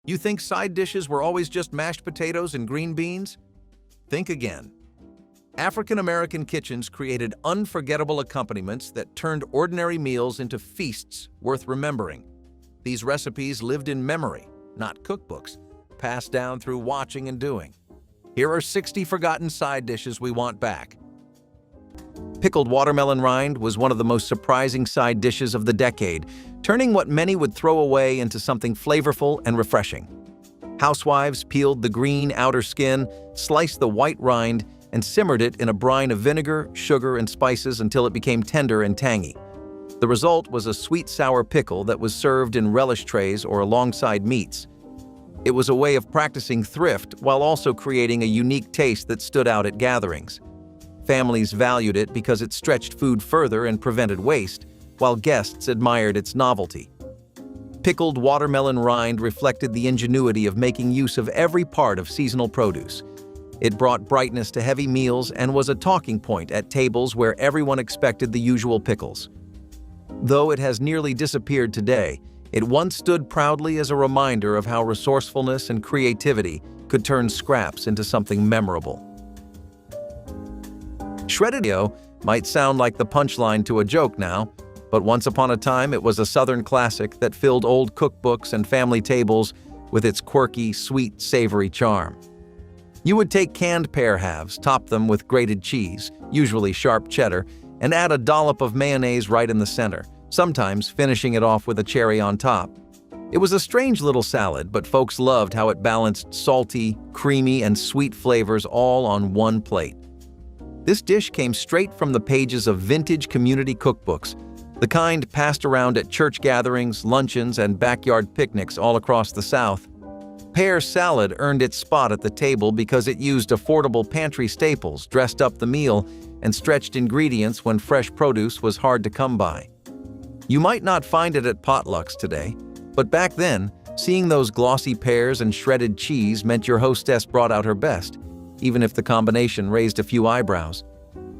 You think side dishes were always just mashed potatoes and green beans? Think again. African American kitchens created unforgettable accompaniments that turned ordinary meals into feasts worth remembering. These recipes lived in memory, not cookbooks, passed down through watching and doing. Here are 60 forgotten side dishes we want back. Pickled watermelon rind was one of the most surprising side dishes of the decade, turning what many would throw away into something flavorful and refreshing. Housewives peeled the green outer skin, sliced the white rind, and simmered it in a brine of vinegar, sugar, and spices until it became tender and tangy. The result was a sweet-sour pickle that was served in relish trays or alongside meats. It was a way of practicing thrift while also creating a unique taste that stood out at gatherings. Families valued it because it stretched food further and prevented waste, while guests admired its novelty. Pickled watermelon rind reflected the ingenuity of making use of every part of seasonal produce. It brought brightness to heavy meals and was a talking point at tables where everyone expected the usual pickles. Though it has nearly disappeared today, it once stood proudly as a reminder of how resourcefulness and creativity could turn scraps into something memorable. Shredded potato might sound like the punchline to a joke now, but once upon a time it was a Southern classic that filled old cookbooks and family tables with its quirky, sweet, savory charm. You would take canned pear halves, top them with grated cheese, usually sharp cheddar, and add a dollop of mayonnaise right in the center, sometimes finishing it off with a cherry on top. It was a strange little salad, but folks loved how it balanced salty, creamy, and sweet flavors all on one plate. This dish came straight from the pages of vintage community cookbooks, the kind passed around at church gatherings, luncheons, and backyard picnics all across the South. Pear salad earned its spot at the table because it used affordable pantry staples, dressed up the meal, and stretched ingredients when fresh produce was hard to come by. You might not find it at potlucks today, but back then, seeing those glossy pears and shredded cheese meant your hostess brought out her best, even if the combination raised a few eyebrows.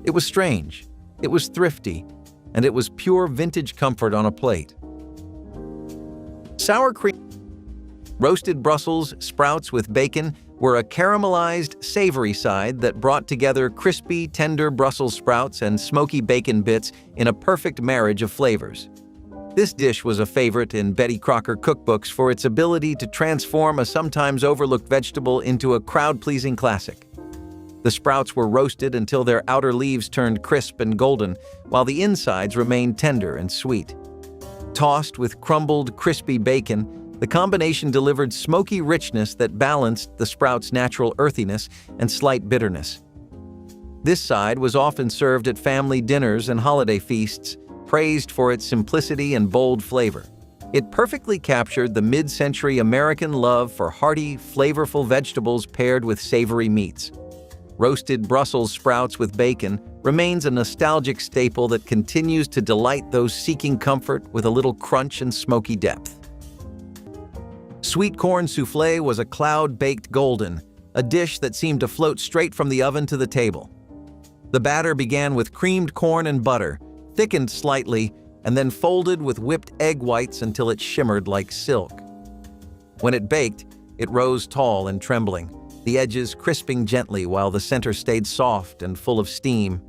It was strange, it was thrifty, and it was pure vintage comfort on a plate. Sour cream. Roasted Brussels sprouts with bacon were a caramelized, savory side that brought together crispy, tender Brussels sprouts and smoky bacon bits in a perfect marriage of flavors. This dish was a favorite in Betty Crocker cookbooks for its ability to transform a sometimes overlooked vegetable into a crowd-pleasing classic. The sprouts were roasted until their outer leaves turned crisp and golden, while the insides remained tender and sweet. Tossed with crumbled, crispy bacon, the combination delivered smoky richness that balanced the sprouts' natural earthiness and slight bitterness. This side was often served at family dinners and holiday feasts, praised for its simplicity and bold flavor. It perfectly captured the mid-century American love for hearty, flavorful vegetables paired with savory meats. Roasted Brussels sprouts with bacon remains a nostalgic staple that continues to delight those seeking comfort with a little crunch and smoky depth. Sweet corn soufflé was a cloud-baked golden, a dish that seemed to float straight from the oven to the table. The batter began with creamed corn and butter, thickened slightly, and then folded with whipped egg whites until it shimmered like silk. When it baked, it rose tall and trembling, the edges crisping gently while the center stayed soft and full of steam.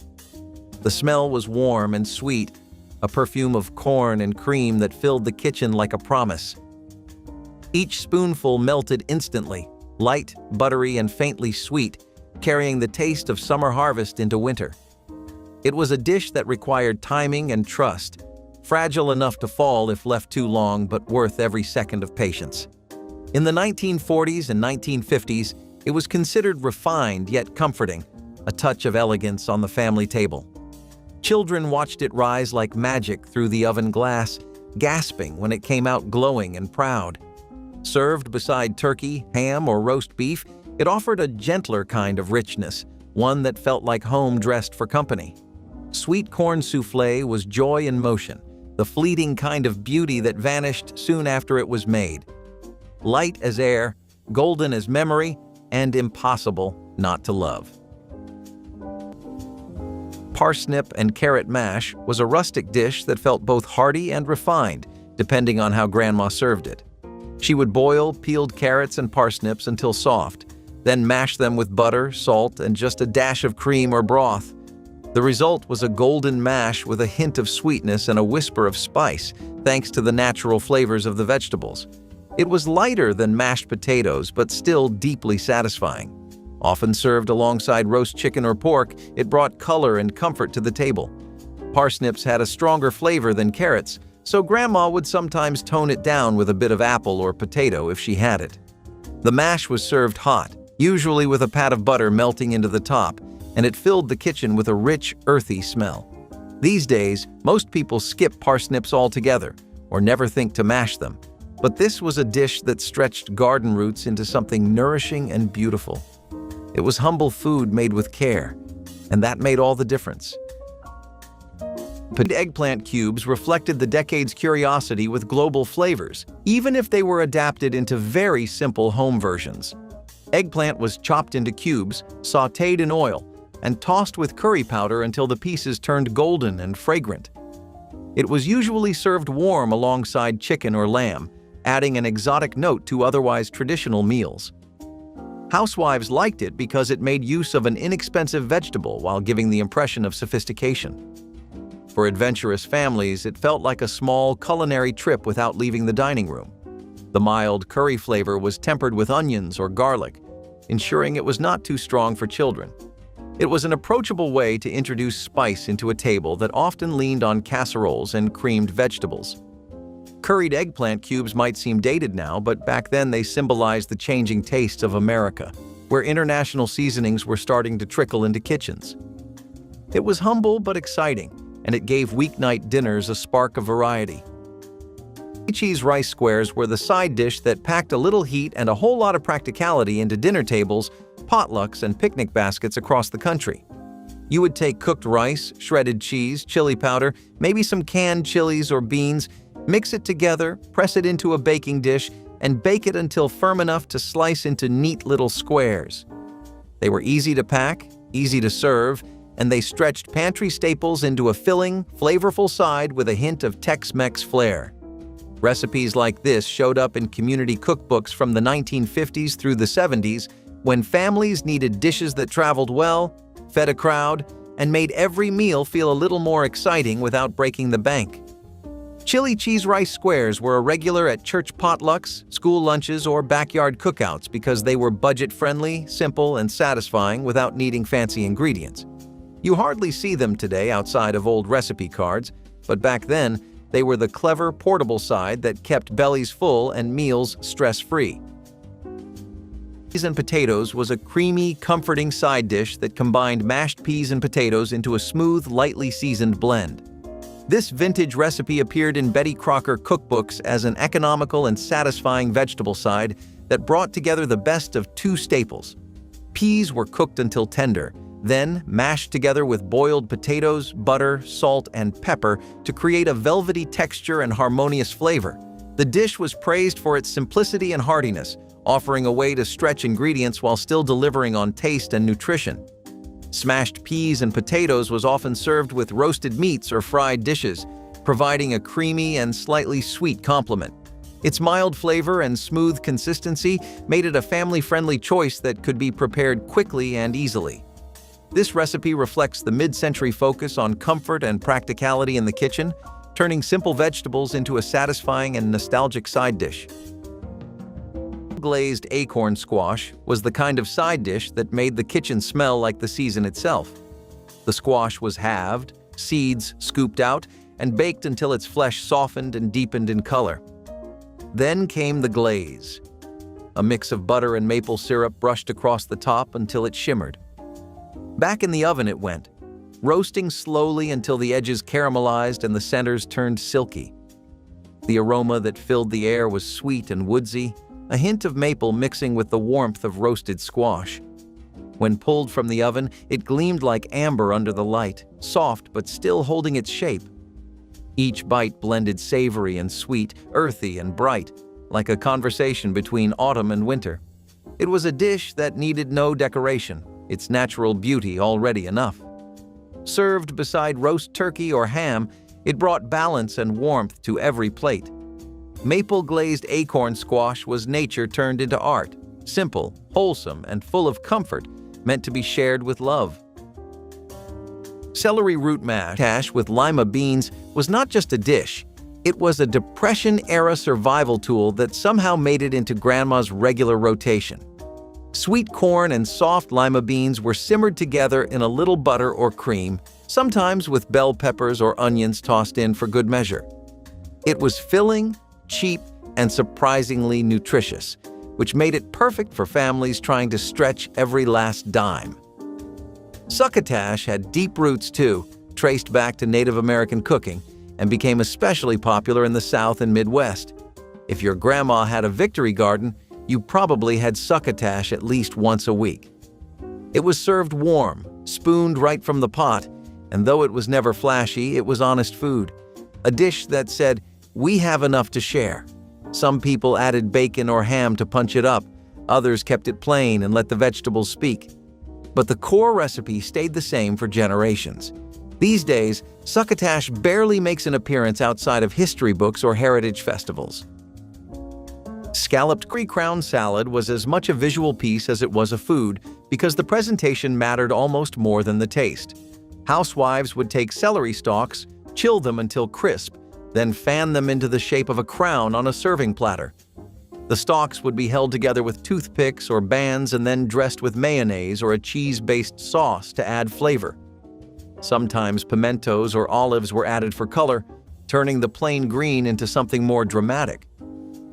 The smell was warm and sweet, a perfume of corn and cream that filled the kitchen like a promise. Each spoonful melted instantly, light, buttery, and faintly sweet, carrying the taste of summer harvest into winter. It was a dish that required timing and trust, fragile enough to fall if left too long, but worth every second of patience. In the 1940s and 1950s, it was considered refined yet comforting, a touch of elegance on the family table. Children watched it rise like magic through the oven glass, gasping when it came out glowing and proud. Served beside turkey, ham, or roast beef, it offered a gentler kind of richness, one that felt like home dressed for company. Sweet corn soufflé was joy in motion, the fleeting kind of beauty that vanished soon after it was made. Light as air, golden as memory, and impossible not to love. Parsnip and carrot mash was a rustic dish that felt both hearty and refined, depending on how Grandma served it. She would boil peeled carrots and parsnips until soft, then mash them with butter, salt, and just a dash of cream or broth. The result was a golden mash with a hint of sweetness and a whisper of spice, thanks to the natural flavors of the vegetables. It was lighter than mashed potatoes, but still deeply satisfying. Often served alongside roast chicken or pork, it brought color and comfort to the table. Parsnips had a stronger flavor than carrots, so Grandma would sometimes tone it down with a bit of apple or potato if she had it. The mash was served hot, usually with a pat of butter melting into the top, and it filled the kitchen with a rich, earthy smell. These days, most people skip parsnips altogether or never think to mash them. But this was a dish that stretched garden roots into something nourishing and beautiful. It was humble food made with care, and that made all the difference. Eggplant cubes reflected the decade's curiosity with global flavors, even if they were adapted into very simple home versions. Eggplant was chopped into cubes, sautéed in oil, and tossed with curry powder until the pieces turned golden and fragrant. It was usually served warm alongside chicken or lamb, adding an exotic note to otherwise traditional meals. Housewives liked it because it made use of an inexpensive vegetable while giving the impression of sophistication. For adventurous families, it felt like a small culinary trip without leaving the dining room. The mild curry flavor was tempered with onions or garlic, ensuring it was not too strong for children. It was an approachable way to introduce spice into a table that often leaned on casseroles and creamed vegetables. Curried eggplant cubes might seem dated now, but back then they symbolized the changing tastes of America, where international seasonings were starting to trickle into kitchens. It was humble but exciting, and it gave weeknight dinners a spark of variety. Cheese rice squares were the side dish that packed a little heat and a whole lot of practicality into dinner tables, potlucks, and picnic baskets across the country. You would take cooked rice, shredded cheese, chili powder, maybe some canned chilies or beans, mix it together, press it into a baking dish, and bake it until firm enough to slice into neat little squares. They were easy to pack, easy to serve, and they stretched pantry staples into a filling, flavorful side with a hint of Tex-Mex flair. Recipes like this showed up in community cookbooks from the 1950s through the 70s, when families needed dishes that traveled well, fed a crowd, and made every meal feel a little more exciting without breaking the bank. Chili cheese rice squares were a regular at church potlucks, school lunches, or backyard cookouts because they were budget-friendly, simple, and satisfying without needing fancy ingredients. You hardly see them today outside of old recipe cards, but back then, they were the clever, portable side that kept bellies full and meals stress-free. Peas and potatoes was a creamy, comforting side dish that combined mashed peas and potatoes into a smooth, lightly seasoned blend. This vintage recipe appeared in Betty Crocker cookbooks as an economical and satisfying vegetable side that brought together the best of two staples. Peas were cooked until tender, then mashed together with boiled potatoes, butter, salt, and pepper to create a velvety texture and harmonious flavor. The dish was praised for its simplicity and heartiness, offering a way to stretch ingredients while still delivering on taste and nutrition. Smashed peas and potatoes was often served with roasted meats or fried dishes, providing a creamy and slightly sweet complement. Its mild flavor and smooth consistency made it a family-friendly choice that could be prepared quickly and easily. This recipe reflects the mid-century focus on comfort and practicality in the kitchen, turning simple vegetables into a satisfying and nostalgic side dish. Glazed acorn squash was the kind of side dish that made the kitchen smell like the season itself. The squash was halved, seeds scooped out, and baked until its flesh softened and deepened in color. Then came the glaze. A mix of butter and maple syrup brushed across the top until it shimmered. Back in the oven it went, roasting slowly until the edges caramelized and the centers turned silky. The aroma that filled the air was sweet and woodsy, a hint of maple mixing with the warmth of roasted squash. When pulled from the oven, it gleamed like amber under the light, soft but still holding its shape. Each bite blended savory and sweet, earthy and bright, like a conversation between autumn and winter. It was a dish that needed no decoration, its natural beauty already enough. Served beside roast turkey or ham, it brought balance and warmth to every plate. Maple glazed acorn squash was nature turned into art, simple, wholesome, and full of comfort, meant to be shared with love. Celery root mash with lima beans was not just a dish, it was a Depression-era survival tool that somehow made it into Grandma's regular rotation. Sweet corn and soft lima beans were simmered together in a little butter or cream, sometimes with bell peppers or onions tossed in for good measure. It was filling, cheap, and surprisingly nutritious, which made it perfect for families trying to stretch every last dime. Succotash had deep roots too, traced back to Native American cooking, and became especially popular in the South and Midwest. If your grandma had a victory garden, you probably had succotash at least once a week. It was served warm, spooned right from the pot, and though it was never flashy, it was honest food. A dish that said, "We have enough to share." Some people added bacon or ham to punch it up, others kept it plain and let the vegetables speak. But the core recipe stayed the same for generations. These days, succotash barely makes an appearance outside of history books or heritage festivals. Scalloped crown salad was as much a visual piece as it was a food because the presentation mattered almost more than the taste. Housewives would take celery stalks, chill them until crisp, then fan them into the shape of a crown on a serving platter. The stalks would be held together with toothpicks or bands and then dressed with mayonnaise or a cheese-based sauce to add flavor. Sometimes pimentos or olives were added for color, turning the plain green into something more dramatic.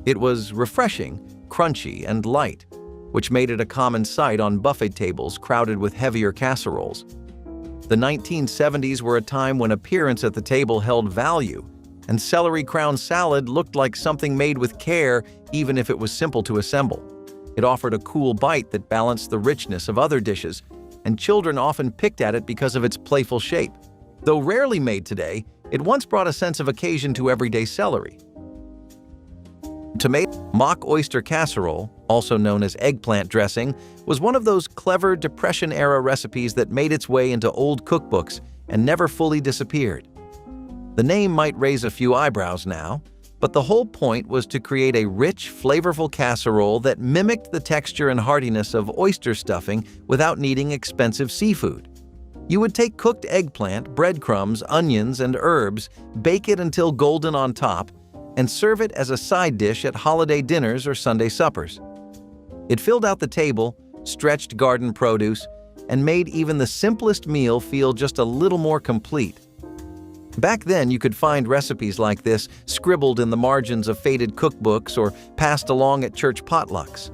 It was refreshing, crunchy, and light, which made it a common sight on buffet tables crowded with heavier casseroles. The 1970s were a time when appearance at the table held value, and celery crown salad looked like something made with care even if it was simple to assemble. It offered a cool bite that balanced the richness of other dishes, and children often picked at it because of its playful shape. Though rarely made today, it once brought a sense of occasion to everyday celery. Tomato mock oyster casserole, also known as eggplant dressing, was one of those clever Depression-era recipes that made its way into old cookbooks and never fully disappeared. The name might raise a few eyebrows now, but the whole point was to create a rich, flavorful casserole that mimicked the texture and heartiness of oyster stuffing without needing expensive seafood. You would take cooked eggplant, breadcrumbs, onions, and herbs, bake it until golden on top, and serve it as a side dish at holiday dinners or Sunday suppers. It filled out the table, stretched garden produce, and made even the simplest meal feel just a little more complete. Back then, you could find recipes like this scribbled in the margins of faded cookbooks or passed along at church potlucks.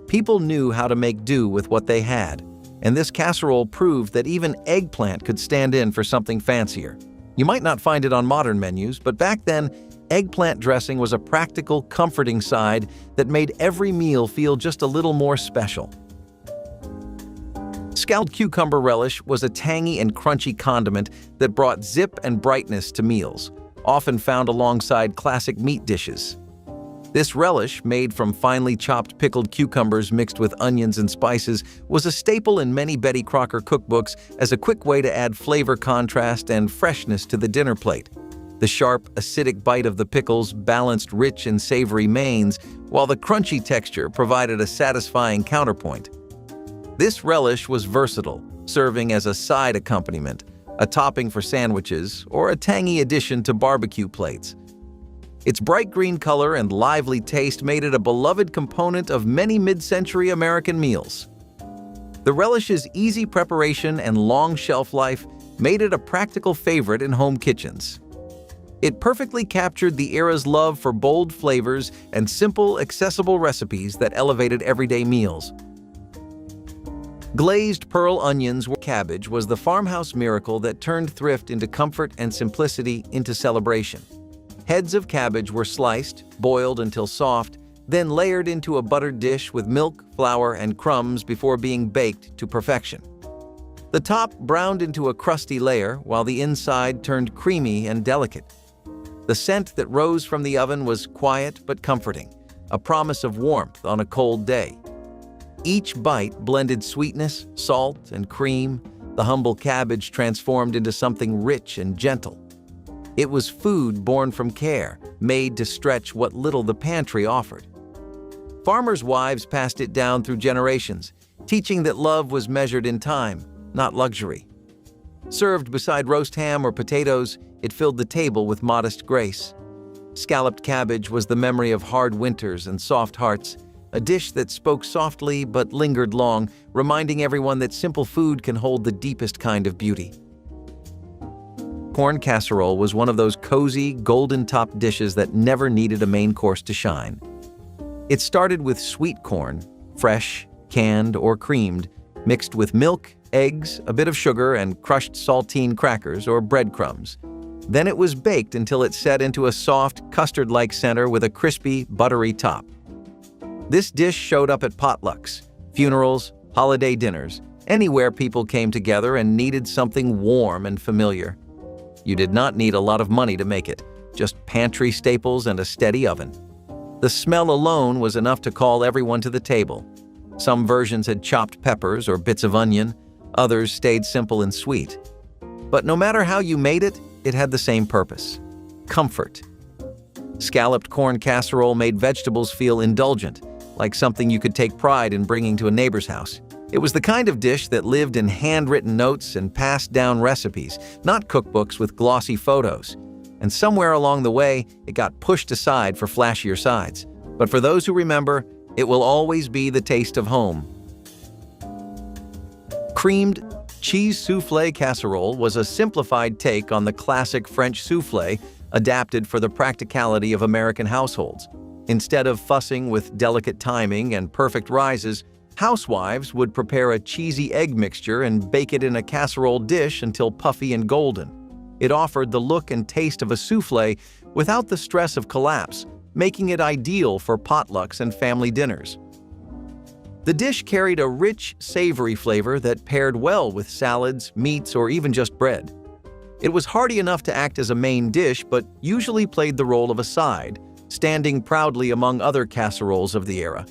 People knew how to make do with what they had, and this casserole proved that even eggplant could stand in for something fancier. You might not find it on modern menus, but back then, eggplant dressing was a practical, comforting side that made every meal feel just a little more special. Scalloped cucumber relish was a tangy and crunchy condiment that brought zip and brightness to meals, often found alongside classic meat dishes. This relish, made from finely chopped pickled cucumbers mixed with onions and spices, was a staple in many Betty Crocker cookbooks as a quick way to add flavor contrast and freshness to the dinner plate. The sharp, acidic bite of the pickles balanced rich and savory mains, while the crunchy texture provided a satisfying counterpoint. This relish was versatile, serving as a side accompaniment, a topping for sandwiches, or a tangy addition to barbecue plates. Its bright green color and lively taste made it a beloved component of many mid-century American meals. The relish's easy preparation and long shelf life made it a practical favorite in home kitchens. It perfectly captured the era's love for bold flavors and simple, accessible recipes that elevated everyday meals. Glazed pearl onions cabbage was the farmhouse miracle that turned thrift into comfort and simplicity into celebration. Heads of cabbage were sliced, boiled until soft, then layered into a buttered dish with milk, flour, and crumbs before being baked to perfection. The top browned into a crusty layer, while the inside turned creamy and delicate. The scent that rose from the oven was quiet but comforting, a promise of warmth on a cold day. Each bite blended sweetness, salt, and cream, the humble cabbage transformed into something rich and gentle. It was food born from care, made to stretch what little the pantry offered. Farmers' wives passed it down through generations, teaching that love was measured in time, not luxury. Served beside roast ham or potatoes, it filled the table with modest grace. Scalloped cabbage was the memory of hard winters and soft hearts, a dish that spoke softly but lingered long, reminding everyone that simple food can hold the deepest kind of beauty. Corn casserole was one of those cozy, golden-topped dishes that never needed a main course to shine. It started with sweet corn, fresh, canned, or creamed, mixed with milk, eggs, a bit of sugar, and crushed saltine crackers or breadcrumbs. Then it was baked until it set into a soft, custard-like center with a crispy, buttery top. This dish showed up at potlucks, funerals, holiday dinners, anywhere people came together and needed something warm and familiar. You did not need a lot of money to make it, just pantry staples and a steady oven. The smell alone was enough to call everyone to the table. Some versions had chopped peppers or bits of onion, others stayed simple and sweet. But no matter how you made it, it had the same purpose: comfort. Scalloped corn casserole made vegetables feel indulgent, like something you could take pride in bringing to a neighbor's house. It was the kind of dish that lived in handwritten notes and passed down recipes, not cookbooks with glossy photos. And somewhere along the way, it got pushed aside for flashier sides. But for those who remember, it will always be the taste of home. Creamed cheese soufflé casserole was a simplified take on the classic French soufflé, adapted for the practicality of American households. Instead of fussing with delicate timing and perfect rises, housewives would prepare a cheesy egg mixture and bake it in a casserole dish until puffy and golden. It offered the look and taste of a soufflé without the stress of collapse, making it ideal for potlucks and family dinners. The dish carried a rich, savory flavor that paired well with salads, meats, or even just bread. It was hearty enough to act as a main dish, but usually played the role of a side, standing proudly among other casseroles of the era.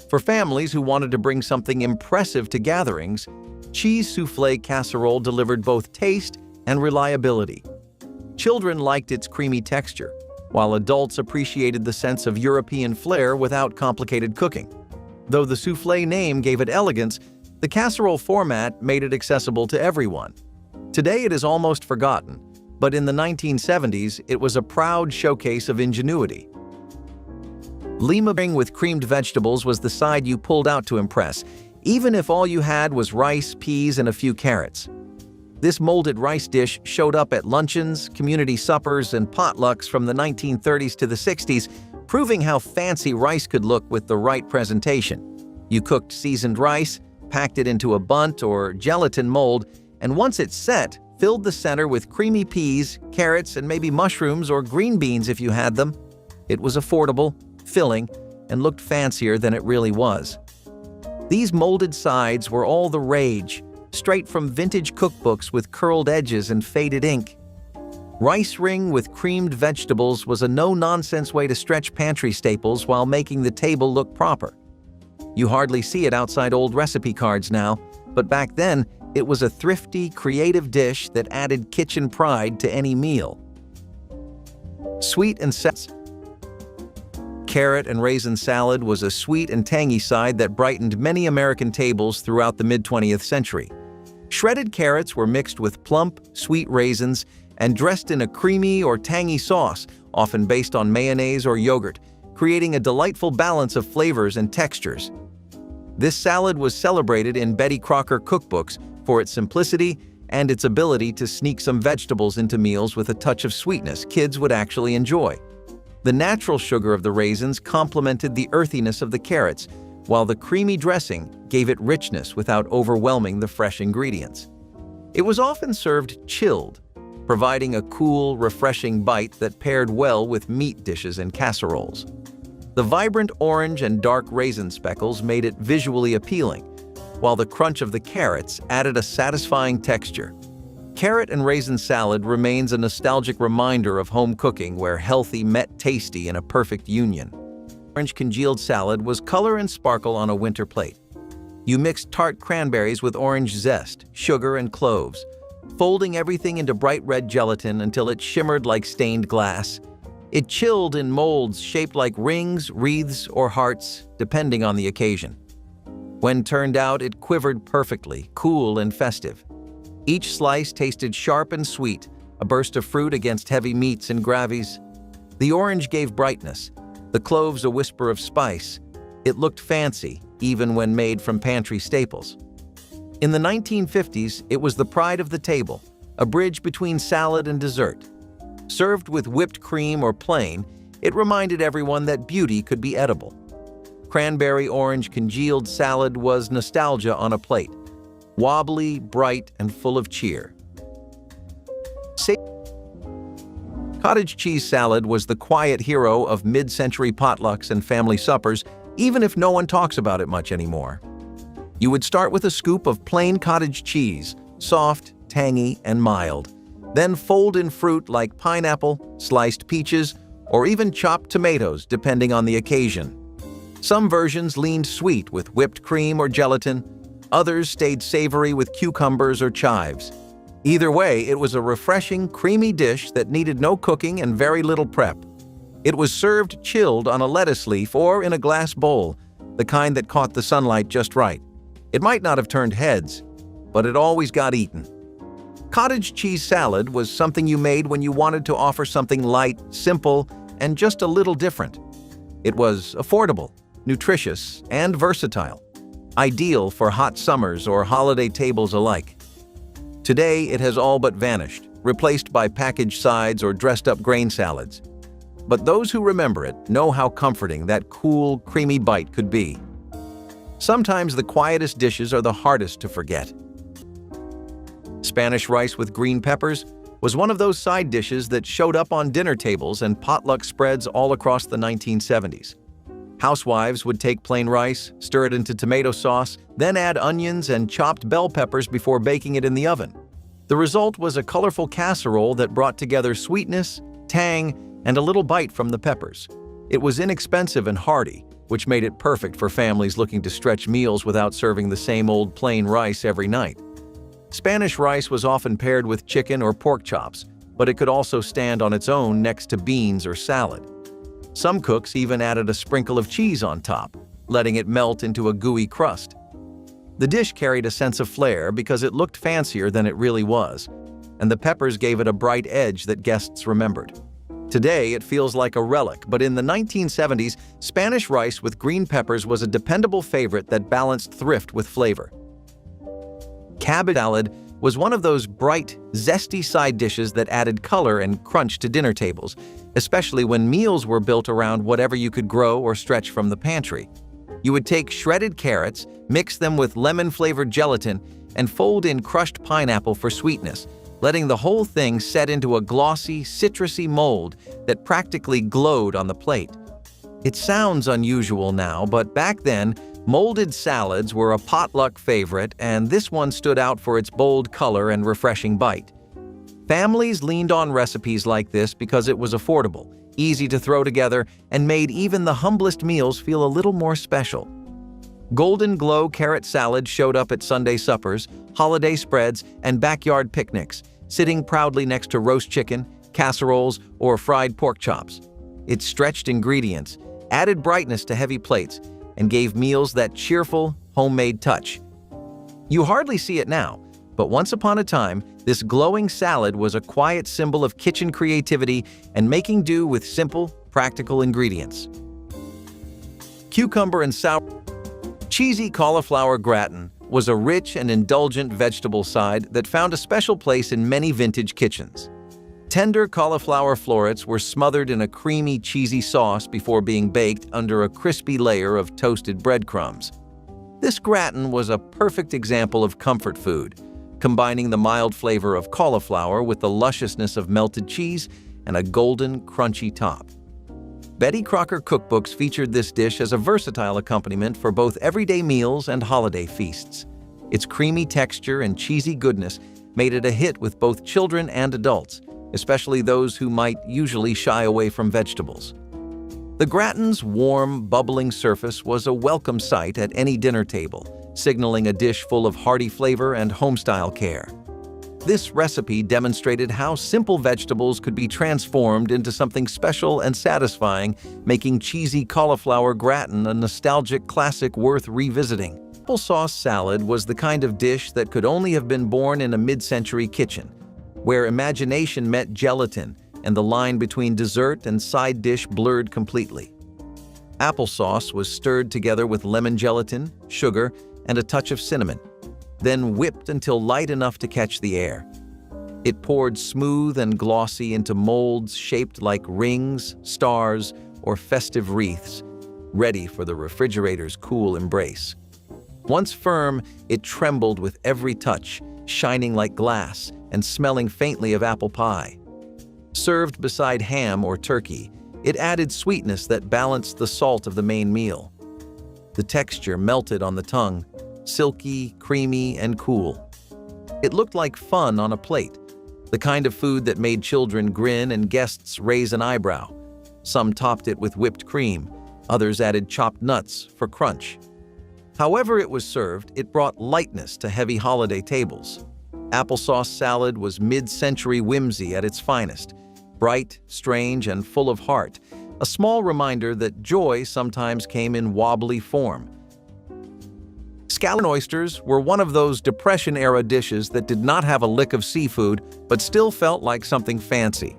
For families who wanted to bring something impressive to gatherings, cheese soufflé casserole delivered both taste and reliability. Children liked its creamy texture, while adults appreciated the sense of European flair without complicated cooking. Though the soufflé name gave it elegance, the casserole format made it accessible to everyone. Today it is almost forgotten, but in the 1970s it was a proud showcase of ingenuity. Lima with creamed vegetables was the side you pulled out to impress, even if all you had was rice, peas, and a few carrots. This molded rice dish showed up at luncheons, community suppers, and potlucks from the 1930s to the 60s, proving how fancy rice could look with the right presentation. You cooked seasoned rice, packed it into a bundt or gelatin mold, and once it's set, filled the center with creamy peas, carrots, and maybe mushrooms or green beans if you had them. It was affordable, filling, and looked fancier than it really was. These molded sides were all the rage, straight from vintage cookbooks with curled edges and faded ink. Rice ring with creamed vegetables was a no-nonsense way to stretch pantry staples while making the table look proper. You hardly see it outside old recipe cards now, but back then, it was a thrifty, creative dish that added kitchen pride to any meal. Sweet and carrot and raisin salad was a sweet and tangy side that brightened many American tables throughout the mid-20th century. Shredded carrots were mixed with plump, sweet raisins and dressed in a creamy or tangy sauce, often based on mayonnaise or yogurt, creating a delightful balance of flavors and textures. This salad was celebrated in Betty Crocker cookbooks for its simplicity and its ability to sneak some vegetables into meals with a touch of sweetness kids would actually enjoy. The natural sugar of the raisins complemented the earthiness of the carrots, while the creamy dressing gave it richness without overwhelming the fresh ingredients. It was often served chilled, providing a cool, refreshing bite that paired well with meat dishes and casseroles. The vibrant orange and dark raisin speckles made it visually appealing, while the crunch of the carrots added a satisfying texture. Carrot and raisin salad remains a nostalgic reminder of home cooking where healthy met tasty in a perfect union. Orange congealed salad was color and sparkle on a winter plate. You mixed tart cranberries with orange zest, sugar, and cloves, folding everything into bright red gelatin until it shimmered like stained glass. It chilled in molds shaped like rings, wreaths, or hearts, depending on the occasion. When turned out, it quivered perfectly, cool and festive. Each slice tasted sharp and sweet, a burst of fruit against heavy meats and gravies. The orange gave brightness, the cloves a whisper of spice. It looked fancy, even when made from pantry staples. In the 1950s, it was the pride of the table, a bridge between salad and dessert. Served with whipped cream or plain, it reminded everyone that beauty could be edible. Cranberry-orange congealed salad was nostalgia on a plate, wobbly, bright, and full of cheer. Cottage cheese salad was the quiet hero of mid-century potlucks and family suppers, even if no one talks about it much anymore. You would start with a scoop of plain cottage cheese, soft, tangy, and mild. Then fold in fruit like pineapple, sliced peaches, or even chopped tomatoes, depending on the occasion. Some versions leaned sweet with whipped cream or gelatin. Others stayed savory with cucumbers or chives. Either way, it was a refreshing, creamy dish that needed no cooking and very little prep. It was served chilled on a lettuce leaf or in a glass bowl, the kind that caught the sunlight just right. It might not have turned heads, but it always got eaten. Cottage cheese salad was something you made when you wanted to offer something light, simple, and just a little different. It was affordable, nutritious, and versatile, ideal for hot summers or holiday tables alike. Today, it has all but vanished, replaced by packaged sides or dressed-up grain salads. But those who remember it know how comforting that cool, creamy bite could be. Sometimes the quietest dishes are the hardest to forget. Spanish rice with green peppers was one of those side dishes that showed up on dinner tables and potluck spreads all across the 1970s. Housewives would take plain rice, stir it into tomato sauce, then add onions and chopped bell peppers before baking it in the oven. The result was a colorful casserole that brought together sweetness, tang, and a little bite from the peppers. It was inexpensive and hearty, which made it perfect for families looking to stretch meals without serving the same old plain rice every night. Spanish rice was often paired with chicken or pork chops, but it could also stand on its own next to beans or salad. Some cooks even added a sprinkle of cheese on top, letting it melt into a gooey crust. The dish carried a sense of flair because it looked fancier than it really was, and the peppers gave it a bright edge that guests remembered. Today, it feels like a relic, but in the 1970s, Spanish rice with green peppers was a dependable favorite that balanced thrift with flavor. Cabbage salad was one of those bright, zesty side dishes that added color and crunch to dinner tables, especially when meals were built around whatever you could grow or stretch from the pantry. You would take shredded carrots, mix them with lemon-flavored gelatin, and fold in crushed pineapple for sweetness, letting the whole thing set into a glossy, citrusy mold that practically glowed on the plate. It sounds unusual now, but back then, molded salads were a potluck favorite, and this one stood out for its bold color and refreshing bite. Families leaned on recipes like this because it was affordable, easy to throw together, and made even the humblest meals feel a little more special. Golden glow carrot salad showed up at Sunday suppers, holiday spreads, and backyard picnics, sitting proudly next to roast chicken, casseroles, or fried pork chops. Its stretched ingredients added brightness to heavy plates and gave meals that cheerful, homemade touch. You hardly see it now, but once upon a time, this glowing salad was a quiet symbol of kitchen creativity and making do with simple, practical ingredients. Cucumber and sour. Cheesy cauliflower gratin was a rich and indulgent vegetable side that found a special place in many vintage kitchens. Tender cauliflower florets were smothered in a creamy, cheesy sauce before being baked under a crispy layer of toasted breadcrumbs. This gratin was a perfect example of comfort food, combining the mild flavor of cauliflower with the lusciousness of melted cheese and a golden, crunchy top. Betty Crocker cookbooks featured this dish as a versatile accompaniment for both everyday meals and holiday feasts. Its creamy texture and cheesy goodness made it a hit with both children and adults, especially those who might usually shy away from vegetables. The gratin's warm, bubbling surface was a welcome sight at any dinner table, signaling a dish full of hearty flavor and home-style care. This recipe demonstrated how simple vegetables could be transformed into something special and satisfying, making cheesy cauliflower gratin a nostalgic classic worth revisiting. Applesauce salad was the kind of dish that could only have been born in a mid-century kitchen, where imagination met gelatin and the line between dessert and side dish blurred completely. Applesauce was stirred together with lemon gelatin, sugar, and a touch of cinnamon, then whipped until light enough to catch the air. It poured smooth and glossy into molds shaped like rings, stars, or festive wreaths, ready for the refrigerator's cool embrace. Once firm, it trembled with every touch, shining like glass and smelling faintly of apple pie. Served beside ham or turkey, it added sweetness that balanced the salt of the main meal. The texture melted on the tongue, silky, creamy, and cool. It looked like fun on a plate, the kind of food that made children grin and guests raise an eyebrow. Some topped it with whipped cream, others added chopped nuts for crunch. However it was served, it brought lightness to heavy holiday tables. Applesauce salad was mid-century whimsy at its finest, bright, strange, and full of heart, a small reminder that joy sometimes came in wobbly form. Scalloped oysters were one of those Depression-era dishes that did not have a lick of seafood but still felt like something fancy.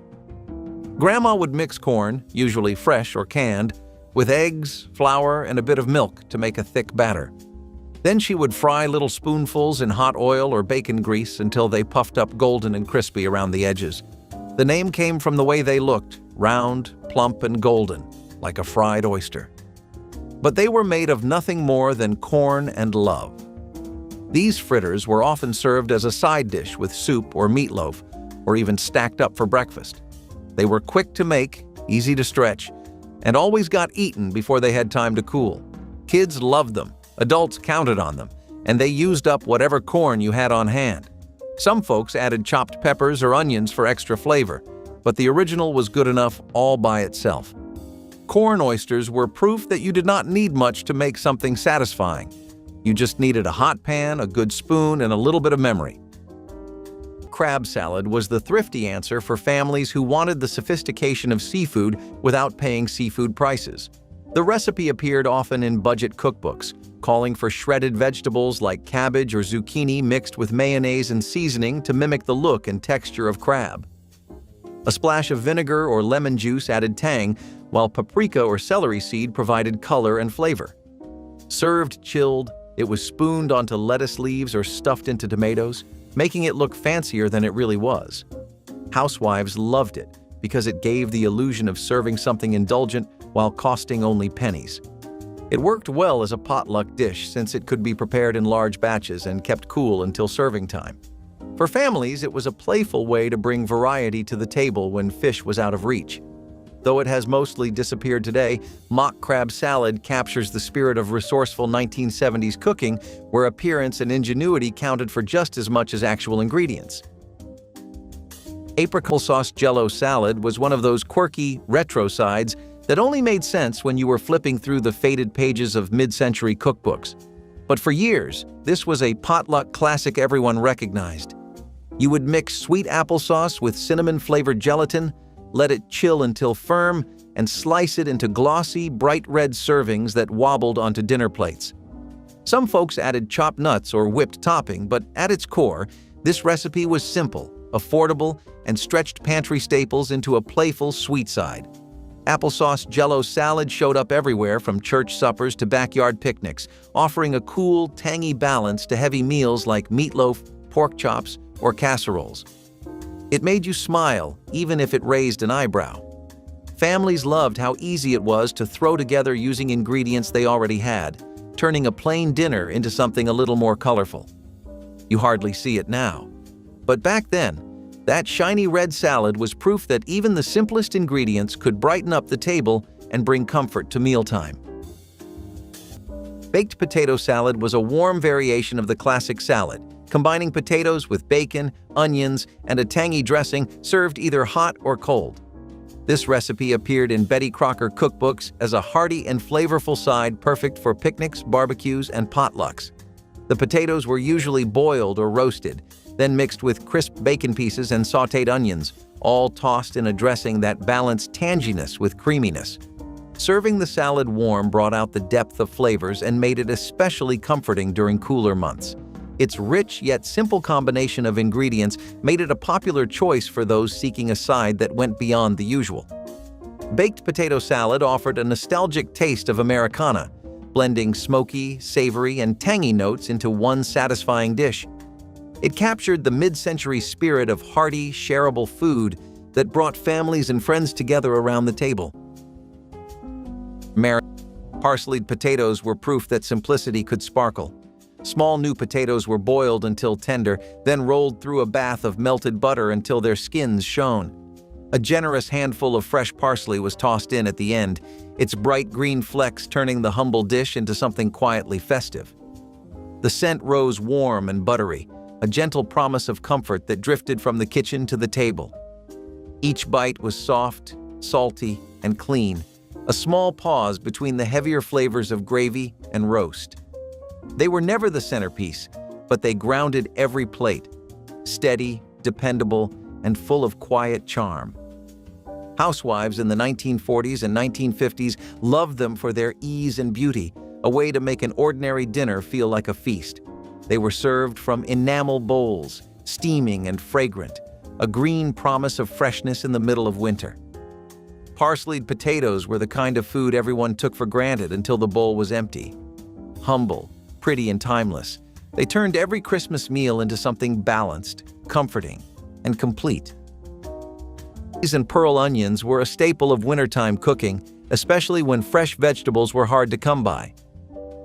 Grandma would mix corn, usually fresh or canned, with eggs, flour, and a bit of milk to make a thick batter. Then she would fry little spoonfuls in hot oil or bacon grease until they puffed up golden and crispy around the edges. The name came from the way they looked, round, plump, and golden, like a fried oyster. But they were made of nothing more than corn and love. These fritters were often served as a side dish with soup or meatloaf, or even stacked up for breakfast. They were quick to make, easy to stretch, and always got eaten before they had time to cool. Kids loved them, adults counted on them, and they used up whatever corn you had on hand. Some folks added chopped peppers or onions for extra flavor, but the original was good enough all by itself. Corn oysters were proof that you did not need much to make something satisfying. You just needed a hot pan, a good spoon, and a little bit of memory. Crab salad was the thrifty answer for families who wanted the sophistication of seafood without paying seafood prices. The recipe appeared often in budget cookbooks, calling for shredded vegetables like cabbage or zucchini mixed with mayonnaise and seasoning to mimic the look and texture of crab. A splash of vinegar or lemon juice added tang, while paprika or celery seed provided color and flavor. Served chilled, it was spooned onto lettuce leaves or stuffed into tomatoes, making it look fancier than it really was. Housewives loved it because it gave the illusion of serving something indulgent while costing only pennies. It worked well as a potluck dish since it could be prepared in large batches and kept cool until serving time. For families, it was a playful way to bring variety to the table when fish was out of reach. Though it has mostly disappeared today, mock crab salad captures the spirit of resourceful 1970s cooking, where appearance and ingenuity counted for just as much as actual ingredients. Apricot sauce Jell-O salad was one of those quirky, retro sides that only made sense when you were flipping through the faded pages of mid-century cookbooks. But for years, this was a potluck classic everyone recognized. You would mix sweet applesauce with cinnamon-flavored gelatin, let it chill until firm, and slice it into glossy, bright red servings that wobbled onto dinner plates. Some folks added chopped nuts or whipped topping, but at its core, this recipe was simple, affordable, and stretched pantry staples into a playful sweet side. Applesauce Jell-O salad showed up everywhere from church suppers to backyard picnics, offering a cool, tangy balance to heavy meals like meatloaf, pork chops, or casseroles. It made you smile, even if it raised an eyebrow. Families loved how easy it was to throw together using ingredients they already had, turning a plain dinner into something a little more colorful. You hardly see it now. But back then, that shiny red salad was proof that even the simplest ingredients could brighten up the table and bring comfort to mealtime. Baked potato salad was a warm variation of the classic salad, combining potatoes with bacon, onions, and a tangy dressing served either hot or cold. This recipe appeared in Betty Crocker cookbooks as a hearty and flavorful side perfect for picnics, barbecues, and potlucks. The potatoes were usually boiled or roasted, then mixed with crisp bacon pieces and sautéed onions, all tossed in a dressing that balanced tanginess with creaminess. Serving the salad warm brought out the depth of flavors and made it especially comforting during cooler months. Its rich yet simple combination of ingredients made it a popular choice for those seeking a side that went beyond the usual. Baked potato salad offered a nostalgic taste of Americana, blending smoky, savory, and tangy notes into one satisfying dish. It captured the mid-century spirit of hearty, shareable food that brought families and friends together around the table. Parsleyed potatoes were proof that simplicity could sparkle. Small new potatoes were boiled until tender, then rolled through a bath of melted butter until their skins shone. A generous handful of fresh parsley was tossed in at the end, its bright green flecks turning the humble dish into something quietly festive. The scent rose warm and buttery, a gentle promise of comfort that drifted from the kitchen to the table. Each bite was soft, salty, and clean, a small pause between the heavier flavors of gravy and roast. They were never the centerpiece, but they grounded every plate, steady, dependable, and full of quiet charm. Housewives in the 1940s and 1950s loved them for their ease and beauty, a way to make an ordinary dinner feel like a feast. They were served from enamel bowls, steaming and fragrant, a green promise of freshness in the middle of winter. Parsleyed potatoes were the kind of food everyone took for granted until the bowl was empty. Humble, pretty, and timeless, they turned every Christmas meal into something balanced, comforting, and complete. Peas and pearl onions were a staple of wintertime cooking, especially when fresh vegetables were hard to come by.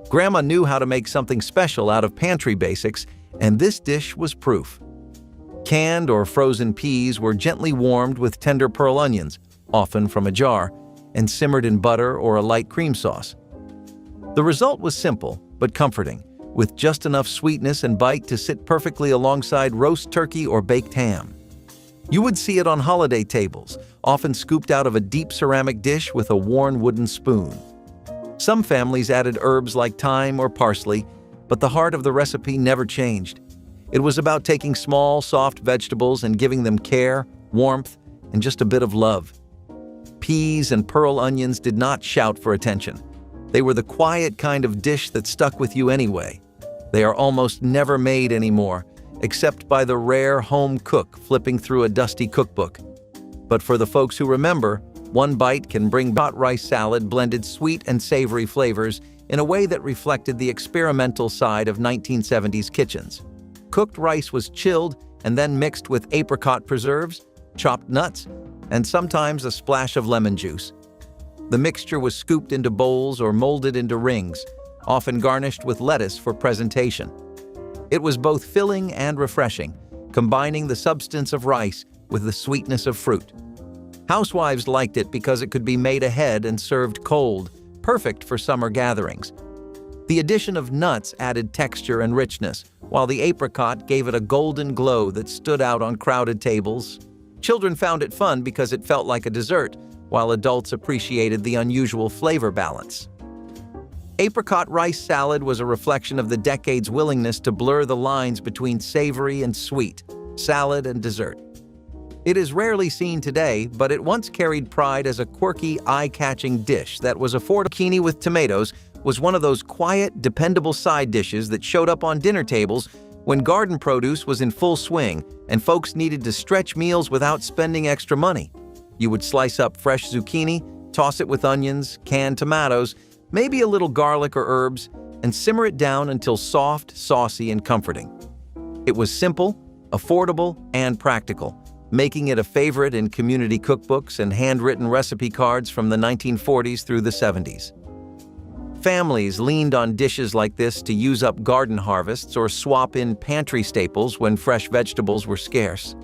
Grandma knew how to make something special out of pantry basics, and this dish was proof. Canned or frozen peas were gently warmed with tender pearl onions, often from a jar, and simmered in butter or a light cream sauce. The result was simple but comforting, with just enough sweetness and bite to sit perfectly alongside roast turkey or baked ham. You would see it on holiday tables, often scooped out of a deep ceramic dish with a worn wooden spoon. Some families added herbs like thyme or parsley, but the heart of the recipe never changed. It was about taking small, soft vegetables and giving them care, warmth, and just a bit of love. Peas and pearl onions did not shout for attention. They were the quiet kind of dish that stuck with you anyway. They are almost never made anymore, except by the rare home cook flipping through a dusty cookbook. But for the folks who remember, one bite can bring hot rice salad blended sweet and savory flavors in a way that reflected the experimental side of 1970s kitchens. Cooked rice was chilled and then mixed with apricot preserves, chopped nuts, and sometimes a splash of lemon juice. The mixture was scooped into bowls or molded into rings, often garnished with lettuce for presentation. It was both filling and refreshing, combining the substance of rice with the sweetness of fruit. Housewives liked it because it could be made ahead and served cold, perfect for summer gatherings. The addition of nuts added texture and richness, while the apricot gave it a golden glow that stood out on crowded tables. Children found it fun because it felt like a dessert, while adults appreciated the unusual flavor balance. Apricot rice salad was a reflection of the decade's willingness to blur the lines between savory and sweet, salad and dessert. It is rarely seen today, but it once carried pride as a quirky, eye-catching dish that was affordable. Zucchini with tomatoes was one of those quiet, dependable side dishes that showed up on dinner tables when garden produce was in full swing and folks needed to stretch meals without spending extra money. You would slice up fresh zucchini, toss it with onions, canned tomatoes, maybe a little garlic or herbs, and simmer it down until soft, saucy, and comforting. It was simple, affordable, and practical, making it a favorite in community cookbooks and handwritten recipe cards from the 1940s through the 70s. Families leaned on dishes like this to use up garden harvests or swap in pantry staples when fresh vegetables were scarce.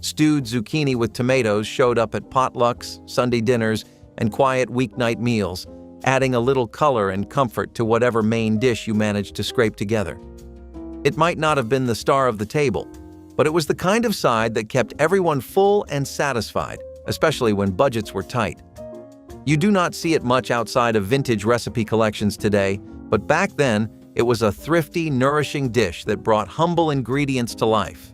Stewed zucchini with tomatoes showed up at potlucks, Sunday dinners, and quiet weeknight meals, adding a little color and comfort to whatever main dish you managed to scrape together. It might not have been the star of the table, but it was the kind of side that kept everyone full and satisfied, especially when budgets were tight. You do not see it much outside of vintage recipe collections today, but back then, It was a thrifty, nourishing dish that brought humble ingredients to life.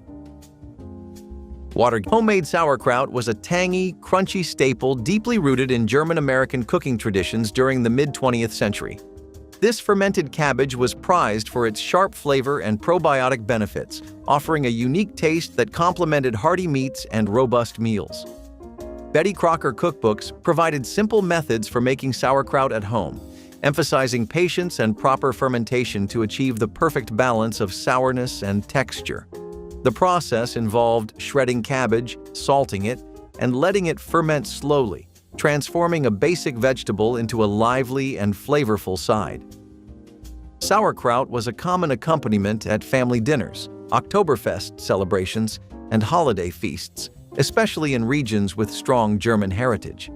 Homemade sauerkraut was a tangy, crunchy staple deeply rooted in German-American cooking traditions during the mid-20th century. This fermented cabbage was prized for its sharp flavor and probiotic benefits, offering a unique taste that complemented hearty meats and robust meals. Betty Crocker cookbooks provided simple methods for making sauerkraut at home, emphasizing patience and proper fermentation to achieve the perfect balance of sourness and texture. The process involved shredding cabbage, salting it, and letting it ferment slowly, transforming a basic vegetable into a lively and flavorful side. Sauerkraut was a common accompaniment at family dinners, Oktoberfest celebrations, and holiday feasts, especially in regions with strong German heritage.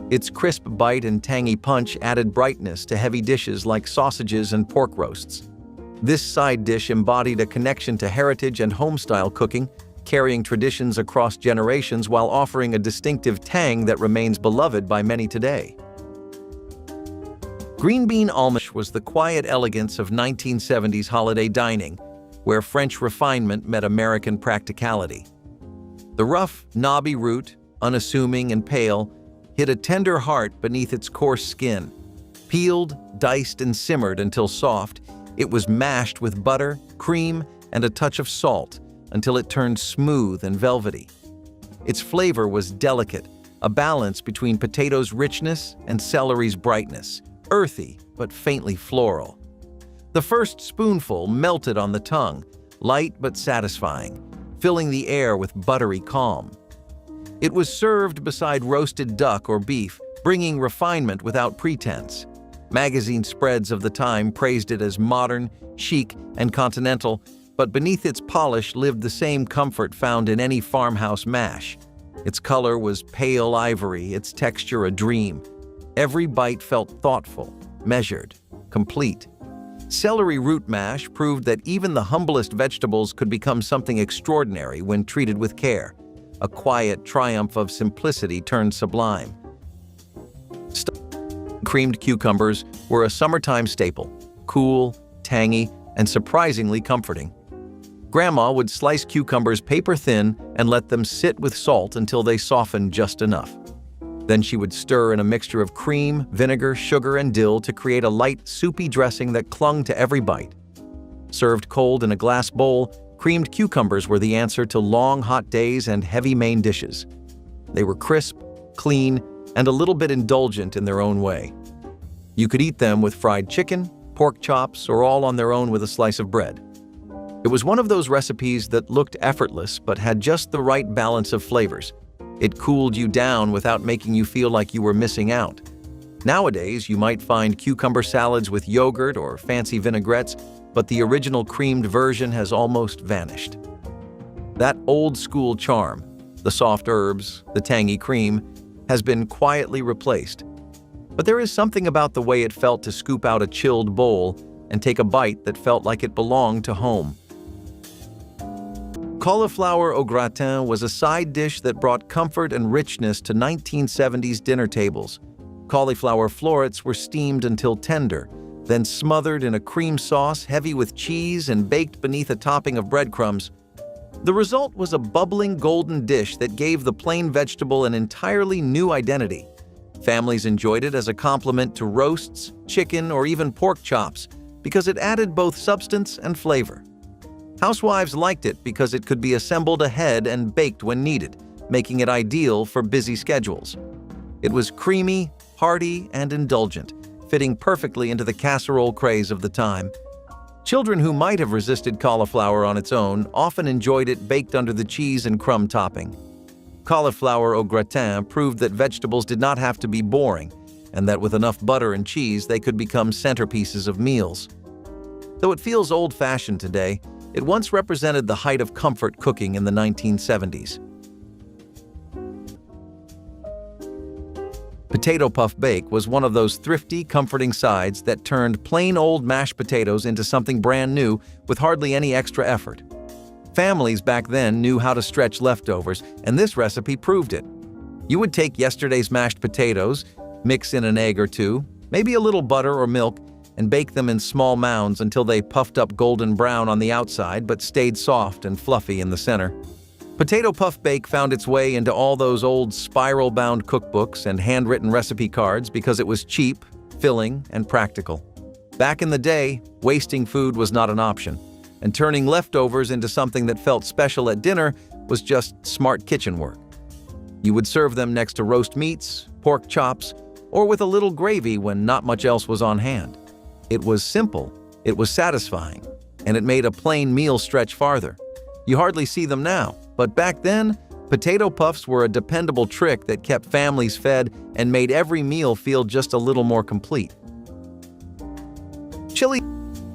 Its crisp bite and tangy punch added brightness to heavy dishes like sausages and pork roasts. This side dish embodied a connection to heritage and home-style cooking, carrying traditions across generations while offering a distinctive tang that remains beloved by many today. Green bean almond was the quiet elegance of 1970s holiday dining, where French refinement met American practicality. The rough, knobby root, unassuming and pale, hid a tender heart beneath its coarse skin. Peeled, diced, and simmered until soft, it was mashed with butter, cream, and a touch of salt until it turned smooth and velvety. Its flavor was delicate, a balance between potatoes' richness and celery's brightness, earthy but faintly floral. The first spoonful melted on the tongue, light but satisfying, filling the air with buttery calm. It was served beside roasted duck or beef, bringing refinement without pretense. Magazine spreads of the time praised it as modern, chic, and continental, but beneath its polish lived the same comfort found in any farmhouse mash. Its color was pale ivory, its texture a dream. Every bite felt thoughtful, measured, complete. Celery root mash proved that even the humblest vegetables could become something extraordinary when treated with care. A quiet triumph of simplicity turned sublime. Creamed cucumbers were a summertime staple, cool, tangy, and surprisingly comforting. Grandma would slice cucumbers paper-thin and let them sit with salt until they softened just enough. Then she would stir in a mixture of cream, vinegar, sugar, and dill to create a light, soupy dressing that clung to every bite. Served cold in a glass bowl, creamed cucumbers were the answer to long, hot days and heavy main dishes. They were crisp, clean, and a little bit indulgent in their own way. You could eat them with fried chicken, pork chops, or all on their own with a slice of bread. It was one of those recipes that looked effortless but had just the right balance of flavors. It cooled you down without making you feel like you were missing out. Nowadays, you might find cucumber salads with yogurt or fancy vinaigrettes, but the original creamed version has almost vanished. That old-school charm, the soft herbs, the tangy cream, has been quietly replaced. But there is something about the way it felt to scoop out a chilled bowl and take a bite that felt like it belonged to home. Cauliflower au gratin was a side dish that brought comfort and richness to 1970s dinner tables. Cauliflower florets were steamed until tender, then smothered in a cream sauce heavy with cheese and baked beneath a topping of breadcrumbs. The result was a bubbling golden dish that gave the plain vegetable an entirely new identity. Families enjoyed it as a complement to roasts, chicken, or even pork chops because it added both substance and flavor. Housewives liked it because it could be assembled ahead and baked when needed, making it ideal for busy schedules. It was creamy, hearty, and indulgent, fitting perfectly into the casserole craze of the time. Children who might have resisted cauliflower on its own often enjoyed it baked under the cheese and crumb topping. Cauliflower au gratin proved that vegetables did not have to be boring, and that with enough butter and cheese they could become centerpieces of meals. Though it feels old-fashioned today, it once represented the height of comfort cooking in the 1970s. Potato puff bake was one of those thrifty, comforting sides that turned plain old mashed potatoes into something brand new with hardly any extra effort. Families back then knew how to stretch leftovers, and this recipe proved it. You would take yesterday's mashed potatoes, mix in an egg or two, maybe a little butter or milk, and bake them in small mounds until they puffed up golden brown on the outside but stayed soft and fluffy in the center. Potato puff bake found its way into all those old spiral-bound cookbooks and handwritten recipe cards because it was cheap, filling, and practical. Back in the day, wasting food was not an option, and turning leftovers into something that felt special at dinner was just smart kitchen work. You would serve them next to roast meats, pork chops, or with a little gravy when not much else was on hand. It was simple, it was satisfying, and it made a plain meal stretch farther. You hardly see them now, but back then, potato puffs were a dependable trick that kept families fed and made every meal feel just a little more complete. Chili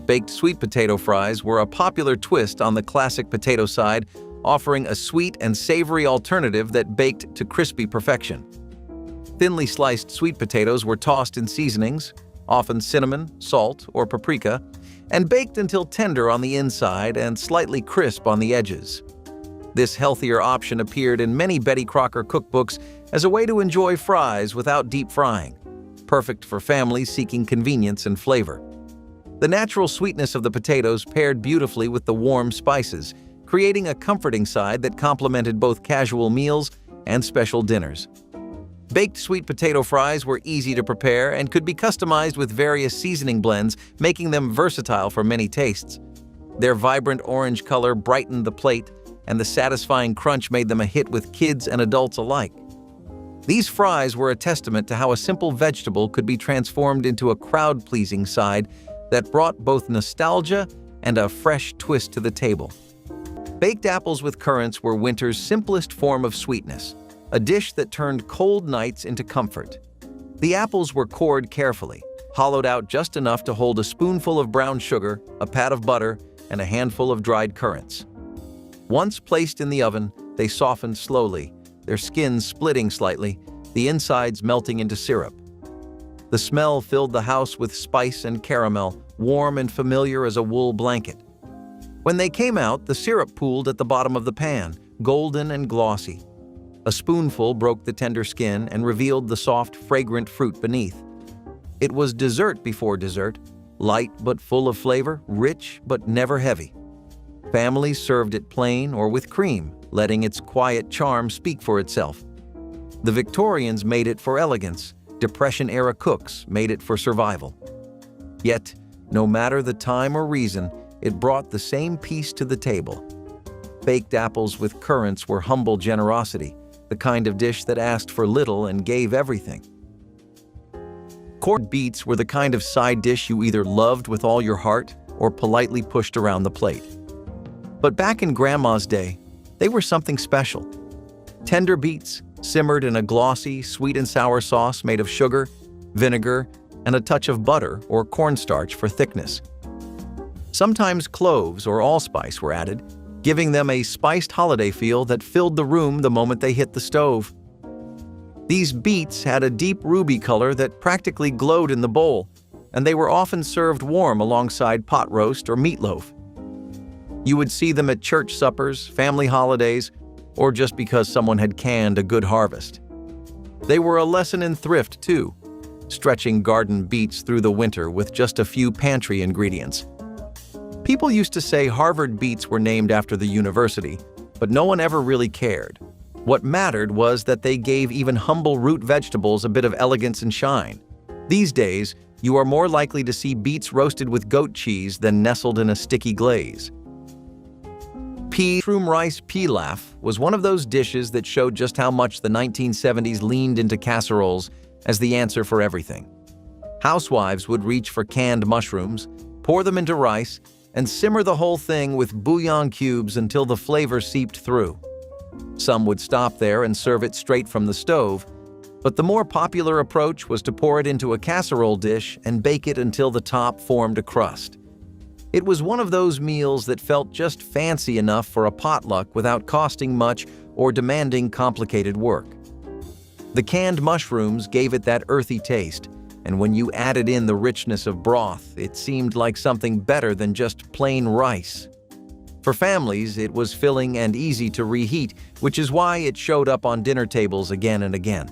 baked sweet potato fries were a popular twist on the classic potato side, offering a sweet and savory alternative that baked to crispy perfection. Thinly sliced sweet potatoes were tossed in seasonings, often cinnamon, salt, or paprika, and baked until tender on the inside and slightly crisp on the edges. This healthier option appeared in many Betty Crocker cookbooks as a way to enjoy fries without deep frying, perfect for families seeking convenience and flavor. The natural sweetness of the potatoes paired beautifully with the warm spices, creating a comforting side that complemented both casual meals and special dinners. Baked sweet potato fries were easy to prepare and could be customized with various seasoning blends, making them versatile for many tastes. Their vibrant orange color brightened the plate, and the satisfying crunch made them a hit with kids and adults alike. These fries were a testament to how a simple vegetable could be transformed into a crowd-pleasing side that brought both nostalgia and a fresh twist to the table. Baked apples with currants were winter's simplest form of sweetness, a dish that turned cold nights into comfort. The apples were cored carefully, hollowed out just enough to hold a spoonful of brown sugar, a pat of butter, and a handful of dried currants. Once placed in the oven, they softened slowly, their skins splitting slightly, the insides melting into syrup. The smell filled the house with spice and caramel, warm and familiar as a wool blanket. When they came out, the syrup pooled at the bottom of the pan, golden and glossy. A spoonful broke the tender skin and revealed the soft, fragrant fruit beneath. It was dessert before dessert, light but full of flavor, rich but never heavy. Families served it plain or with cream, letting its quiet charm speak for itself. The Victorians made it for elegance. Depression-era cooks made it for survival. Yet, no matter the time or reason, it brought the same peace to the table. Baked apples with currants were humble generosity, the kind of dish that asked for little and gave everything. Corned beets were the kind of side dish you either loved with all your heart or politely pushed around the plate. But back in Grandma's day, they were something special. Tender beets, simmered in a glossy, sweet and sour sauce made of sugar, vinegar, and a touch of butter or cornstarch for thickness. Sometimes cloves or allspice were added, giving them a spiced holiday feel that filled the room the moment they hit the stove. These beets had a deep ruby color that practically glowed in the bowl, and they were often served warm alongside pot roast or meatloaf. You would see them at church suppers, family holidays, or just because someone had canned a good harvest. They were a lesson in thrift, too, stretching garden beets through the winter with just a few pantry ingredients. People used to say Harvard beets were named after the university, but no one ever really cared. What mattered was that they gave even humble root vegetables a bit of elegance and shine. These days, you are more likely to see beets roasted with goat cheese than nestled in a sticky glaze. Mushroom rice pilaf was one of those dishes that showed just how much the 1970s leaned into casseroles as the answer for everything. Housewives would reach for canned mushrooms, pour them into rice, and simmer the whole thing with bouillon cubes until the flavor seeped through. Some would stop there and serve it straight from the stove, but the more popular approach was to pour it into a casserole dish and bake it until the top formed a crust. It was one of those meals that felt just fancy enough for a potluck without costing much or demanding complicated work. The canned mushrooms gave it that earthy taste, and when you added in the richness of broth, it seemed like something better than just plain rice. For families, it was filling and easy to reheat, which is why it showed up on dinner tables again and again.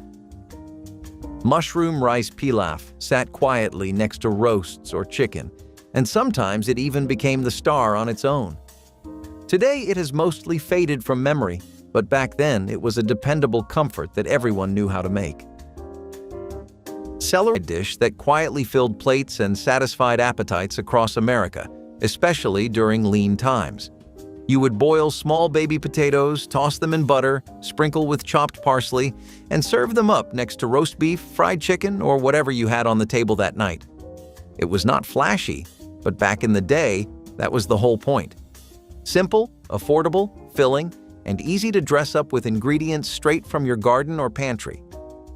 Mushroom rice pilaf sat quietly next to roasts or chicken, and sometimes it even became the star on its own. Today it has mostly faded from memory, but back then it was a dependable comfort that everyone knew how to make. Celery dish that quietly filled plates and satisfied appetites across America, especially during lean times. You would boil small baby potatoes, toss them in butter, sprinkle with chopped parsley, and serve them up next to roast beef, fried chicken, or whatever you had on the table that night. It was not flashy, but back in the day, that was the whole point. Simple, affordable, filling, and easy to dress up with ingredients straight from your garden or pantry.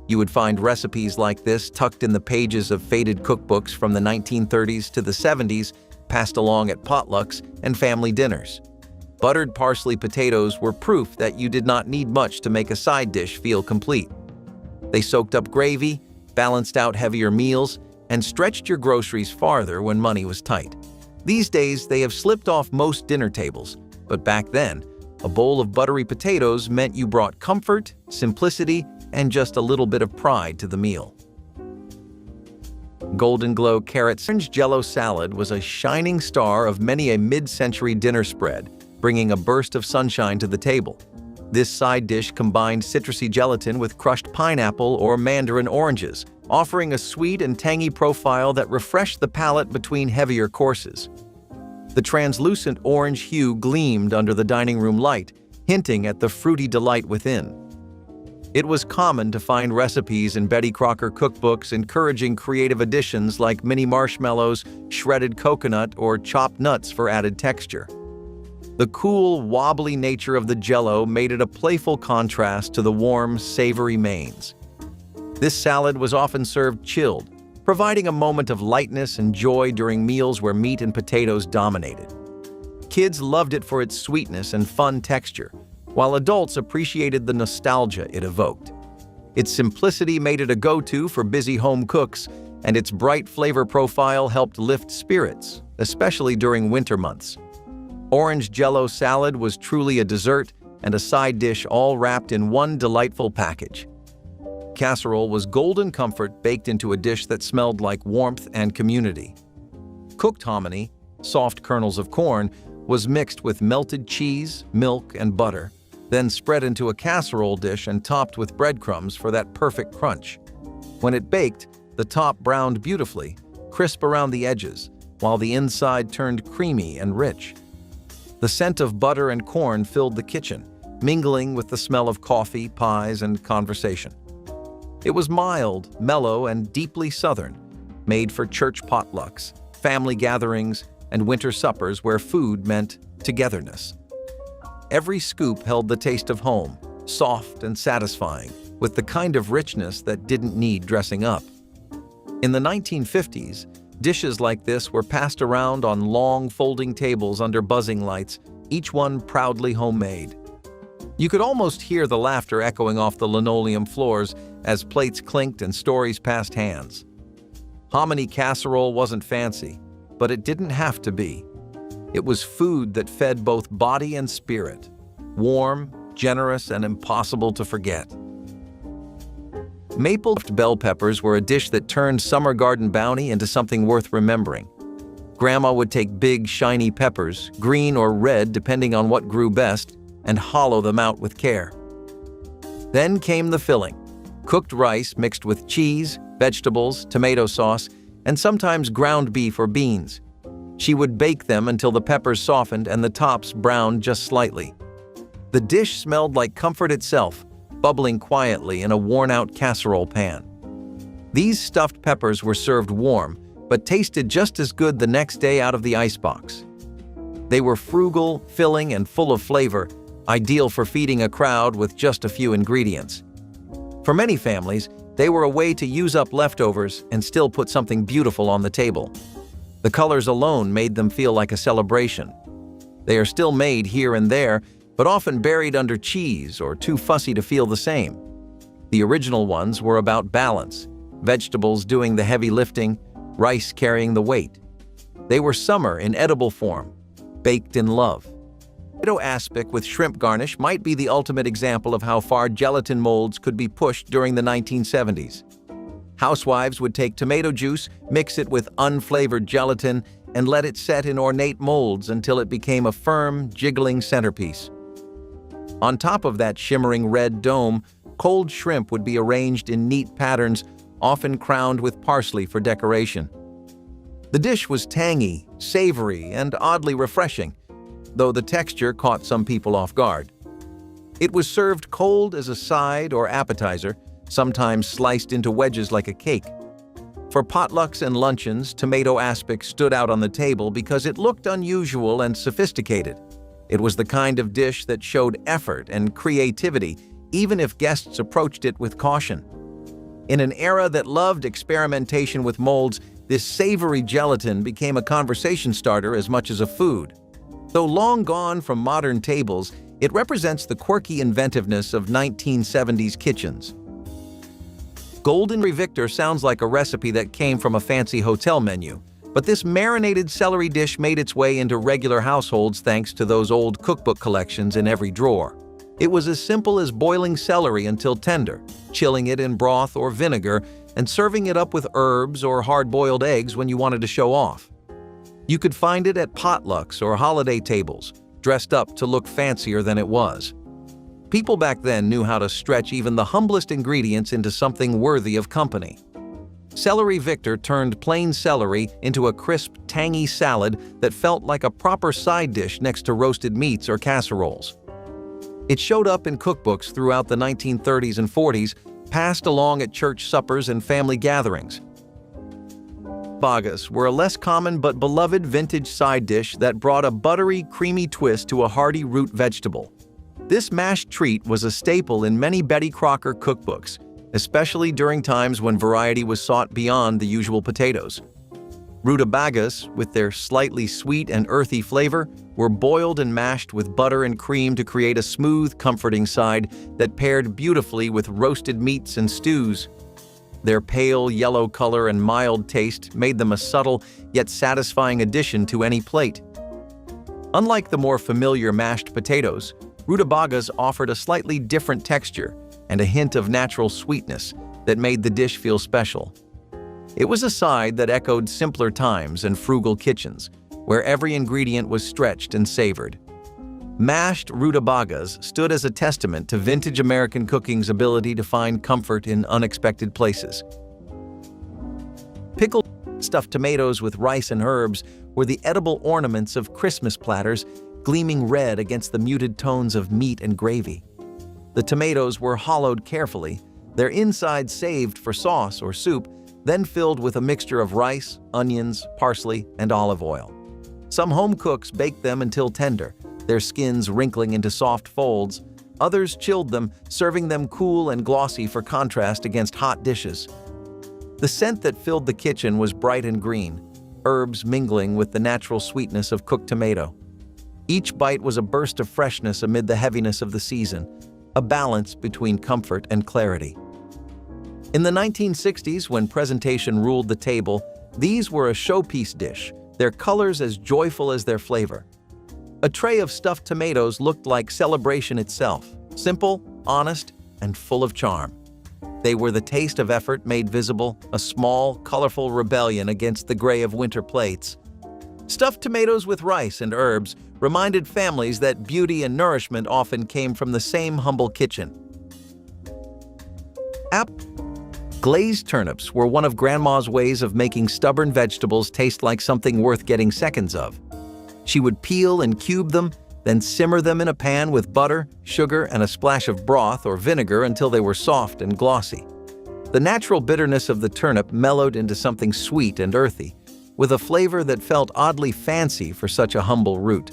You would find recipes like this tucked in the pages of faded cookbooks from the 1930s to the 70s, passed along at potlucks and family dinners. Buttered parsley potatoes were proof that you did not need much to make a side dish feel complete. They soaked up gravy, balanced out heavier meals, and stretched your groceries farther when money was tight. These days, they have slipped off most dinner tables, but back then, a bowl of buttery potatoes meant you brought comfort, simplicity, and just a little bit of pride to the meal. Golden Glow carrot orange Jell-O salad was a shining star of many a mid-century dinner spread, bringing a burst of sunshine to the table. This side dish combined citrusy gelatin with crushed pineapple or mandarin oranges, offering a sweet and tangy profile that refreshed the palate between heavier courses. The translucent orange hue gleamed under the dining room light, hinting at the fruity delight within. It was common to find recipes in Betty Crocker cookbooks encouraging creative additions like mini marshmallows, shredded coconut, or chopped nuts for added texture. The cool, wobbly nature of the Jell-O made it a playful contrast to the warm, savory mains. This salad was often served chilled, providing a moment of lightness and joy during meals where meat and potatoes dominated. Kids loved it for its sweetness and fun texture, while adults appreciated the nostalgia it evoked. Its simplicity made it a go-to for busy home cooks, and its bright flavor profile helped lift spirits, especially during winter months. Orange Jell-O salad was truly a dessert and a side dish all wrapped in one delightful package. Casserole was golden comfort baked into a dish that smelled like warmth and community. Cooked hominy, soft kernels of corn, was mixed with melted cheese, milk, and butter, then spread into a casserole dish and topped with breadcrumbs for that perfect crunch. When it baked, the top browned beautifully, crisp around the edges, while the inside turned creamy and rich. The scent of butter and corn filled the kitchen, mingling with the smell of coffee, pies, and conversation. It was mild, mellow, and deeply Southern, made for church potlucks, family gatherings, and winter suppers where food meant togetherness. Every scoop held the taste of home, soft and satisfying, with the kind of richness that didn't need dressing up. In the 1950s, dishes like this were passed around on long, folding tables under buzzing lights, each one proudly homemade. You could almost hear the laughter echoing off the linoleum floors as plates clinked and stories passed hands. Hominy casserole wasn't fancy, but it didn't have to be. It was food that fed both body and spirit, warm, generous, and impossible to forget. Maple bell peppers were a dish that turned summer garden bounty into something worth remembering. Grandma would take big, shiny peppers, green or red depending on what grew best, and hollow them out with care. Then came the filling, cooked rice mixed with cheese, vegetables, tomato sauce, and sometimes ground beef or beans. She would bake them until the peppers softened and the tops browned just slightly. The dish smelled like comfort itself, bubbling quietly in a worn-out casserole pan. These stuffed peppers were served warm, but tasted just as good the next day out of the icebox. They were frugal, filling, and full of flavor, ideal for feeding a crowd with just a few ingredients. For many families, they were a way to use up leftovers and still put something beautiful on the table. The colors alone made them feel like a celebration. They are still made here and there, but often buried under cheese or too fussy to feel the same. The original ones were about balance, vegetables doing the heavy lifting, rice carrying the weight. They were summer in edible form, baked in love. Potato aspic with shrimp garnish might be the ultimate example of how far gelatin molds could be pushed during the 1970s. Housewives would take tomato juice, mix it with unflavored gelatin, and let it set in ornate molds until it became a firm, jiggling centerpiece. On top of that shimmering red dome, cold shrimp would be arranged in neat patterns, often crowned with parsley for decoration. The dish was tangy, savory, and oddly refreshing, though the texture caught some people off guard. It was served cold as a side or appetizer, sometimes sliced into wedges like a cake. For potlucks and luncheons, tomato aspic stood out on the table because it looked unusual and sophisticated. It was the kind of dish that showed effort and creativity, even if guests approached it with caution. In an era that loved experimentation with molds, this savory gelatin became a conversation starter as much as a food. Though long gone from modern tables, it represents the quirky inventiveness of 1970s kitchens. Golden Victor sounds like a recipe that came from a fancy hotel menu, but this marinated celery dish made its way into regular households thanks to those old cookbook collections in every drawer. It was as simple as boiling celery until tender, chilling it in broth or vinegar, and serving it up with herbs or hard-boiled eggs when you wanted to show off. You could find it at potlucks or holiday tables, dressed up to look fancier than it was. People back then knew how to stretch even the humblest ingredients into something worthy of company. Celery Victor turned plain celery into a crisp, tangy salad that felt like a proper side dish next to roasted meats or casseroles. It showed up in cookbooks throughout the 1930s and 40s, passed along at church suppers and family gatherings. Bagas were a less common but beloved vintage side dish that brought a buttery, creamy twist to a hearty root vegetable. This mashed treat was a staple in many Betty Crocker cookbooks, especially during times when variety was sought beyond the usual potatoes. Rutabagas, with their slightly sweet and earthy flavor, were boiled and mashed with butter and cream to create a smooth, comforting side that paired beautifully with roasted meats and stews. Their pale yellow color and mild taste made them a subtle yet satisfying addition to any plate. Unlike the more familiar mashed potatoes, rutabagas offered a slightly different texture and a hint of natural sweetness that made the dish feel special. It was a side that echoed simpler times and frugal kitchens, where every ingredient was stretched and savored. Mashed rutabagas stood as a testament to vintage American cooking's ability to find comfort in unexpected places. Pickled stuffed tomatoes with rice and herbs were the edible ornaments of Christmas platters, gleaming red against the muted tones of meat and gravy. The tomatoes were hollowed carefully, their insides saved for sauce or soup, then filled with a mixture of rice, onions, parsley, and olive oil. Some home cooks baked them until tender, their skins wrinkling into soft folds. Others chilled them, serving them cool and glossy for contrast against hot dishes. The scent that filled the kitchen was bright and green, herbs mingling with the natural sweetness of cooked tomato. Each bite was a burst of freshness amid the heaviness of the season, a balance between comfort and clarity. In the 1960s, when presentation ruled the table, these were a showpiece dish, their colors as joyful as their flavor. A tray of stuffed tomatoes looked like celebration itself, simple, honest, and full of charm. They were the taste of effort made visible, a small, colorful rebellion against the gray of winter plates. Stuffed tomatoes with rice and herbs reminded families that beauty and nourishment often came from the same humble kitchen. Glazed turnips were one of Grandma's ways of making stubborn vegetables taste like something worth getting seconds of. She would peel and cube them, then simmer them in a pan with butter, sugar, and a splash of broth or vinegar until they were soft and glossy. The natural bitterness of the turnip mellowed into something sweet and earthy, with a flavor that felt oddly fancy for such a humble root.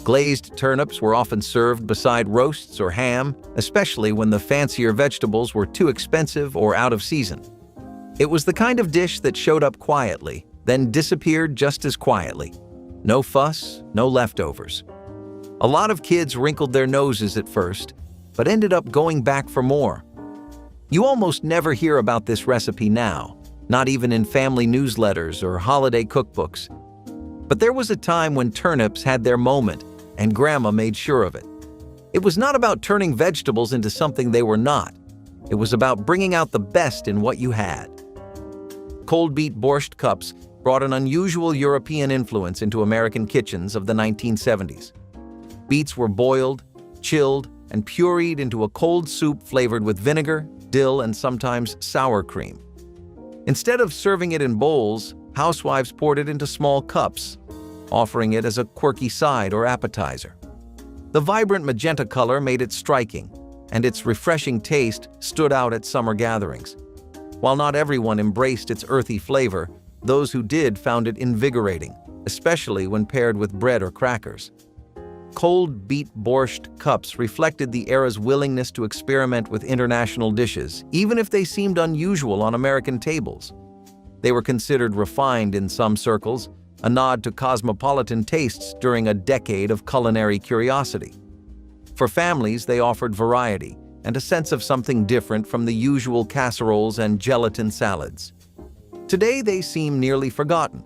Glazed turnips were often served beside roasts or ham, especially when the fancier vegetables were too expensive or out of season. It was the kind of dish that showed up quietly, then disappeared just as quietly. No fuss, no leftovers. A lot of kids wrinkled their noses at first, but ended up going back for more. You almost never hear about this recipe now, not even in family newsletters or holiday cookbooks. But there was a time when turnips had their moment, and Grandma made sure of it. It was not about turning vegetables into something they were not. It was about bringing out the best in what you had. Cold beet borscht cups brought an unusual European influence into American kitchens of the 1970s. Beets were boiled, chilled, and pureed into a cold soup flavored with vinegar, dill, and sometimes sour cream. Instead of serving it in bowls, housewives poured it into small cups, offering it as a quirky side or appetizer. The vibrant magenta color made it striking, and its refreshing taste stood out at summer gatherings. While not everyone embraced its earthy flavor, those who did found it invigorating, especially when paired with bread or crackers. Cold beet borscht cups reflected the era's willingness to experiment with international dishes, even if they seemed unusual on American tables. They were considered refined in some circles, a nod to cosmopolitan tastes during a decade of culinary curiosity. For families, they offered variety and a sense of something different from the usual casseroles and gelatin salads. Today, they seem nearly forgotten,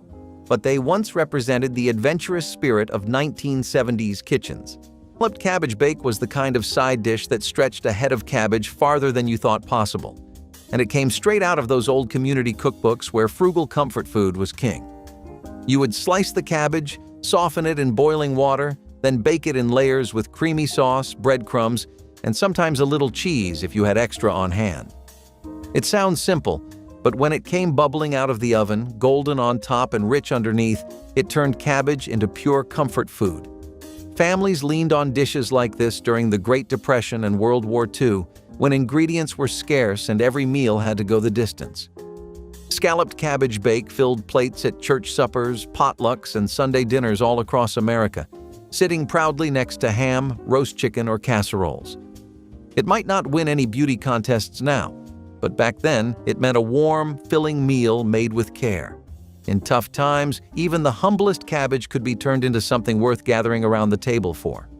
but they once represented the adventurous spirit of 1970s kitchens. Scalloped cabbage bake was the kind of side dish that stretched a head of cabbage farther than you thought possible, and it came straight out of those old community cookbooks where frugal comfort food was king. You would slice the cabbage, soften it in boiling water, then bake it in layers with creamy sauce, breadcrumbs, and sometimes a little cheese if you had extra on hand. It sounds simple, but when it came bubbling out of the oven, golden on top and rich underneath, it turned cabbage into pure comfort food. Families leaned on dishes like this during the Great Depression and World War II, when ingredients were scarce and every meal had to go the distance. Scalloped cabbage bake filled plates at church suppers, potlucks, and Sunday dinners all across America, sitting proudly next to ham, roast chicken, or casseroles. It might not win any beauty contests now, but back then it meant a warm, filling meal made with care. In tough times, even the humblest cabbage could be turned into something worth gathering around the table for.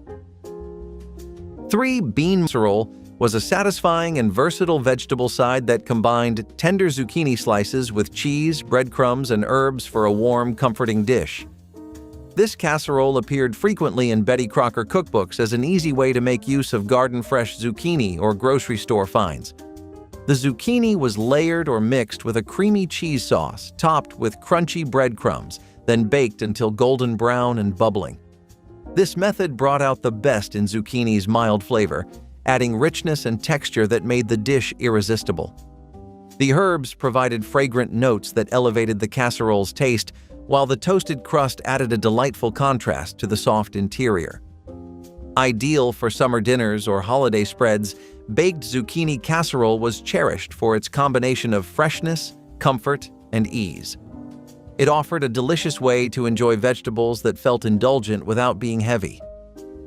3. Bean casserole was a satisfying and versatile vegetable side that combined tender zucchini slices with cheese, breadcrumbs, and herbs for a warm, comforting dish. This casserole appeared frequently in Betty Crocker cookbooks as an easy way to make use of garden-fresh zucchini or grocery store finds. The zucchini was layered or mixed with a creamy cheese sauce, topped with crunchy breadcrumbs, then baked until golden brown and bubbling. This method brought out the best in zucchini's mild flavor, adding richness and texture that made the dish irresistible. The herbs provided fragrant notes that elevated the casserole's taste, while the toasted crust added a delightful contrast to the soft interior. Ideal for summer dinners or holiday spreads, baked zucchini casserole was cherished for its combination of freshness, comfort, and ease. It offered a delicious way to enjoy vegetables that felt indulgent without being heavy.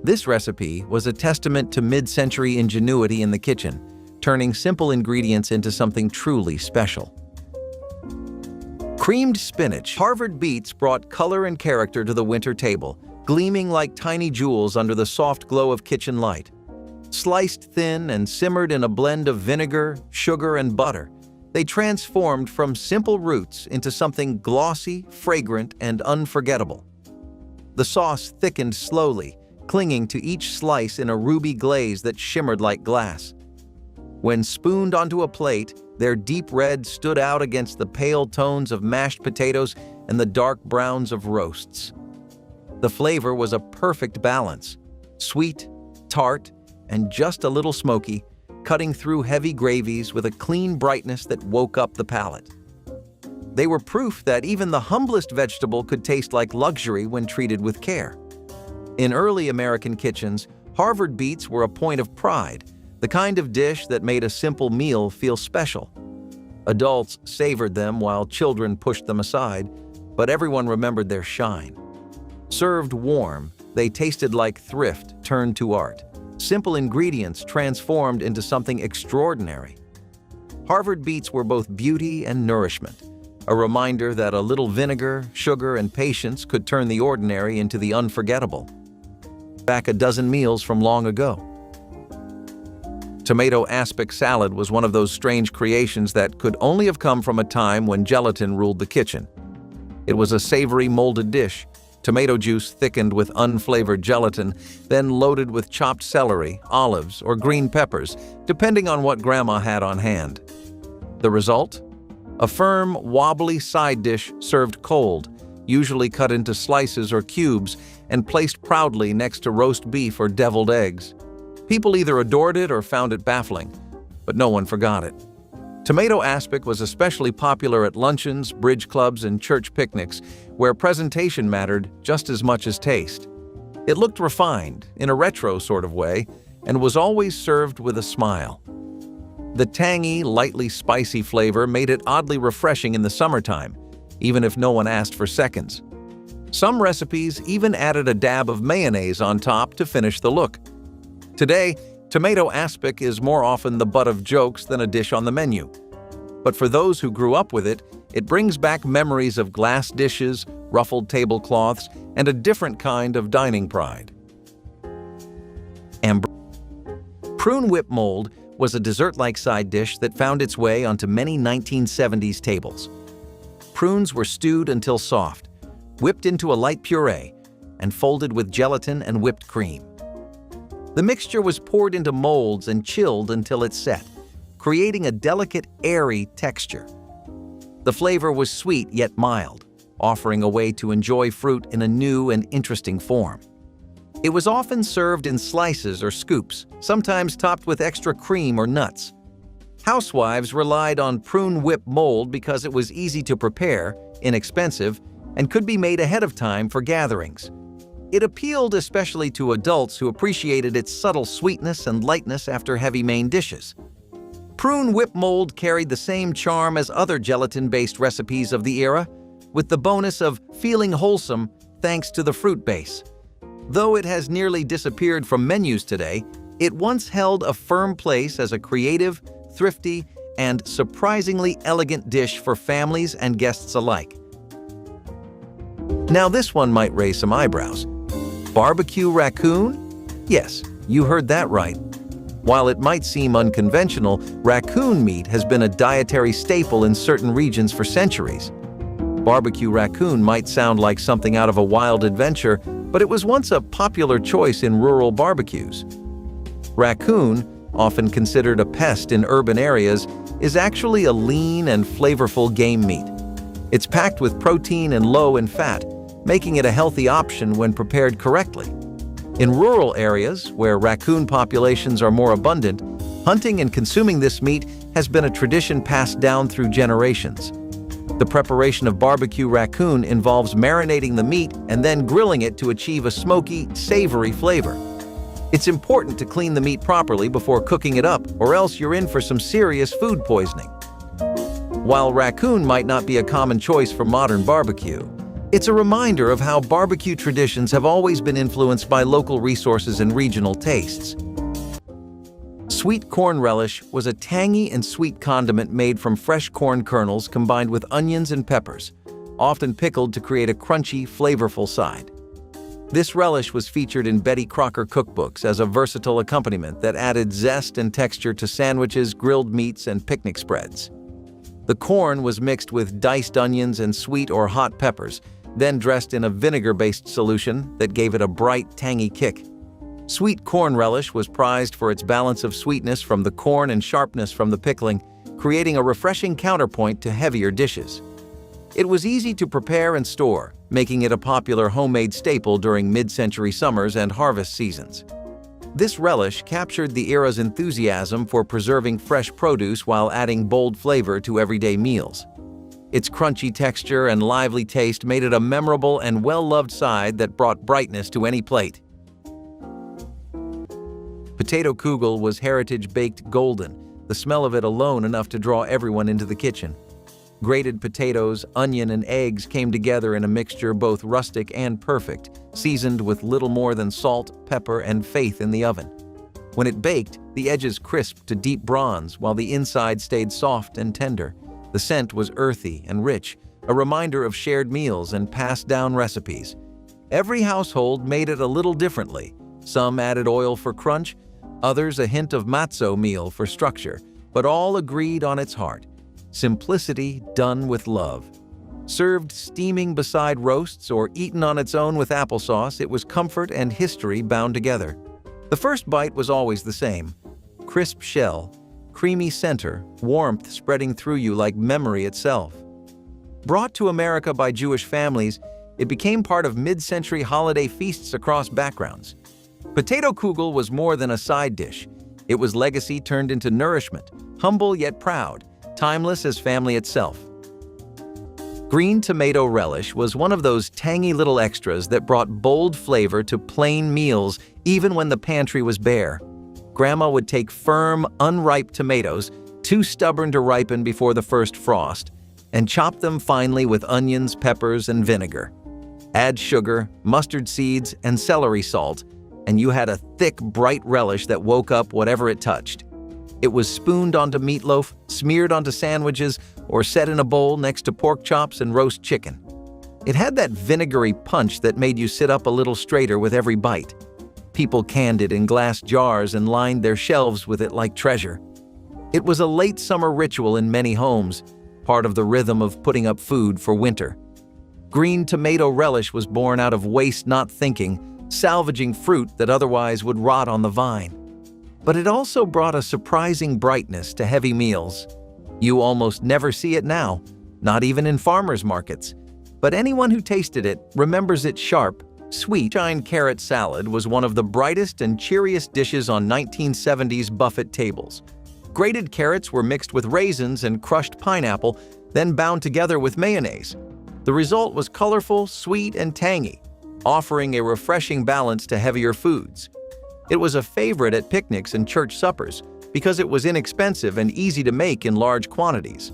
This recipe was a testament to mid-century ingenuity in the kitchen, turning simple ingredients into something truly special. Creamed spinach. Harvard beets brought color and character to the winter table, gleaming like tiny jewels under the soft glow of kitchen light. Sliced thin and simmered in a blend of vinegar, sugar, and butter, they transformed from simple roots into something glossy, fragrant, and unforgettable. The sauce thickened slowly, clinging to each slice in a ruby glaze that shimmered like glass. When spooned onto a plate, their deep red stood out against the pale tones of mashed potatoes and the dark browns of roasts. The flavor was a perfect balance, sweet, tart, and just a little smoky, cutting through heavy gravies with a clean brightness that woke up the palate. They were proof that even the humblest vegetable could taste like luxury when treated with care. In early American kitchens, Harvard beets were a point of pride, the kind of dish that made a simple meal feel special. Adults savored them while children pushed them aside, but everyone remembered their shine. Served warm, they tasted like thrift turned to art. Simple ingredients transformed into something extraordinary. Harvard beets were both beauty and nourishment, a reminder that a little vinegar, sugar, and patience could turn the ordinary into the unforgettable. Back a dozen meals from long ago. Tomato aspic salad was one of those strange creations that could only have come from a time when gelatin ruled the kitchen. It was a savory molded dish, tomato juice thickened with unflavored gelatin, then loaded with chopped celery, olives, or green peppers, depending on what Grandma had on hand. The result? A firm, wobbly side dish served cold, usually cut into slices or cubes and placed proudly next to roast beef or deviled eggs. People either adored it or found it baffling, but no one forgot it. Tomato aspic was especially popular at luncheons, bridge clubs, and church picnics, where presentation mattered just as much as taste. It looked refined, in a retro sort of way, and was always served with a smile. The tangy, lightly spicy flavor made it oddly refreshing in the summertime, even if no one asked for seconds. Some recipes even added a dab of mayonnaise on top to finish the look. Today, tomato aspic is more often the butt of jokes than a dish on the menu. But for those who grew up with it, it brings back memories of glass dishes, ruffled tablecloths, and a different kind of dining pride. Prune whip mold was a dessert-like side dish that found its way onto many 1970s tables. Prunes were stewed until soft, whipped into a light puree, and folded with gelatin and whipped cream. The mixture was poured into molds and chilled until it set, creating a delicate, airy texture. The flavor was sweet yet mild, offering a way to enjoy fruit in a new and interesting form. It was often served in slices or scoops, sometimes topped with extra cream or nuts. Housewives relied on prune whip mold because it was easy to prepare, inexpensive, and could be made ahead of time for gatherings. It appealed especially to adults who appreciated its subtle sweetness and lightness after heavy main dishes. Prune whip mold carried the same charm as other gelatin-based recipes of the era, with the bonus of feeling wholesome thanks to the fruit base. Though it has nearly disappeared from menus today, it once held a firm place as a creative, thrifty, and surprisingly elegant dish for families and guests alike. Now this one might raise some eyebrows. Barbecue raccoon? Yes, you heard that right. While it might seem unconventional, raccoon meat has been a dietary staple in certain regions for centuries. Barbecue raccoon might sound like something out of a wild adventure, but it was once a popular choice in rural barbecues. Raccoon, often considered a pest in urban areas, is actually a lean and flavorful game meat. It's packed with protein and low in fat, making it a healthy option when prepared correctly. In rural areas, where raccoon populations are more abundant, hunting and consuming this meat has been a tradition passed down through generations. The preparation of barbecue raccoon involves marinating the meat and then grilling it to achieve a smoky, savory flavor. It's important to clean the meat properly before cooking it up, or else you're in for some serious food poisoning. While raccoon might not be a common choice for modern barbecue, it's a reminder of how barbecue traditions have always been influenced by local resources and regional tastes. Sweet corn relish was a tangy and sweet condiment made from fresh corn kernels combined with onions and peppers, often pickled to create a crunchy, flavorful side. This relish was featured in Betty Crocker cookbooks as a versatile accompaniment that added zest and texture to sandwiches, grilled meats, and picnic spreads. The corn was mixed with diced onions and sweet or hot peppers, then dressed in a vinegar-based solution that gave it a bright, tangy kick. Sweet corn relish was prized for its balance of sweetness from the corn and sharpness from the pickling, creating a refreshing counterpoint to heavier dishes. It was easy to prepare and store, making it a popular homemade staple during mid-century summers and harvest seasons. This relish captured the era's enthusiasm for preserving fresh produce while adding bold flavor to everyday meals. Its crunchy texture and lively taste made it a memorable and well-loved side that brought brightness to any plate. Potato kugel was heritage baked golden, the smell of it alone enough to draw everyone into the kitchen. Grated potatoes, onion, and eggs came together in a mixture both rustic and perfect, seasoned with little more than salt, pepper, and faith in the oven. When it baked, the edges crisped to deep bronze while the inside stayed soft and tender. The scent was earthy and rich, a reminder of shared meals and passed-down recipes. Every household made it a little differently. Some added oil for crunch, others a hint of matzo meal for structure, but all agreed on its heart. Simplicity done with love. Served steaming beside roasts or eaten on its own with applesauce, it was comfort and history bound together. The first bite was always the same: crisp shell, creamy center, warmth spreading through you like memory itself. Brought to America by Jewish families, it became part of mid-century holiday feasts across backgrounds. Potato kugel was more than a side dish. It was legacy turned into nourishment, humble yet proud, timeless as family itself. Green tomato relish was one of those tangy little extras that brought bold flavor to plain meals even when the pantry was bare. Grandma would take firm, unripe tomatoes, too stubborn to ripen before the first frost, and chop them finely with onions, peppers, and vinegar. Add sugar, mustard seeds, and celery salt, and you had a thick, bright relish that woke up whatever it touched. It was spooned onto meatloaf, smeared onto sandwiches, or set in a bowl next to pork chops and roast chicken. It had that vinegary punch that made you sit up a little straighter with every bite. People canned it in glass jars and lined their shelves with it like treasure. It was a late summer ritual in many homes, part of the rhythm of putting up food for winter. Green tomato relish was born out of waste not thinking, salvaging fruit that otherwise would rot on the vine. But it also brought a surprising brightness to heavy meals. You almost never see it now, not even in farmers' markets. But anyone who tasted it remembers its sharp, sweet sunshine carrot salad was one of the brightest and cheeriest dishes on 1970s buffet tables. Grated carrots were mixed with raisins and crushed pineapple, then bound together with mayonnaise. The result was colorful, sweet, and tangy, offering a refreshing balance to heavier foods. It was a favorite at picnics and church suppers because it was inexpensive and easy to make in large quantities.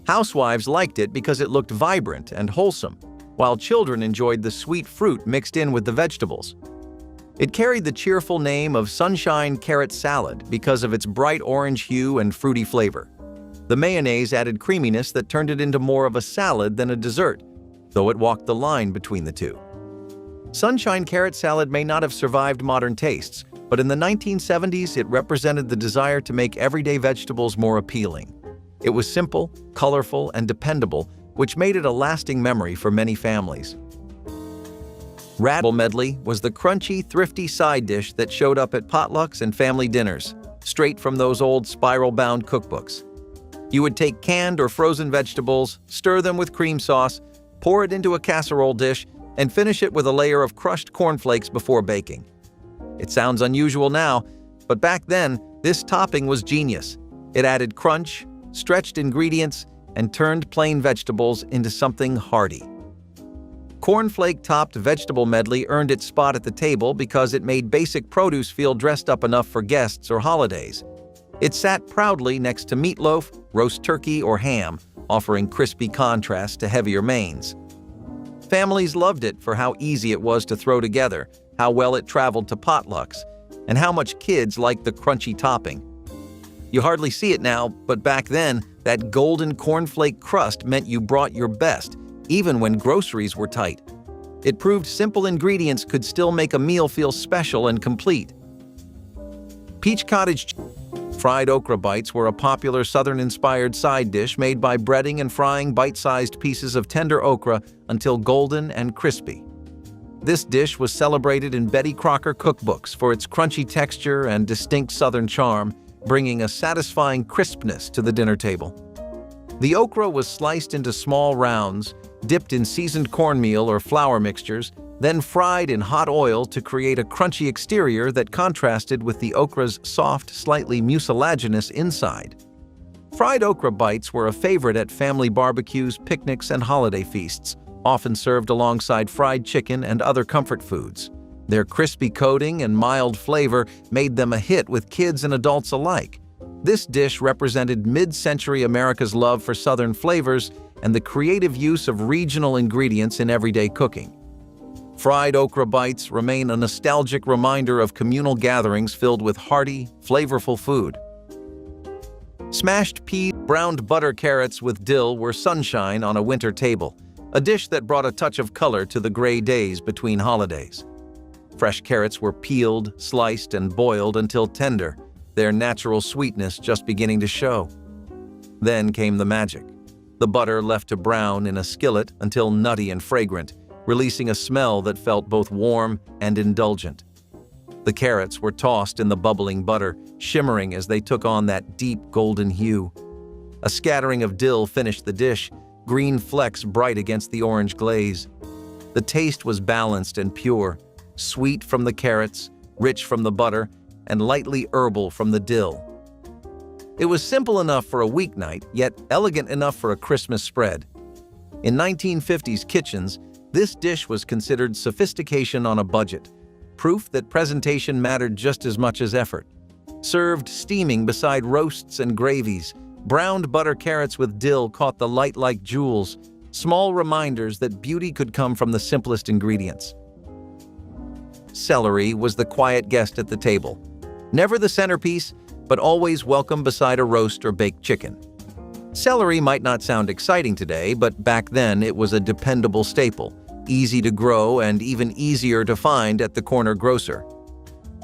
Housewives liked it because it looked vibrant and wholesome, while children enjoyed the sweet fruit mixed in with the vegetables. It carried the cheerful name of Sunshine Carrot Salad because of its bright orange hue and fruity flavor. The mayonnaise added creaminess that turned it into more of a salad than a dessert, though it walked the line between the two. Sunshine Carrot Salad may not have survived modern tastes, but in the 1970s it represented the desire to make everyday vegetables more appealing. It was simple, colorful, and dependable, which made it a lasting memory for many families. Vegetable medley was the crunchy, thrifty side dish that showed up at potlucks and family dinners, straight from those old spiral-bound cookbooks. You would take canned or frozen vegetables, stir them with cream sauce, pour it into a casserole dish, and finish it with a layer of crushed cornflakes before baking. It sounds unusual now, but back then, this topping was genius. It added crunch, stretched ingredients, and turned plain vegetables into something hearty. Cornflake-topped vegetable medley earned its spot at the table because it made basic produce feel dressed up enough for guests or holidays. It sat proudly next to meatloaf, roast turkey, or ham, offering crispy contrast to heavier mains. Families loved it for how easy it was to throw together, how well it traveled to potlucks, and how much kids liked the crunchy topping. You hardly see it now, but back then, that golden cornflake crust meant you brought your best, even when groceries were tight. It proved simple ingredients could still make a meal feel special and complete. Peach cottage fried okra bites were a popular Southern-inspired side dish made by breading and frying bite-sized pieces of tender okra until golden and crispy. This dish was celebrated in Betty Crocker cookbooks for its crunchy texture and distinct Southern charm, bringing a satisfying crispness to the dinner table. The okra was sliced into small rounds, dipped in seasoned cornmeal or flour mixtures, then fried in hot oil to create a crunchy exterior that contrasted with the okra's soft, slightly mucilaginous inside. Fried okra bites were a favorite at family barbecues, picnics, and holiday feasts, often served alongside fried chicken and other comfort foods. Their crispy coating and mild flavor made them a hit with kids and adults alike. This dish represented mid-century America's love for Southern flavors and the creative use of regional ingredients in everyday cooking. Fried okra bites remain a nostalgic reminder of communal gatherings filled with hearty, flavorful food. Smashed peas, browned butter carrots with dill were sunshine on a winter table, a dish that brought a touch of color to the gray days between holidays. Fresh carrots were peeled, sliced, and boiled until tender, their natural sweetness just beginning to show. Then came the magic. The butter left to brown in a skillet until nutty and fragrant, releasing a smell that felt both warm and indulgent. The carrots were tossed in the bubbling butter, shimmering as they took on that deep golden hue. A scattering of dill finished the dish, green flecks bright against the orange glaze. The taste was balanced and pure, sweet from the carrots, rich from the butter, and lightly herbal from the dill. It was simple enough for a weeknight, yet elegant enough for a Christmas spread. In 1950s kitchens, this dish was considered sophistication on a budget, proof that presentation mattered just as much as effort. Served steaming beside roasts and gravies, browned butter carrots with dill caught the light like jewels, small reminders that beauty could come from the simplest ingredients. Celery was the quiet guest at the table. Never the centerpiece, but always welcome beside a roast or baked chicken. Celery might not sound exciting today, but back then it was a dependable staple, easy to grow and even easier to find at the corner grocer.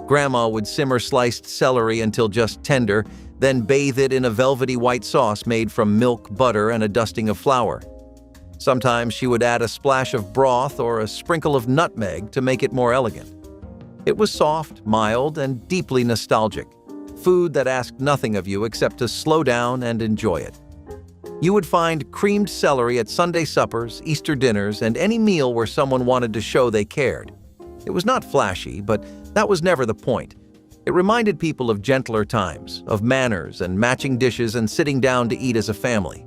Grandma would simmer sliced celery until just tender, then bathe it in a velvety white sauce made from milk, butter, and a dusting of flour. Sometimes she would add a splash of broth or a sprinkle of nutmeg to make it more elegant. It was soft, mild, and deeply nostalgic, food that asked nothing of you except to slow down and enjoy it. You would find creamed celery at Sunday suppers, Easter dinners, and any meal where someone wanted to show they cared. It was not flashy, but that was never the point. It reminded people of gentler times, of manners and matching dishes and sitting down to eat as a family.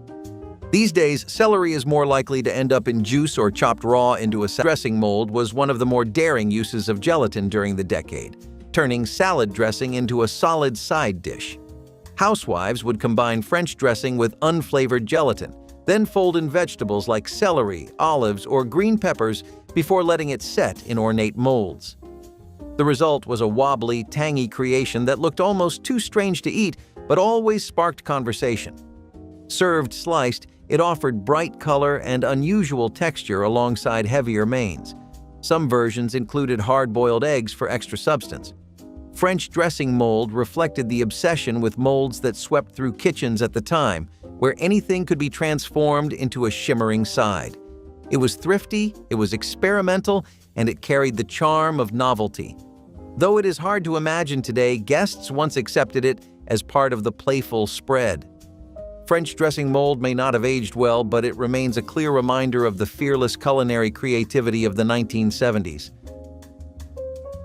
These days, celery is more likely to end up in juice or chopped raw into a dressing mold was one of the more daring uses of gelatin during the decade, turning salad dressing into a solid side dish. Housewives would combine French dressing with unflavored gelatin, then fold in vegetables like celery, olives, or green peppers before letting it set in ornate molds. The result was a wobbly, tangy creation that looked almost too strange to eat, but always sparked conversation. Served sliced, it offered bright color and unusual texture alongside heavier mains. Some versions included hard-boiled eggs for extra substance. French dressing mold reflected the obsession with molds that swept through kitchens at the time, where anything could be transformed into a shimmering side. It was thrifty, it was experimental, and it carried the charm of novelty. Though it is hard to imagine today, guests once accepted it as part of the playful spread. French dressing mold may not have aged well, but it remains a clear reminder of the fearless culinary creativity of the 1970s.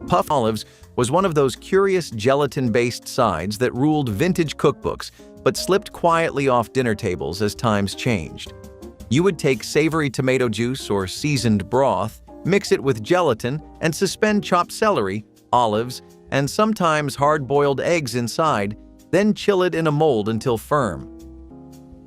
Puffed olives was one of those curious gelatin-based sides that ruled vintage cookbooks, but slipped quietly off dinner tables as times changed. You would take savory tomato juice or seasoned broth, mix it with gelatin, and suspend chopped celery, olives, and sometimes hard-boiled eggs inside, then chill it in a mold until firm.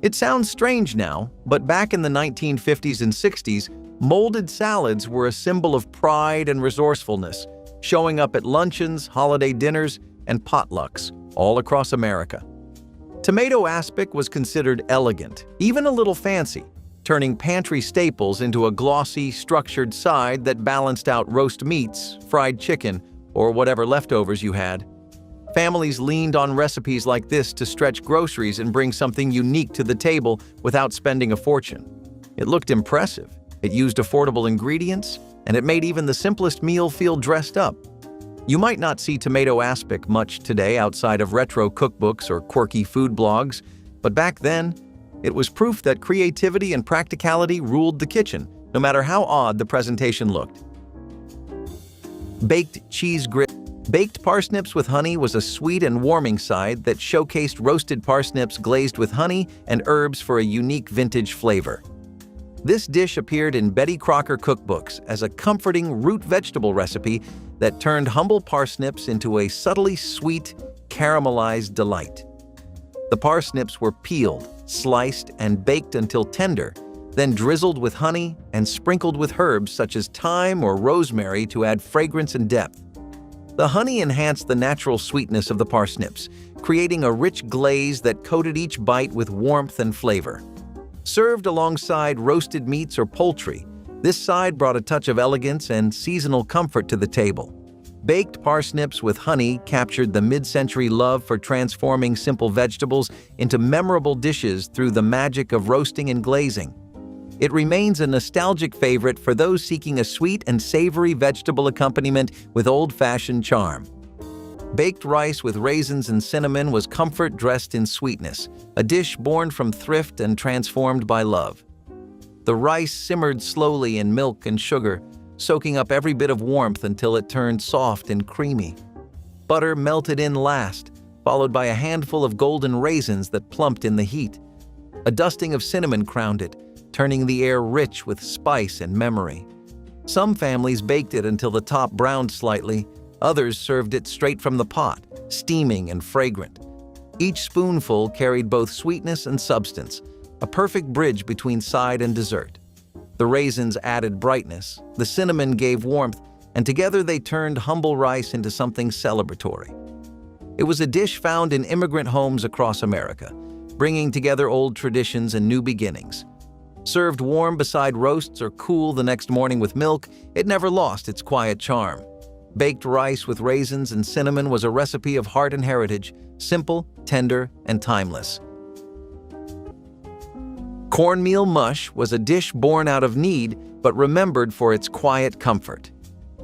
It sounds strange now, but back in the 1950s and 60s, molded salads were a symbol of pride and resourcefulness, showing up at luncheons, holiday dinners, and potlucks all across America. Tomato aspic was considered elegant, even a little fancy, turning pantry staples into a glossy, structured side that balanced out roast meats, fried chicken, or whatever leftovers you had. Families leaned on recipes like this to stretch groceries and bring something unique to the table without spending a fortune. It looked impressive, it used affordable ingredients, and it made even the simplest meal feel dressed up. You might not see tomato aspic much today outside of retro cookbooks or quirky food blogs, but back then, it was proof that creativity and practicality ruled the kitchen, no matter how odd the presentation looked. Baked cheese grits. Baked parsnips with honey was a sweet and warming side that showcased roasted parsnips glazed with honey and herbs for a unique vintage flavor. This dish appeared in Betty Crocker cookbooks as a comforting root vegetable recipe that turned humble parsnips into a subtly sweet, caramelized delight. The parsnips were peeled, sliced, and baked until tender, then drizzled with honey and sprinkled with herbs such as thyme or rosemary to add fragrance and depth. The honey enhanced the natural sweetness of the parsnips, creating a rich glaze that coated each bite with warmth and flavor. Served alongside roasted meats or poultry, this side brought a touch of elegance and seasonal comfort to the table. Baked parsnips with honey captured the mid-century love for transforming simple vegetables into memorable dishes through the magic of roasting and glazing. It remains a nostalgic favorite for those seeking a sweet and savory vegetable accompaniment with old-fashioned charm. Baked rice with raisins and cinnamon was comfort dressed in sweetness, a dish born from thrift and transformed by love. The rice simmered slowly in milk and sugar, soaking up every bit of warmth until it turned soft and creamy. Butter melted in last, followed by a handful of golden raisins that plumped in the heat. A dusting of cinnamon crowned it, turning the air rich with spice and memory. Some families baked it until the top browned slightly, others served it straight from the pot, steaming and fragrant. Each spoonful carried both sweetness and substance, a perfect bridge between side and dessert. The raisins added brightness, the cinnamon gave warmth, and together they turned humble rice into something celebratory. It was a dish found in immigrant homes across America, bringing together old traditions and new beginnings. Served warm beside roasts or cool the next morning with milk, it never lost its quiet charm. Baked rice with raisins and cinnamon was a recipe of heart and heritage, simple, tender, and timeless. Cornmeal mush was a dish born out of need but remembered for its quiet comfort.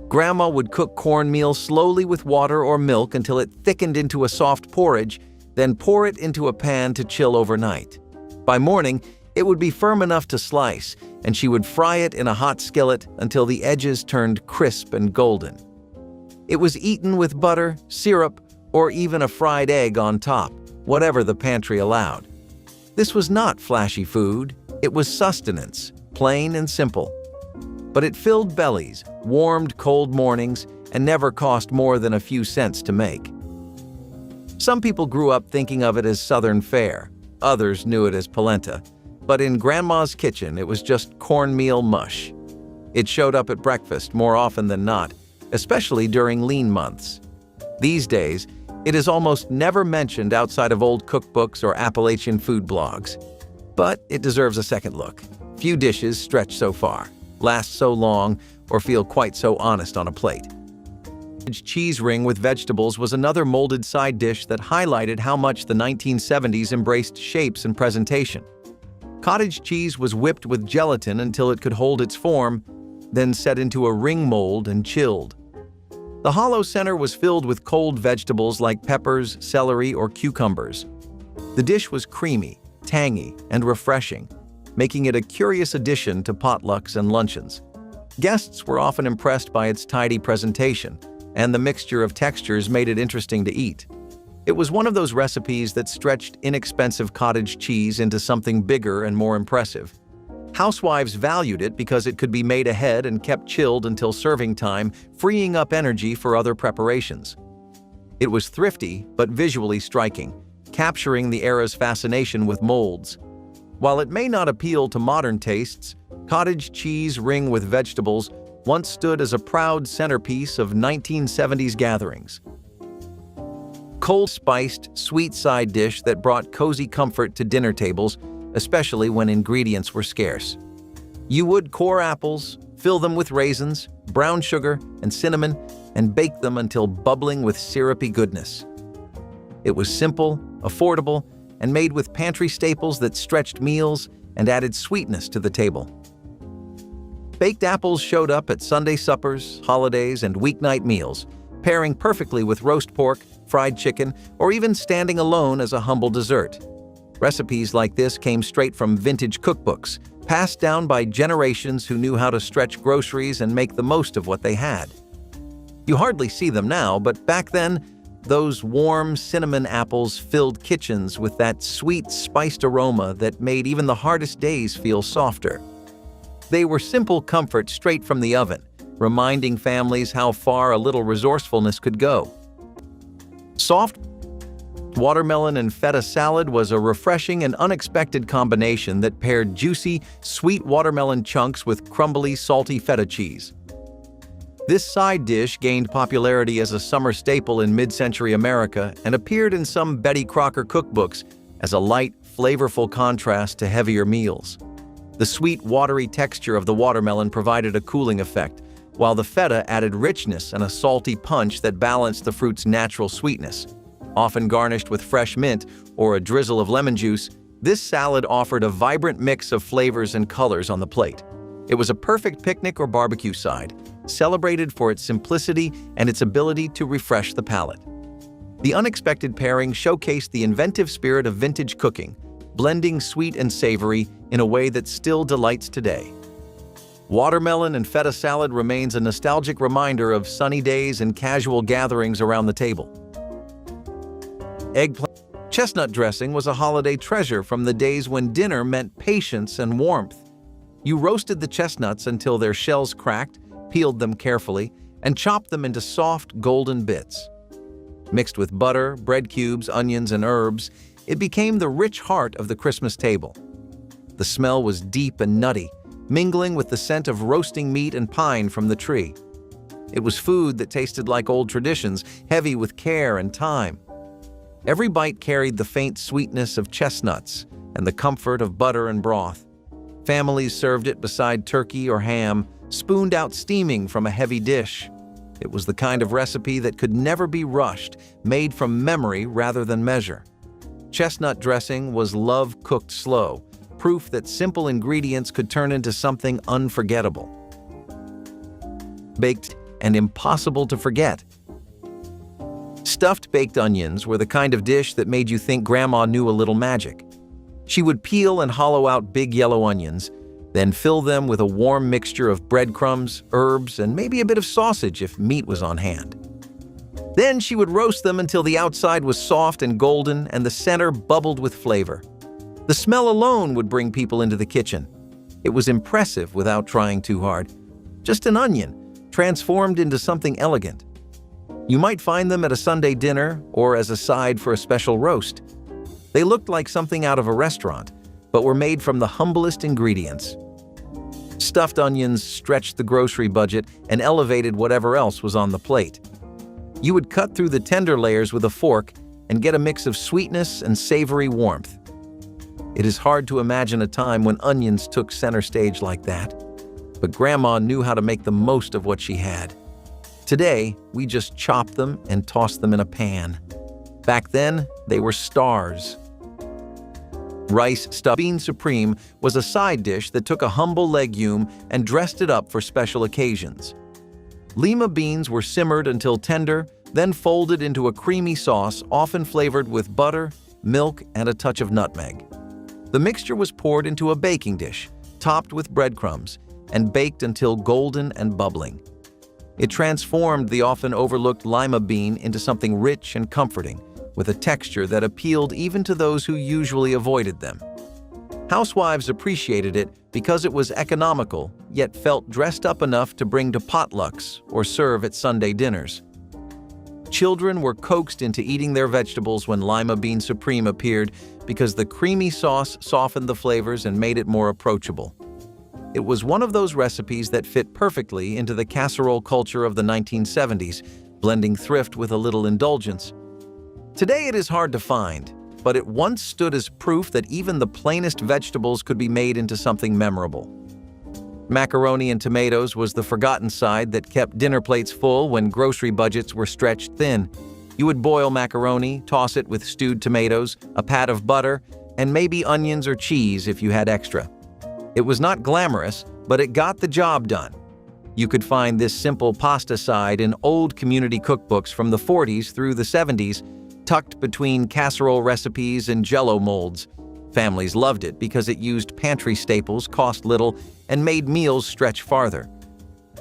Grandma would cook cornmeal slowly with water or milk until it thickened into a soft porridge, then pour it into a pan to chill overnight. By morning, it would be firm enough to slice, and she would fry it in a hot skillet until the edges turned crisp and golden. It was eaten with butter, syrup, or even a fried egg on top, whatever the pantry allowed. This was not flashy food, it was sustenance, plain and simple. But it filled bellies, warmed cold mornings, and never cost more than a few cents to make. Some people grew up thinking of it as Southern fare, others knew it as polenta, but in Grandma's kitchen it was just cornmeal mush. It showed up at breakfast more often than not, especially during lean months. These days, it is almost never mentioned outside of old cookbooks or Appalachian food blogs. But it deserves a second look. Few dishes stretch so far, last so long, or feel quite so honest on a plate. Cheese ring with vegetables was another molded side dish that highlighted how much the 1970s embraced shapes and presentation. Cottage cheese was whipped with gelatin until it could hold its form, then set into a ring mold and chilled. The hollow center was filled with cold vegetables like peppers, celery, or cucumbers. The dish was creamy, tangy, and refreshing, making it a curious addition to potlucks and luncheons. Guests were often impressed by its tidy presentation, and the mixture of textures made it interesting to eat. It was one of those recipes that stretched inexpensive cottage cheese into something bigger and more impressive. Housewives valued it because it could be made ahead and kept chilled until serving time, freeing up energy for other preparations. It was thrifty but visually striking, capturing the era's fascination with molds. While it may not appeal to modern tastes, cottage cheese ring with vegetables once stood as a proud centerpiece of 1970s gatherings. Cold-spiced, sweet side dish that brought cozy comfort to dinner tables, especially when ingredients were scarce. You would core apples, fill them with raisins, brown sugar, and cinnamon, and bake them until bubbling with syrupy goodness. It was simple, affordable, and made with pantry staples that stretched meals and added sweetness to the table. Baked apples showed up at Sunday suppers, holidays, and weeknight meals, pairing perfectly with roast pork, fried chicken, or even standing alone as a humble dessert. Recipes like this came straight from vintage cookbooks, passed down by generations who knew how to stretch groceries and make the most of what they had. You hardly see them now, but back then, those warm cinnamon apples filled kitchens with that sweet, spiced aroma that made even the hardest days feel softer. They were simple comfort straight from the oven, reminding families how far a little resourcefulness could go. Soft watermelon and feta salad was a refreshing and unexpected combination that paired juicy, sweet watermelon chunks with crumbly, salty feta cheese. This side dish gained popularity as a summer staple in mid-century America and appeared in some Betty Crocker cookbooks as a light, flavorful contrast to heavier meals. The sweet, watery texture of the watermelon provided a cooling effect, while the feta added richness and a salty punch that balanced the fruit's natural sweetness. Often garnished with fresh mint or a drizzle of lemon juice, This salad offered a vibrant mix of flavors and colors on the plate. It was a perfect picnic or barbecue side, celebrated for its simplicity and its ability to refresh the palate. The unexpected pairing showcased the inventive spirit of vintage cooking, blending sweet and savory in a way that still delights today. Watermelon and feta salad remains a nostalgic reminder of sunny days and casual gatherings around the table. Eggplant chestnut dressing was a holiday treasure from the days when dinner meant patience and warmth. You roasted the chestnuts until their shells cracked, peeled them carefully, and chopped them into soft, golden bits. Mixed with butter, bread cubes, onions, and herbs, it became the rich heart of the Christmas table. The smell was deep and nutty, mingling with the scent of roasting meat and pine from the tree. It was food that tasted like old traditions, heavy with care and time. Every bite carried the faint sweetness of chestnuts and the comfort of butter and broth. Families served it beside turkey or ham, spooned out steaming from a heavy dish. It was the kind of recipe that could never be rushed, made from memory rather than measure. Chestnut dressing was love cooked slow, proof that simple ingredients could turn into something unforgettable. Baked and impossible to forget. Stuffed baked onions were the kind of dish that made you think Grandma knew a little magic. She would peel and hollow out big yellow onions, then fill them with a warm mixture of breadcrumbs, herbs, and maybe a bit of sausage if meat was on hand. Then she would roast them until the outside was soft and golden and the center bubbled with flavor. The smell alone would bring people into the kitchen. It was impressive without trying too hard. Just an onion, transformed into something elegant. You might find them at a Sunday dinner or as a side for a special roast. They looked like something out of a restaurant, but were made from the humblest ingredients. Stuffed onions stretched the grocery budget and elevated whatever else was on the plate. You would cut through the tender layers with a fork and get a mix of sweetness and savory warmth. It is hard to imagine a time when onions took center stage like that, but Grandma knew how to make the most of what she had. Today, we just chop them and toss them in a pan. Back then, they were stars. Rice stuffed bean supreme was a side dish that took a humble legume and dressed it up for special occasions. Lima beans were simmered until tender, then folded into a creamy sauce often flavored with butter, milk, and a touch of nutmeg. The mixture was poured into a baking dish, topped with breadcrumbs, and baked until golden and bubbling. It transformed the often overlooked lima bean into something rich and comforting, with a texture that appealed even to those who usually avoided them. Housewives appreciated it because it was economical, yet felt dressed up enough to bring to potlucks or serve at Sunday dinners. Children were coaxed into eating their vegetables when lima bean supreme appeared because the creamy sauce softened the flavors and made it more approachable. It was one of those recipes that fit perfectly into the casserole culture of the 1970s, blending thrift with a little indulgence. Today it is hard to find, but it once stood as proof that even the plainest vegetables could be made into something memorable. Macaroni and tomatoes was the forgotten side that kept dinner plates full when grocery budgets were stretched thin. You would boil macaroni, toss it with stewed tomatoes, a pat of butter, and maybe onions or cheese if you had extra. It was not glamorous, but it got the job done. You could find this simple pasta side in old community cookbooks from the 40s through the 70s, tucked between casserole recipes and Jell-O molds. Families loved it because it used pantry staples, cost little, and made meals stretch farther.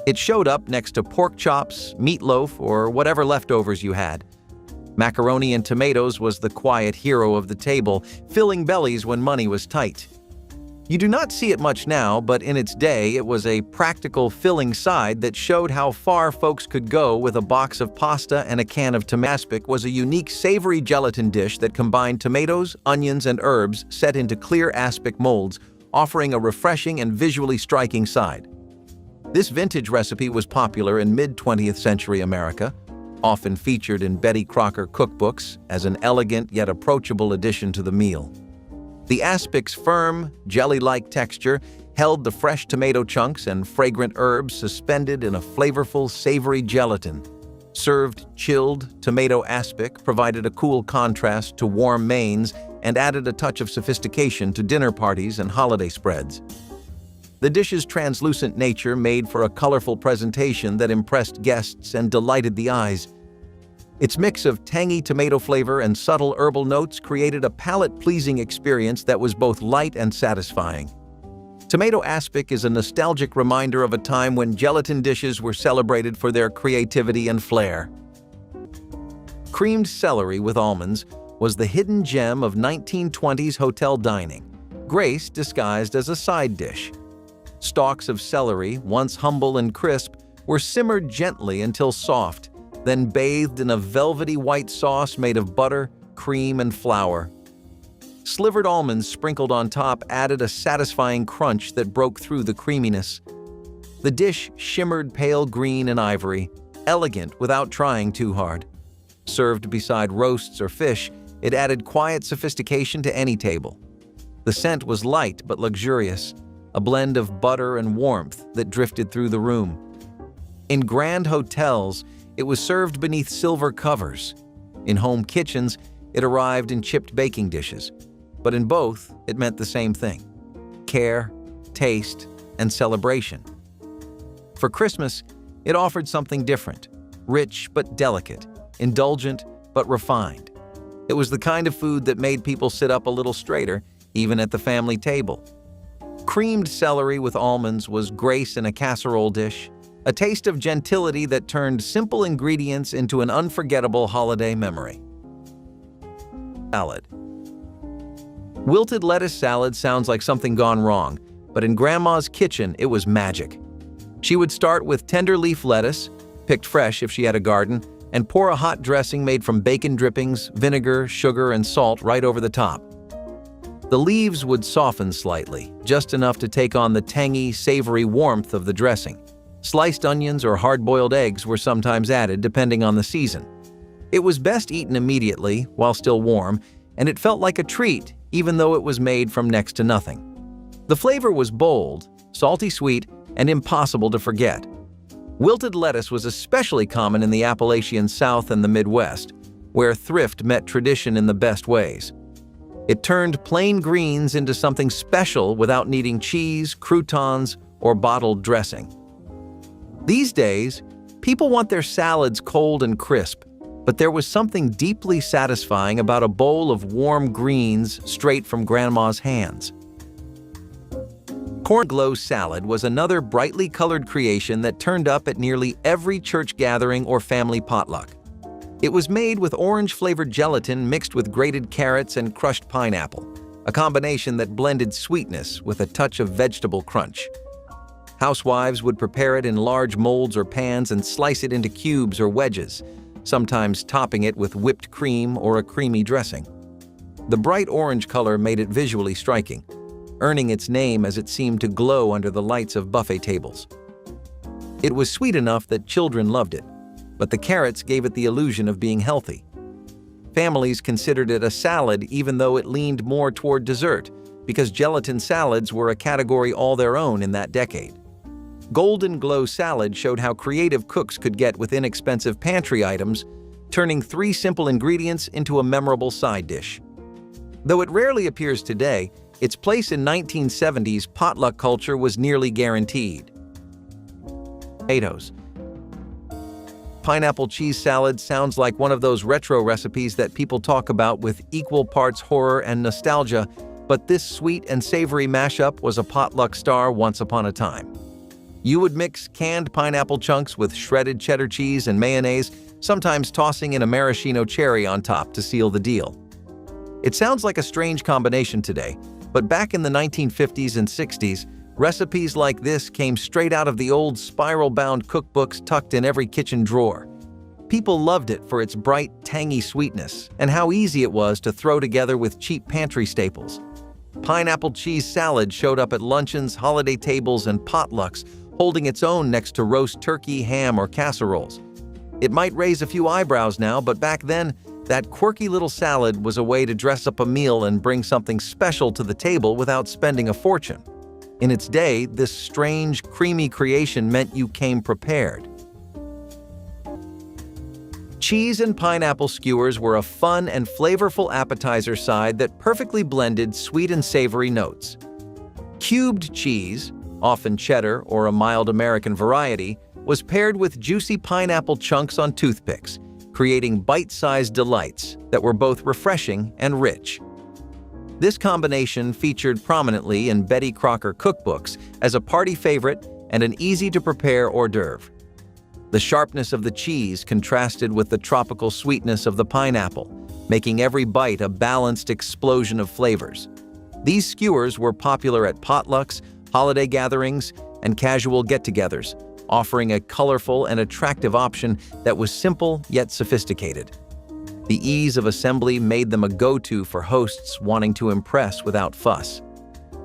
It showed up next to pork chops, meatloaf, or whatever leftovers you had. Macaroni and tomatoes was the quiet hero of the table, filling bellies when money was tight. You do not see it much now, but in its day, it was a practical filling side that showed how far folks could go with a box of pasta and a can of tomato. Aspic was a unique savory gelatin dish that combined tomatoes, onions, and herbs set into clear aspic molds, offering a refreshing and visually striking side. This vintage recipe was popular in mid-20th century America, often featured in Betty Crocker cookbooks as an elegant yet approachable addition to the meal. The aspic's firm, jelly-like texture held the fresh tomato chunks and fragrant herbs suspended in a flavorful, savory gelatin. Served chilled, tomato aspic provided a cool contrast to warm mains and added a touch of sophistication to dinner parties and holiday spreads. The dish's translucent nature made for a colorful presentation that impressed guests and delighted the eyes. Its mix of tangy tomato flavor and subtle herbal notes created a palate-pleasing experience that was both light and satisfying. Tomato aspic is a nostalgic reminder of a time when gelatin dishes were celebrated for their creativity and flair. Creamed celery with almonds was the hidden gem of 1920s hotel dining, grace disguised as a side dish. Stalks of celery, once humble and crisp, were simmered gently until soft, then bathed in a velvety white sauce made of butter, cream, and flour. Slivered almonds sprinkled on top added a satisfying crunch that broke through the creaminess. The dish shimmered pale green and ivory, elegant without trying too hard. Served beside roasts or fish, it added quiet sophistication to any table. The scent was light but luxurious, a blend of butter and warmth that drifted through the room. In grand hotels, it was served beneath silver covers. In home kitchens, it arrived in chipped baking dishes. But in both, it meant the same thing: care, taste, and celebration. For Christmas, it offered something different, rich but delicate, indulgent but refined. It was the kind of food that made people sit up a little straighter, even at the family table. Creamed celery with almonds was grace in a casserole dish, a taste of gentility that turned simple ingredients into an unforgettable holiday memory. Salad. Wilted lettuce salad sounds like something gone wrong, but in Grandma's kitchen, it was magic. She would start with tender leaf lettuce, picked fresh if she had a garden, and pour a hot dressing made from bacon drippings, vinegar, sugar, and salt right over the top. The leaves would soften slightly, just enough to take on the tangy, savory warmth of the dressing. Sliced onions or hard-boiled eggs were sometimes added depending on the season. It was best eaten immediately, while still warm, and it felt like a treat, even though it was made from next to nothing. The flavor was bold, salty-sweet, and impossible to forget. Wilted lettuce was especially common in the Appalachian South and the Midwest, where thrift met tradition in the best ways. It turned plain greens into something special without needing cheese, croutons, or bottled dressing. These days, people want their salads cold and crisp, but there was something deeply satisfying about a bowl of warm greens straight from Grandma's hands. Corn glow salad was another brightly colored creation that turned up at nearly every church gathering or family potluck. It was made with orange-flavored gelatin mixed with grated carrots and crushed pineapple, a combination that blended sweetness with a touch of vegetable crunch. Housewives would prepare it in large molds or pans and slice it into cubes or wedges, sometimes topping it with whipped cream or a creamy dressing. The bright orange color made it visually striking, earning its name as it seemed to glow under the lights of buffet tables. It was sweet enough that children loved it, but the carrots gave it the illusion of being healthy. Families considered it a salad even though it leaned more toward dessert, because gelatin salads were a category all their own in that decade. Golden Glow salad showed how creative cooks could get with inexpensive pantry items, turning 3 simple ingredients into a memorable side dish. Though it rarely appears today, its place in 1970s potluck culture was nearly guaranteed. Potatoes. Pineapple cheese salad sounds like one of those retro recipes that people talk about with equal parts horror and nostalgia, but this sweet and savory mashup was a potluck star once upon a time. You would mix canned pineapple chunks with shredded cheddar cheese and mayonnaise, sometimes tossing in a maraschino cherry on top to seal the deal. It sounds like a strange combination today, but back in the 1950s and 60s, recipes like this came straight out of the old spiral-bound cookbooks tucked in every kitchen drawer. People loved it for its bright, tangy sweetness and how easy it was to throw together with cheap pantry staples. Pineapple cheese salad showed up at luncheons, holiday tables, and potlucks, holding its own next to roast turkey, ham, or casseroles. It might raise a few eyebrows now, but back then, that quirky little salad was a way to dress up a meal and bring something special to the table without spending a fortune. In its day, this strange, creamy creation meant you came prepared. Cheese and pineapple skewers were a fun and flavorful appetizer side that perfectly blended sweet and savory notes. Cubed cheese, often cheddar or a mild American variety, was paired with juicy pineapple chunks on toothpicks, creating bite-sized delights that were both refreshing and rich. This combination featured prominently in Betty Crocker cookbooks as a party favorite and an easy-to-prepare hors d'oeuvre. The sharpness of the cheese contrasted with the tropical sweetness of the pineapple, making every bite a balanced explosion of flavors. These skewers were popular at potlucks, holiday gatherings, and casual get-togethers, offering a colorful and attractive option that was simple yet sophisticated. The ease of assembly made them a go-to for hosts wanting to impress without fuss.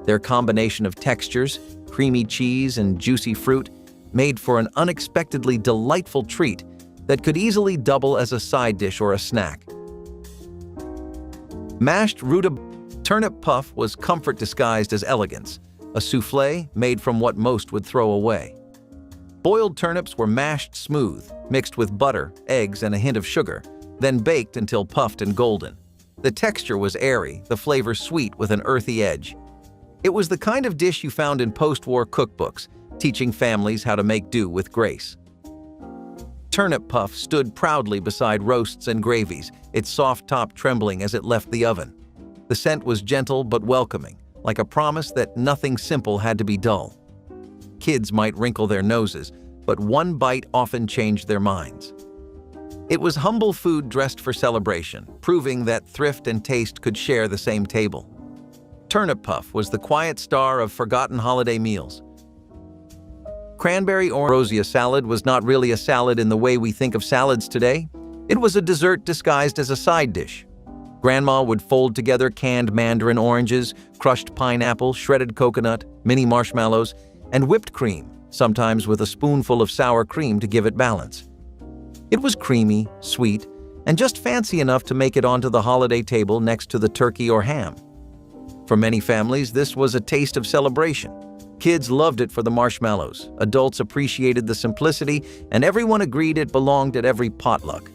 Their combination of textures, creamy cheese and juicy fruit, made for an unexpectedly delightful treat that could easily double as a side dish or a snack. Mashed turnip puff was comfort disguised as elegance, a soufflé made from what most would throw away. Boiled turnips were mashed smooth, mixed with butter, eggs, and a hint of sugar, then baked until puffed and golden. The texture was airy, the flavor sweet with an earthy edge. It was the kind of dish you found in post-war cookbooks, teaching families how to make do with grace. Turnip puff stood proudly beside roasts and gravies, its soft top trembling as it left the oven. The scent was gentle but welcoming, like a promise that nothing simple had to be dull. Kids might wrinkle their noses, but one bite often changed their minds. It was humble food dressed for celebration, proving that thrift and taste could share the same table. Turnip puff was the quiet star of forgotten holiday meals. Cranberry ambrosia salad was not really a salad in the way we think of salads today. It was a dessert disguised as a side dish. Grandma would fold together canned mandarin oranges, crushed pineapple, shredded coconut, mini marshmallows, and whipped cream, sometimes with a spoonful of sour cream to give it balance. It was creamy, sweet, and just fancy enough to make it onto the holiday table next to the turkey or ham. For many families, this was a taste of celebration. Kids loved it for the marshmallows, adults appreciated the simplicity, and everyone agreed it belonged at every potluck.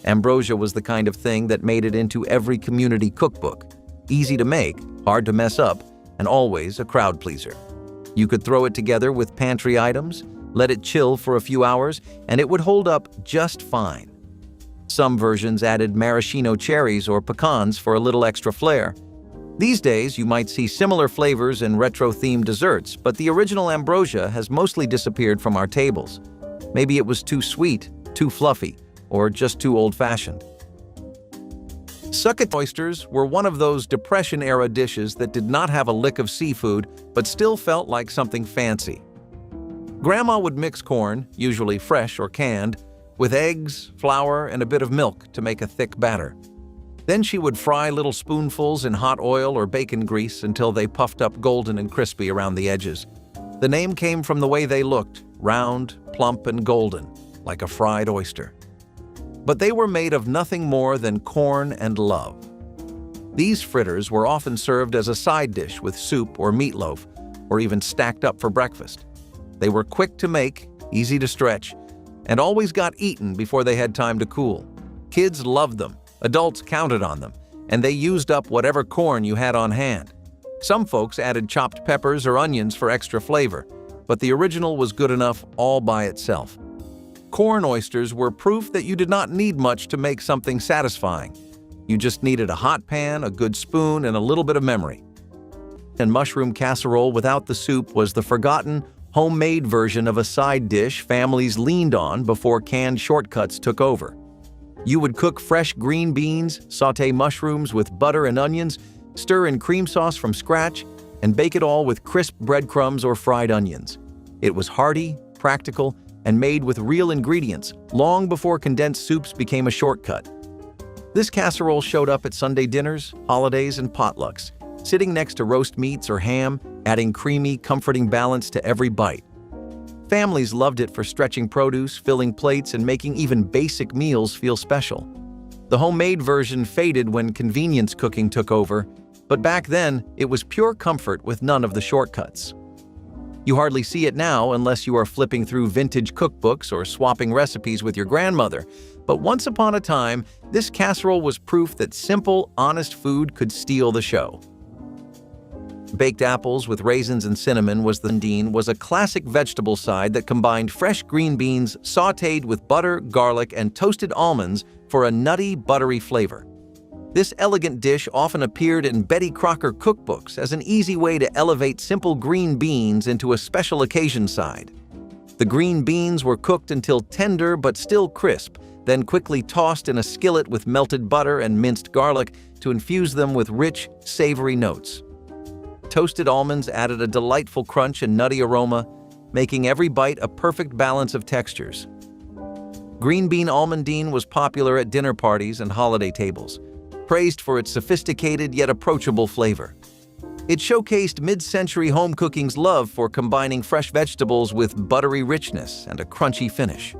Ambrosia was the kind of thing that made it into every community cookbook. Easy to make, hard to mess up, and always a crowd pleaser. You could throw it together with pantry items, let it chill for a few hours, and it would hold up just fine. Some versions added maraschino cherries or pecans for a little extra flair. These days, you might see similar flavors in retro-themed desserts, but the original ambrosia has mostly disappeared from our tables. Maybe it was too sweet, too fluffy, or just too old-fashioned. Succotash oysters were one of those Depression-era dishes that did not have a lick of seafood, but still felt like something fancy. Grandma would mix corn, usually fresh or canned, with eggs, flour, and a bit of milk to make a thick batter. Then she would fry little spoonfuls in hot oil or bacon grease until they puffed up golden and crispy around the edges. The name came from the way they looked, round, plump, and golden, like a fried oyster. But they were made of nothing more than corn and love. These fritters were often served as a side dish with soup or meatloaf, or even stacked up for breakfast. They were quick to make, easy to stretch, and always got eaten before they had time to cool. Kids loved them, adults counted on them, and they used up whatever corn you had on hand. Some folks added chopped peppers or onions for extra flavor, but the original was good enough all by itself. Corn oysters were proof that you did not need much to make something satisfying. You just needed a hot pan, a good spoon, and a little bit of memory. And mushroom casserole without the soup was the forgotten, homemade version of a side dish families leaned on before canned shortcuts took over. You would cook fresh green beans, sauté mushrooms with butter and onions, stir in cream sauce from scratch, and bake it all with crisp breadcrumbs or fried onions. It was hearty, practical, and made with real ingredients long before condensed soups became a shortcut. This casserole showed up at Sunday dinners, holidays, and potlucks, sitting next to roast meats or ham, adding creamy, comforting balance to every bite. Families loved it for stretching produce, filling plates, and making even basic meals feel special. The homemade version faded when convenience cooking took over, but back then, it was pure comfort with none of the shortcuts. You hardly see it now unless you are flipping through vintage cookbooks or swapping recipes with your grandmother. But once upon a time, this casserole was proof that simple, honest food could steal the show. Baked apples with raisins and cinnamon was a classic vegetable side that combined fresh green beans sautéed with butter, garlic, and toasted almonds for a nutty, buttery flavor. This elegant dish often appeared in Betty Crocker cookbooks as an easy way to elevate simple green beans into a special occasion side. The green beans were cooked until tender but still crisp, then quickly tossed in a skillet with melted butter and minced garlic to infuse them with rich, savory notes. Toasted almonds added a delightful crunch and nutty aroma, making every bite a perfect balance of textures. Green bean almondine was popular at dinner parties and holiday tables, praised for its sophisticated yet approachable flavor. It showcased mid-century home cooking's love for combining fresh vegetables with buttery richness and a crunchy finish.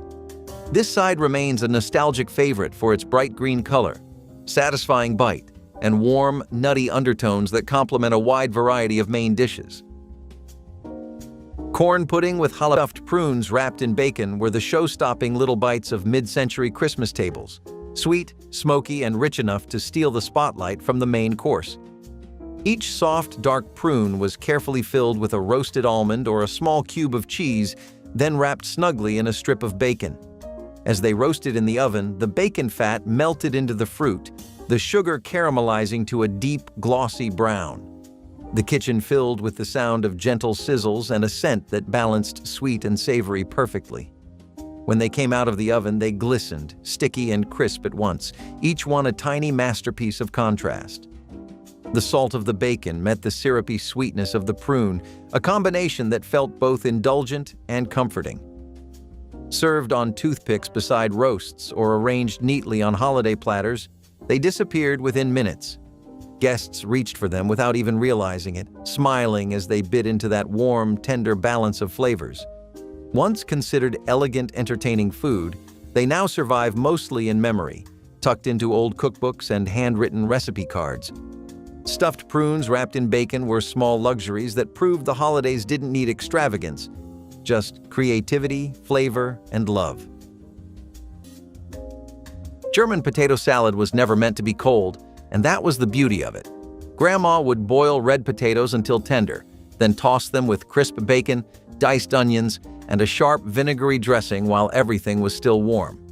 This side remains a nostalgic favorite for its bright green color, satisfying bite, and warm, nutty undertones that complement a wide variety of main dishes. Corn pudding with stuffed prunes wrapped in bacon were the show-stopping little bites of mid-century Christmas tables, sweet, smoky, and rich enough to steal the spotlight from the main course. Each soft, dark prune was carefully filled with a roasted almond or a small cube of cheese, then wrapped snugly in a strip of bacon. As they roasted in the oven, the bacon fat melted into the fruit, the sugar caramelizing to a deep, glossy brown. The kitchen filled with the sound of gentle sizzles and a scent that balanced sweet and savory perfectly. When they came out of the oven, they glistened, sticky and crisp at once, each one a tiny masterpiece of contrast. The salt of the bacon met the syrupy sweetness of the prune, a combination that felt both indulgent and comforting. Served on toothpicks beside roasts or arranged neatly on holiday platters, they disappeared within minutes. Guests reached for them without even realizing it, smiling as they bit into that warm, tender balance of flavors. Once considered elegant, entertaining food, they now survive mostly in memory, tucked into old cookbooks and handwritten recipe cards. Stuffed prunes wrapped in bacon were small luxuries that proved the holidays didn't need extravagance, just creativity, flavor, and love. German potato salad was never meant to be cold, and that was the beauty of it. Grandma would boil red potatoes until tender, then toss them with crisp bacon, diced onions, and a sharp vinegary dressing while everything was still warm.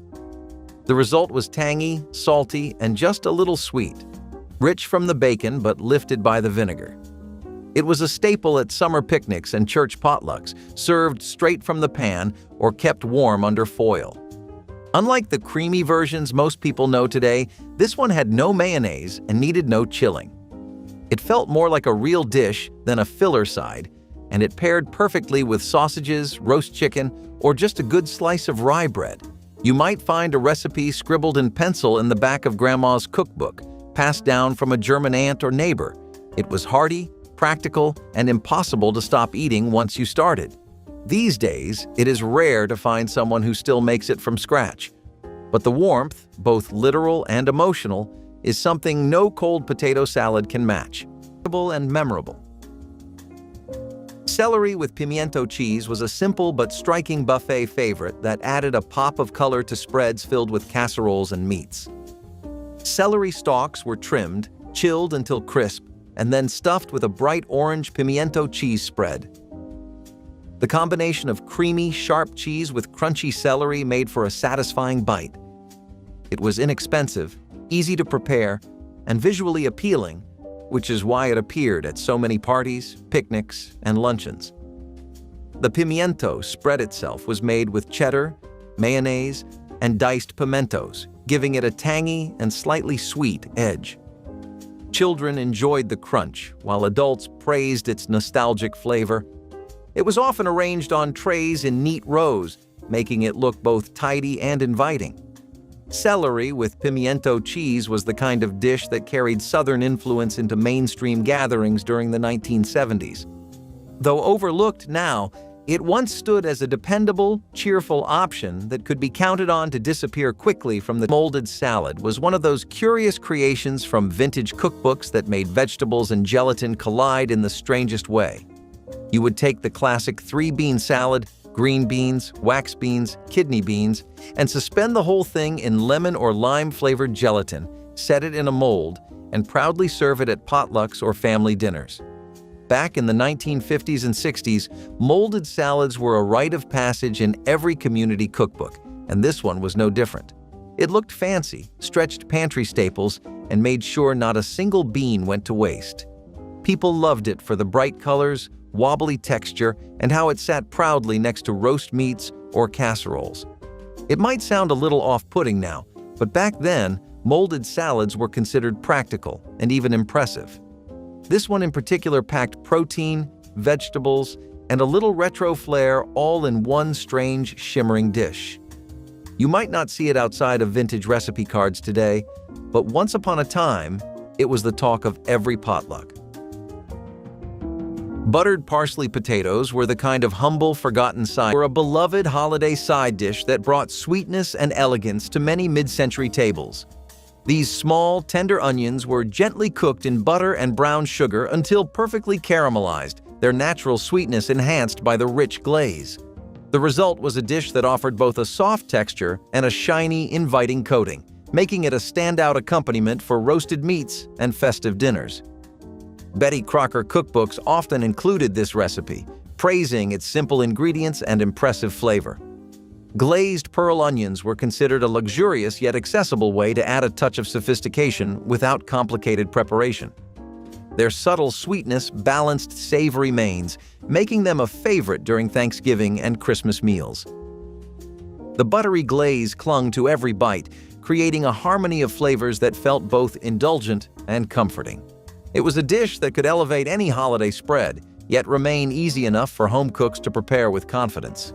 The result was tangy, salty, and just a little sweet, rich from the bacon but lifted by the vinegar. It was a staple at summer picnics and church potlucks, served straight from the pan or kept warm under foil. Unlike the creamy versions most people know today, this one had no mayonnaise and needed no chilling. It felt more like a real dish than a filler side, and it paired perfectly with sausages, roast chicken, or just a good slice of rye bread. You might find a recipe scribbled in pencil in the back of Grandma's cookbook, passed down from a German aunt or neighbor. It was hearty, practical, and impossible to stop eating once you started. These days, it is rare to find someone who still makes it from scratch. But the warmth, both literal and emotional, is something no cold potato salad can match. And memorable. Celery with pimiento cheese was a simple but striking buffet favorite that added a pop of color to spreads filled with casseroles and meats. Celery stalks were trimmed, chilled until crisp, and then stuffed with a bright orange pimiento cheese spread. The combination of creamy, sharp cheese with crunchy celery made for a satisfying bite. It was inexpensive, easy to prepare, and visually appealing, which is why it appeared at so many parties, picnics, and luncheons. The pimiento spread itself was made with cheddar, mayonnaise, and diced pimentos, giving it a tangy and slightly sweet edge. Children enjoyed the crunch, while adults praised its nostalgic flavor. It was often arranged on trays in neat rows, making it look both tidy and inviting. Celery with pimiento cheese was the kind of dish that carried Southern influence into mainstream gatherings during the 1970s. Though overlooked now, it once stood as a dependable, cheerful option that could be counted on to disappear quickly from the molded salad. Was one of those curious creations from vintage cookbooks that made vegetables and gelatin collide in the strangest way. You would take the classic 3-bean salad, green beans, wax beans, kidney beans, and suspend the whole thing in lemon or lime-flavored gelatin, set it in a mold, and proudly serve it at potlucks or family dinners. Back in the 1950s and 60s, molded salads were a rite of passage in every community cookbook, and this one was no different. It looked fancy, stretched pantry staples, and made sure not a single bean went to waste. People loved it for the bright colors, wobbly texture, and how it sat proudly next to roast meats or casseroles. It might sound a little off-putting now, but back then, molded salads were considered practical and even impressive. This one in particular packed protein, vegetables, and a little retro flair all in one strange, shimmering dish. You might not see it outside of vintage recipe cards today, but once upon a time, it was the talk of every potluck. Buttered parsley potatoes were the kind of humble, forgotten side, were a beloved holiday side dish that brought sweetness and elegance to many mid-century tables. These small, tender onions were gently cooked in butter and brown sugar until perfectly caramelized, their natural sweetness enhanced by the rich glaze. The result was a dish that offered both a soft texture and a shiny, inviting coating, making it a standout accompaniment for roasted meats and festive dinners. Betty Crocker cookbooks often included this recipe, praising its simple ingredients and impressive flavor. Glazed pearl onions were considered a luxurious yet accessible way to add a touch of sophistication without complicated preparation. Their subtle sweetness balanced savory mains, making them a favorite during Thanksgiving and Christmas meals. The buttery glaze clung to every bite, creating a harmony of flavors that felt both indulgent and comforting. It was a dish that could elevate any holiday spread, yet remain easy enough for home cooks to prepare with confidence.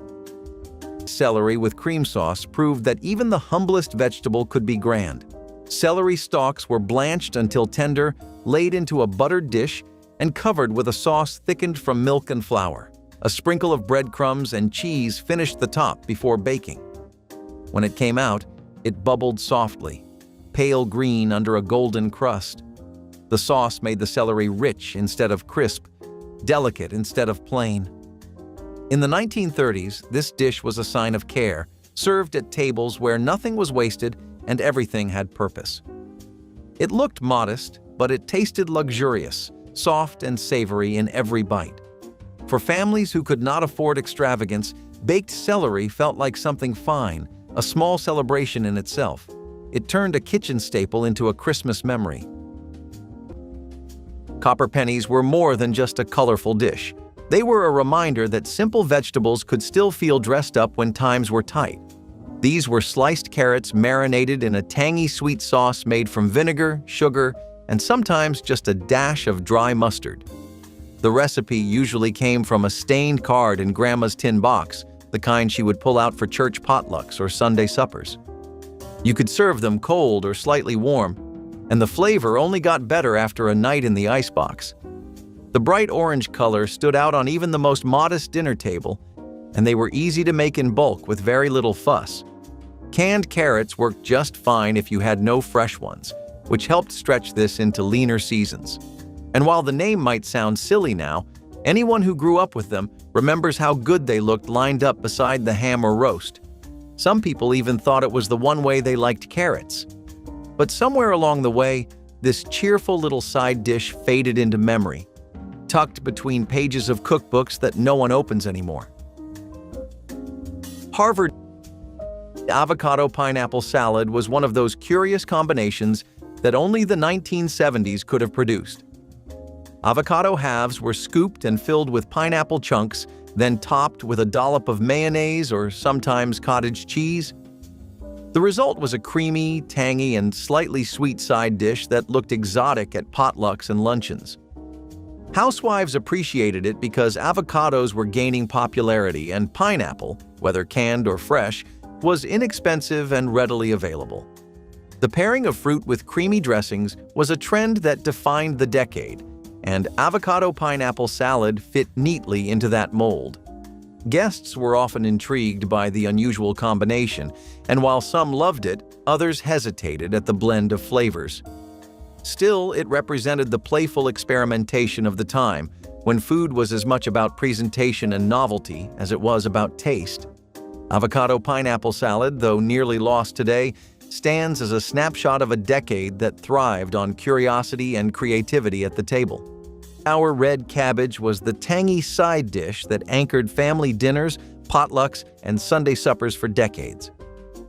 Celery with cream sauce proved that even the humblest vegetable could be grand. Celery stalks were blanched until tender, laid into a buttered dish, and covered with a sauce thickened from milk and flour. A sprinkle of breadcrumbs and cheese finished the top before baking. When it came out, it bubbled softly, pale green under a golden crust. The sauce made the celery rich instead of crisp, delicate instead of plain. In the 1930s, this dish was a sign of care, served at tables where nothing was wasted and everything had purpose. It looked modest, but it tasted luxurious, soft and savory in every bite. For families who could not afford extravagance, baked celery felt like something fine, a small celebration in itself. It turned a kitchen staple into a Christmas memory. Copper pennies were more than just a colorful dish. They were a reminder that simple vegetables could still feel dressed up when times were tight. These were sliced carrots marinated in a tangy sweet sauce made from vinegar, sugar, and sometimes just a dash of dry mustard. The recipe usually came from a stained card in Grandma's tin box, the kind she would pull out for church potlucks or Sunday suppers. You could serve them cold or slightly warm, and the flavor only got better after a night in the icebox. The bright orange color stood out on even the most modest dinner table, and they were easy to make in bulk with very little fuss. Canned carrots worked just fine if you had no fresh ones, which helped stretch this into leaner seasons. And while the name might sound silly now, anyone who grew up with them remembers how good they looked lined up beside the ham or roast. Some people even thought it was the one way they liked carrots. But somewhere along the way, this cheerful little side dish faded into memory, tucked between pages of cookbooks that no one opens anymore. Harvard avocado pineapple salad was one of those curious combinations that only the 1970s could have produced. Avocado halves were scooped and filled with pineapple chunks, then topped with a dollop of mayonnaise or sometimes cottage cheese. The result was a creamy, tangy, and slightly sweet side dish that looked exotic at potlucks and luncheons. Housewives appreciated it because avocados were gaining popularity and pineapple, whether canned or fresh, was inexpensive and readily available. The pairing of fruit with creamy dressings was a trend that defined the decade, and avocado pineapple salad fit neatly into that mold. Guests were often intrigued by the unusual combination, and while some loved it, others hesitated at the blend of flavors. Still, it represented the playful experimentation of the time, when food was as much about presentation and novelty as it was about taste. Avocado pineapple salad, though nearly lost today, stands as a snapshot of a decade that thrived on curiosity and creativity at the table. Our red cabbage was the tangy side dish that anchored family dinners, potlucks, and Sunday suppers for decades.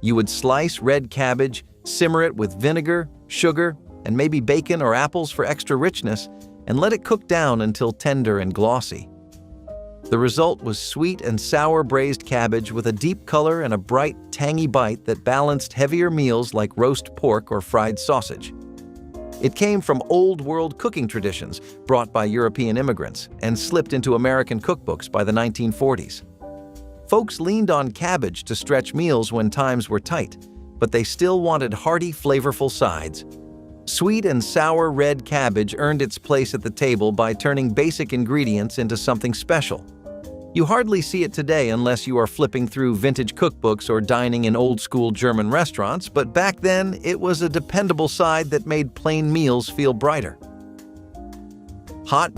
You would slice red cabbage, simmer it with vinegar, sugar, and maybe bacon or apples for extra richness, and let it cook down until tender and glossy. The result was sweet and sour braised cabbage with a deep color and a bright, tangy bite that balanced heavier meals like roast pork or fried sausage. It came from old-world cooking traditions brought by European immigrants and slipped into American cookbooks by the 1940s. Folks leaned on cabbage to stretch meals when times were tight, but they still wanted hearty, flavorful sides. Sweet and sour red cabbage earned its place at the table by turning basic ingredients into something special. You hardly see it today unless you are flipping through vintage cookbooks or dining in old-school German restaurants, but back then it was a dependable side that made plain meals feel brighter. Hot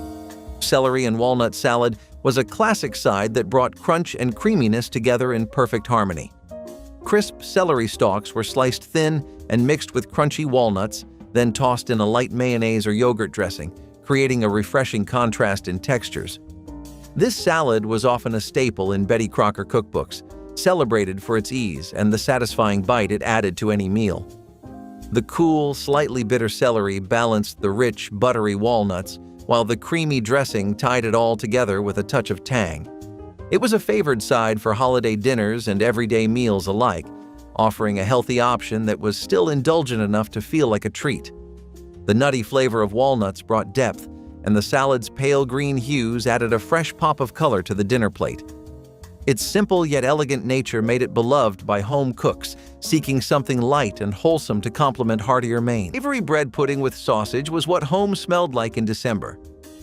celery and walnut salad was a classic side that brought crunch and creaminess together in perfect harmony. Crisp celery stalks were sliced thin and mixed with crunchy walnuts, then tossed in a light mayonnaise or yogurt dressing, creating a refreshing contrast in textures. This salad was often a staple in Betty Crocker cookbooks, celebrated for its ease and the satisfying bite it added to any meal. The cool, slightly bitter celery balanced the rich, buttery walnuts, while the creamy dressing tied it all together with a touch of tang. It was a favored side for holiday dinners and everyday meals alike, offering a healthy option that was still indulgent enough to feel like a treat. The nutty flavor of walnuts brought depth, and the salad's pale green hues added a fresh pop of color to the dinner plate. Its simple yet elegant nature made it beloved by home cooks, seeking something light and wholesome to complement heartier mains. Savory bread pudding with sausage was what home smelled like in December.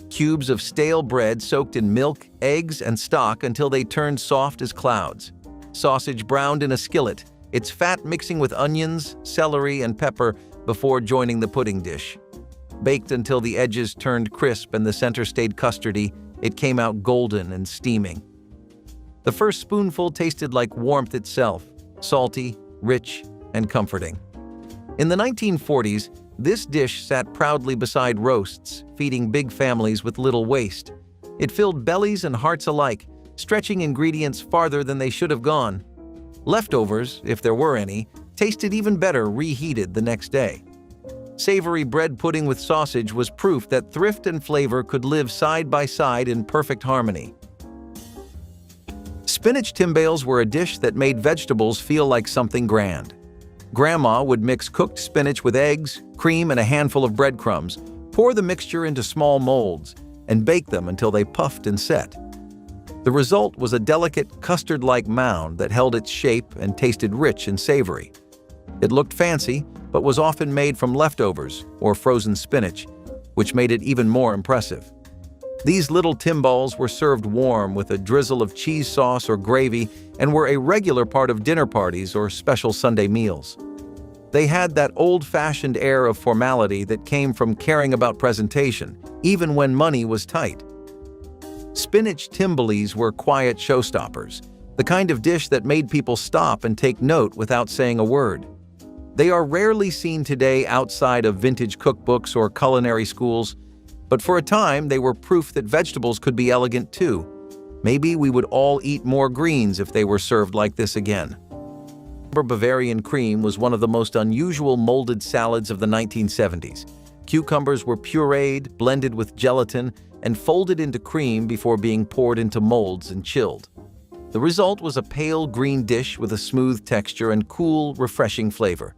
Cubes of stale bread soaked in milk, eggs, and stock until they turned soft as clouds. Sausage browned in a skillet, its fat mixing with onions, celery, and pepper before joining the pudding dish. Baked until the edges turned crisp and the center stayed custardy, it came out golden and steaming. The first spoonful tasted like warmth itself, salty, rich, and comforting. In the 1940s, this dish sat proudly beside roasts, feeding big families with little waste. It filled bellies and hearts alike, stretching ingredients farther than they should have gone. Leftovers, if there were any, tasted even better reheated the next day. Savory bread pudding with sausage was proof that thrift and flavor could live side by side in perfect harmony. Spinach timbales were a dish that made vegetables feel like something grand. Grandma would mix cooked spinach with eggs, cream, and a handful of breadcrumbs, pour the mixture into small molds, and bake them until they puffed and set. The result was a delicate custard-like mound that held its shape and tasted rich and savory. It looked fancy, but was often made from leftovers or frozen spinach, which made it even more impressive. These little timbales were served warm with a drizzle of cheese sauce or gravy and were a regular part of dinner parties or special Sunday meals. They had that old-fashioned air of formality that came from caring about presentation, even when money was tight. Spinach timbales were quiet showstoppers, the kind of dish that made people stop and take note without saying a word. They are rarely seen today outside of vintage cookbooks or culinary schools, but for a time they were proof that vegetables could be elegant too. Maybe we would all eat more greens if they were served like this again. Bavarian cream was one of the most unusual molded salads of the 1970s. Cucumbers were pureed, blended with gelatin, and folded into cream before being poured into molds and chilled. The result was a pale green dish with a smooth texture and cool, refreshing flavor.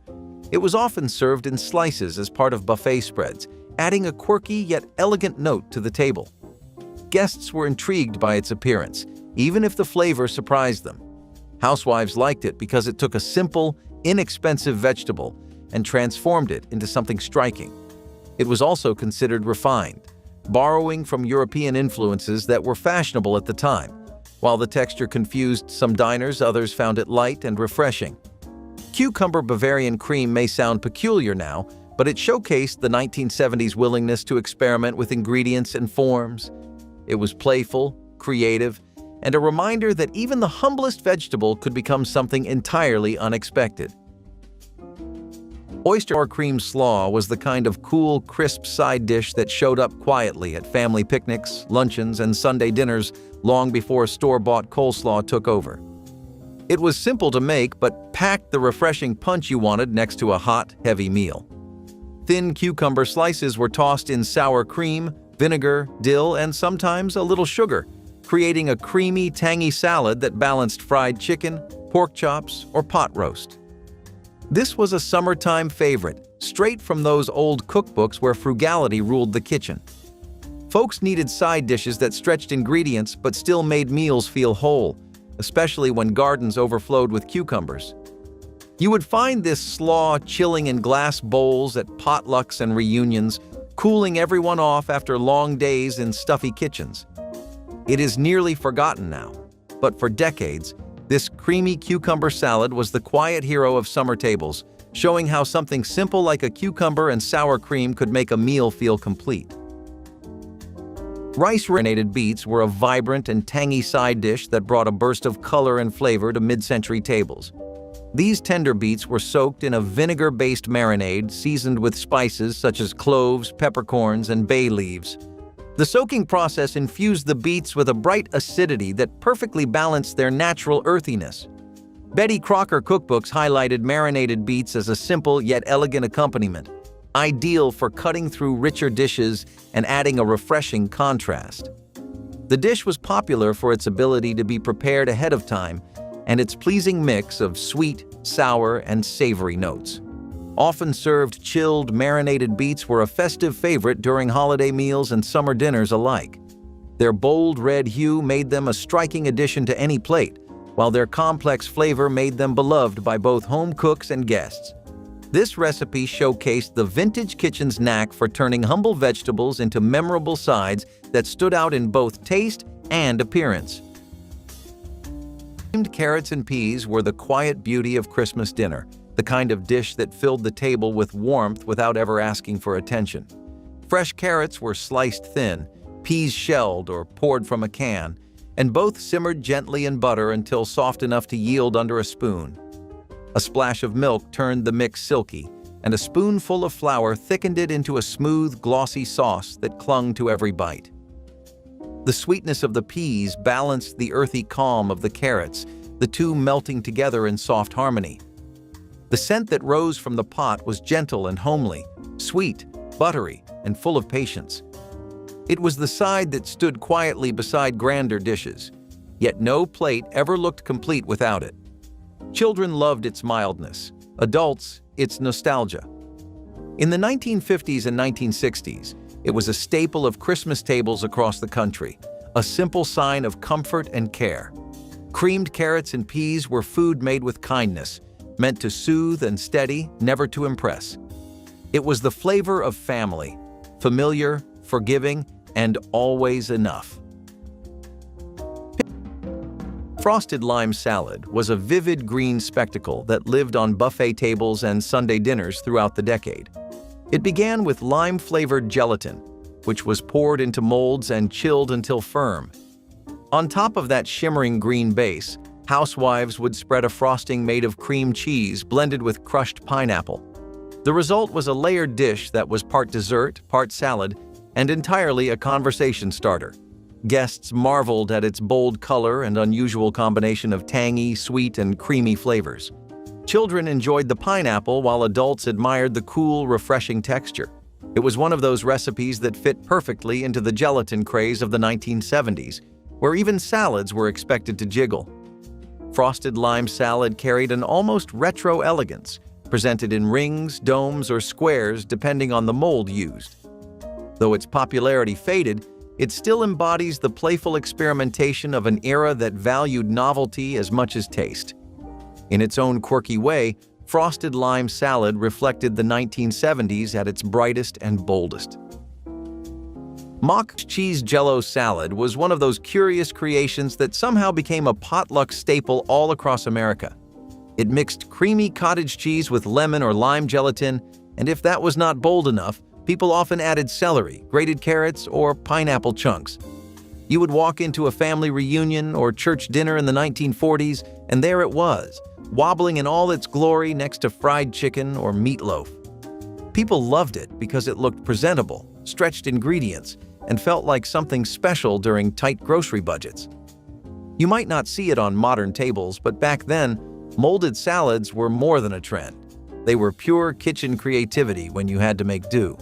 It was often served in slices as part of buffet spreads, adding a quirky yet elegant note to the table. Guests were intrigued by its appearance, even if the flavor surprised them. Housewives liked it because it took a simple, inexpensive vegetable and transformed it into something striking. It was also considered refined, borrowing from European influences that were fashionable at the time. While the texture confused some diners, others found it light and refreshing. Cucumber Bavarian cream may sound peculiar now, but it showcased the 1970s willingness to experiment with ingredients and forms. It was playful, creative, and a reminder that even the humblest vegetable could become something entirely unexpected. Oyster sour cream slaw was the kind of cool, crisp side dish that showed up quietly at family picnics, luncheons, and Sunday dinners long before store-bought coleslaw took over. It was simple to make, but packed the refreshing punch you wanted next to a hot, heavy meal. Thin cucumber slices were tossed in sour cream, vinegar, dill, and sometimes a little sugar, creating a creamy, tangy salad that balanced fried chicken, pork chops, or pot roast. This was a summertime favorite, straight from those old cookbooks where frugality ruled the kitchen. Folks needed side dishes that stretched ingredients but still made meals feel whole, especially when gardens overflowed with cucumbers. You would find this slaw chilling in glass bowls at potlucks and reunions, cooling everyone off after long days in stuffy kitchens. It is nearly forgotten now, but for decades, this creamy cucumber salad was the quiet hero of summer tables, showing how something simple like a cucumber and sour cream could make a meal feel complete. Rice-marinated beets were a vibrant and tangy side dish that brought a burst of color and flavor to mid-century tables. These tender beets were soaked in a vinegar-based marinade seasoned with spices such as cloves, peppercorns, and bay leaves. The soaking process infused the beets with a bright acidity that perfectly balanced their natural earthiness. Betty Crocker cookbooks highlighted marinated beets as a simple yet elegant accompaniment, ideal for cutting through richer dishes and adding a refreshing contrast. The dish was popular for its ability to be prepared ahead of time and its pleasing mix of sweet, sour, and savory notes. Often served chilled, marinated beets were a festive favorite during holiday meals and summer dinners alike. Their bold red hue made them a striking addition to any plate, while their complex flavor made them beloved by both home cooks and guests. This recipe showcased the vintage kitchen's knack for turning humble vegetables into memorable sides that stood out in both taste and appearance. Steamed carrots and peas were the quiet beauty of Christmas dinner, the kind of dish that filled the table with warmth without ever asking for attention. Fresh carrots were sliced thin, peas shelled or poured from a can, and both simmered gently in butter until soft enough to yield under a spoon. A splash of milk turned the mix silky, and a spoonful of flour thickened it into a smooth, glossy sauce that clung to every bite. The sweetness of the peas balanced the earthy calm of the carrots, the two melting together in soft harmony. The scent that rose from the pot was gentle and homely, sweet, buttery, and full of patience. It was the side that stood quietly beside grander dishes, yet no plate ever looked complete without it. Children loved its mildness, adults, its nostalgia. In the 1950s and 1960s, it was a staple of Christmas tables across the country, a simple sign of comfort and care. Creamed carrots and peas were food made with kindness, meant to soothe and steady, never to impress. It was the flavor of family, familiar, forgiving, and always enough. Frosted lime salad was a vivid green spectacle that lived on buffet tables and Sunday dinners throughout the decade. It began with lime-flavored gelatin, which was poured into molds and chilled until firm. On top of that shimmering green base, housewives would spread a frosting made of cream cheese blended with crushed pineapple. The result was a layered dish that was part dessert, part salad, and entirely a conversation starter. Guests marveled at its bold color and unusual combination of tangy, sweet, and creamy flavors. Children enjoyed the pineapple while adults admired the cool, refreshing texture. It was one of those recipes that fit perfectly into the gelatin craze of the 1970s, where even salads were expected to jiggle. Frosted lime salad carried an almost retro elegance, presented in rings, domes, or squares depending on the mold used. Though its popularity faded, it still embodies the playful experimentation of an era that valued novelty as much as taste. In its own quirky way, frosted lime salad reflected the 1970s at its brightest and boldest. Mock cheese jello salad was one of those curious creations that somehow became a potluck staple all across America. It mixed creamy cottage cheese with lemon or lime gelatin, And if that was not bold enough, people often added celery, grated carrots, or pineapple chunks. You would walk into a family reunion or church dinner in the 1940s, and there it was, wobbling in all its glory next to fried chicken or meatloaf. People loved it because it looked presentable, stretched ingredients, and felt like something special during tight grocery budgets. You might not see it on modern tables, but back then, molded salads were more than a trend. They were pure kitchen creativity when you had to make do.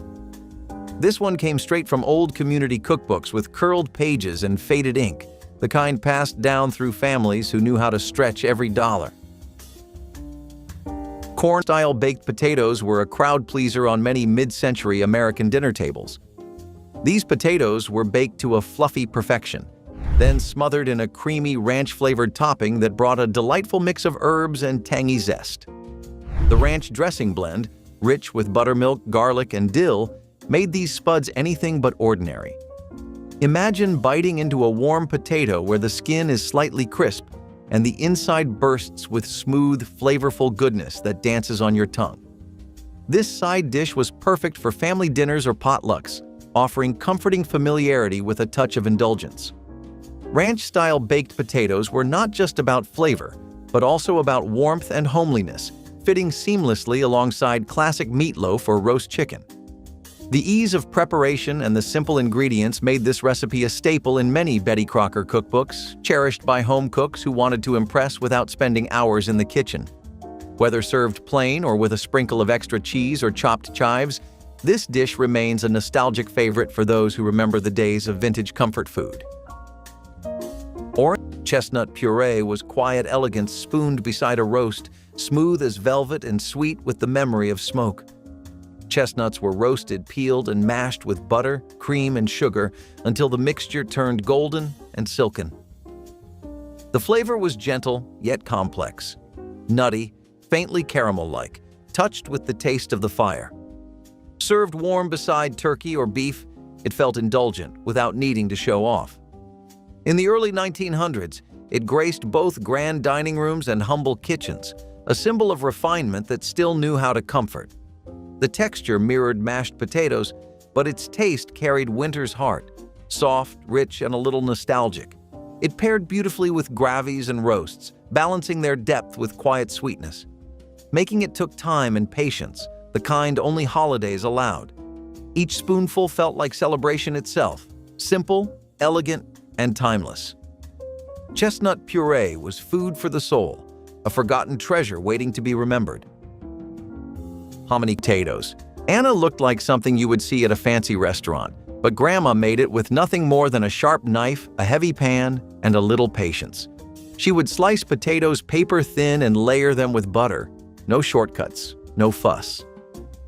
This one came straight from old community cookbooks with curled pages and faded ink, the kind passed down through families who knew how to stretch every dollar. Corn-style baked potatoes were a crowd pleaser on many mid-century American dinner tables. These potatoes were baked to a fluffy perfection, then smothered in a creamy ranch-flavored topping that brought a delightful mix of herbs and tangy zest. The ranch dressing blend, rich with buttermilk, garlic, and dill, made these spuds anything but ordinary. Imagine biting into a warm potato where the skin is slightly crisp and the inside bursts with smooth, flavorful goodness that dances on your tongue. This side dish was perfect for family dinners or potlucks, offering comforting familiarity with a touch of indulgence. Ranch-style baked potatoes were not just about flavor, but also about warmth and homeliness, fitting seamlessly alongside classic meatloaf or roast chicken. The ease of preparation and the simple ingredients made this recipe a staple in many Betty Crocker cookbooks, cherished by home cooks who wanted to impress without spending hours in the kitchen. Whether served plain or with a sprinkle of extra cheese or chopped chives, this dish remains a nostalgic favorite for those who remember the days of vintage comfort food. Orange chestnut puree was quiet elegance spooned beside a roast, smooth as velvet and sweet with the memory of smoke. Chestnuts were roasted, peeled, and mashed with butter, cream, and sugar until the mixture turned golden and silken. The flavor was gentle yet complex, nutty, faintly caramel-like, touched with the taste of the fire. Served warm beside turkey or beef, it felt indulgent without needing to show off. In the early 1900s, it graced both grand dining rooms and humble kitchens, a symbol of refinement that still knew how to comfort. The texture mirrored mashed potatoes, but its taste carried winter's heart, soft, rich, and a little nostalgic. It paired beautifully with gravies and roasts, balancing their depth with quiet sweetness. Making it took time and patience, the kind only holidays allowed. Each spoonful felt like celebration itself, simple, elegant, and timeless. Chestnut puree was food for the soul, a forgotten treasure waiting to be remembered. Hominy potatoes. Anna looked like something you would see at a fancy restaurant, but Grandma made it with nothing more than a sharp knife, a heavy pan, and a little patience. She would slice potatoes paper thin and layer them with butter. No shortcuts, no fuss.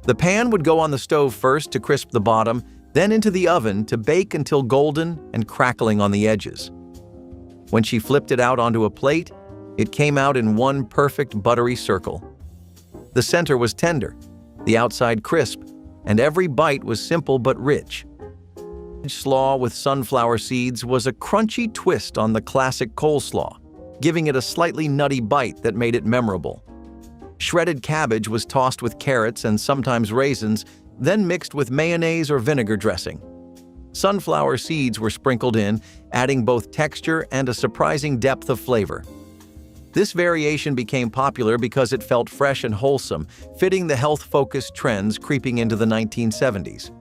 The pan would go on the stove first to crisp the bottom, then into the oven to bake until golden and crackling on the edges. When she flipped it out onto a plate, it came out in one perfect buttery circle. The center was tender, the outside crisp, and every bite was simple but rich. Slaw with sunflower seeds was a crunchy twist on the classic coleslaw, giving it a slightly nutty bite that made it memorable. Shredded cabbage was tossed with carrots and sometimes raisins, then mixed with mayonnaise or vinegar dressing. Sunflower seeds were sprinkled in, adding both texture and a surprising depth of flavor. This variation became popular because it felt fresh and wholesome, fitting the health-focused trends creeping into the 1970s.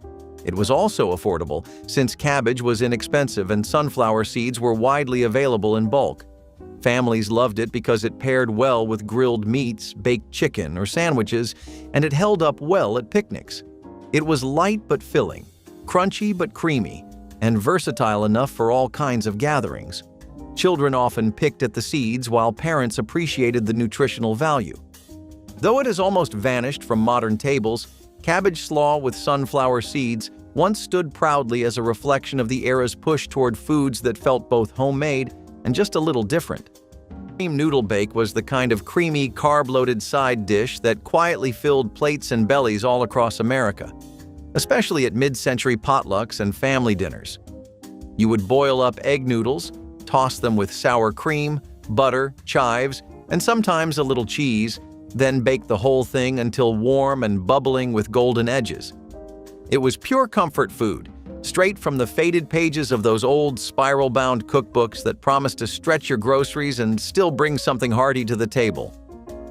It was also affordable, since cabbage was inexpensive and sunflower seeds were widely available in bulk. Families loved it because it paired well with grilled meats, baked chicken, or sandwiches, and it held up well at picnics. It was light but filling, crunchy but creamy, and versatile enough for all kinds of gatherings. Children often picked at the seeds while parents appreciated the nutritional value. Though it has almost vanished from modern tables, cabbage slaw with sunflower seeds once stood proudly as a reflection of the era's push toward foods that felt both homemade and just a little different. Cream noodle bake was the kind of creamy, carb-loaded side dish that quietly filled plates and bellies all across America, especially at mid-century potlucks and family dinners. You would boil up egg noodles, toss them with sour cream, butter, chives, and sometimes a little cheese, Then bake the whole thing until warm and bubbling with golden edges. It was pure comfort food, straight from the faded pages of those old spiral-bound cookbooks that promised to stretch your groceries and still bring something hearty to the table.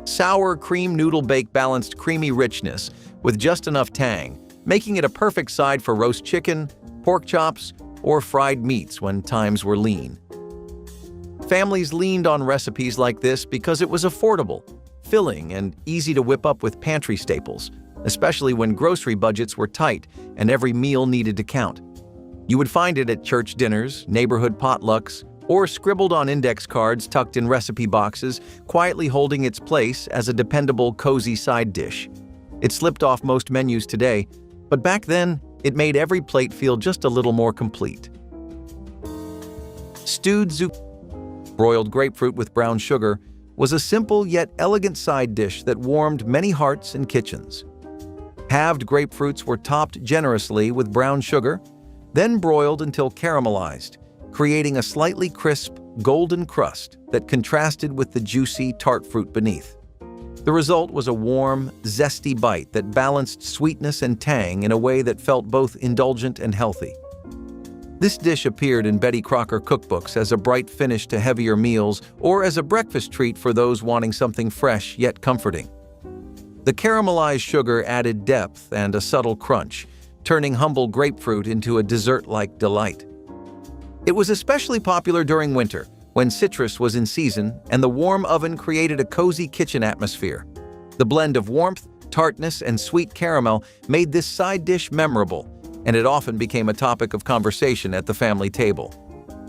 Sour cream noodle bake balanced creamy richness with just enough tang, making it a perfect side for roast chicken, pork chops, or fried meats when times were lean. Families leaned on recipes like this because it was affordable, filling, and easy to whip up with pantry staples, especially when grocery budgets were tight and every meal needed to count. You would find it at church dinners, neighborhood potlucks, or scribbled on index cards tucked in recipe boxes, quietly holding its place as a dependable, cozy side dish. It slipped off most menus today, but back then, it made every plate feel just a little more complete. Stewed zucchini, broiled grapefruit with brown sugar, was a simple yet elegant side dish that warmed many hearts and kitchens. Halved grapefruits were topped generously with brown sugar, then broiled until caramelized, creating a slightly crisp, golden crust that contrasted with the juicy, tart fruit beneath. The result was a warm, zesty bite that balanced sweetness and tang in a way that felt both indulgent and healthy. This dish appeared in Betty Crocker cookbooks as a bright finish to heavier meals or as a breakfast treat for those wanting something fresh yet comforting. The caramelized sugar added depth and a subtle crunch, turning humble grapefruit into a dessert-like delight. It was especially popular during winter, when citrus was in season and the warm oven created a cozy kitchen atmosphere. The blend of warmth, tartness, and sweet caramel made this side dish memorable, and it often became a topic of conversation at the family table.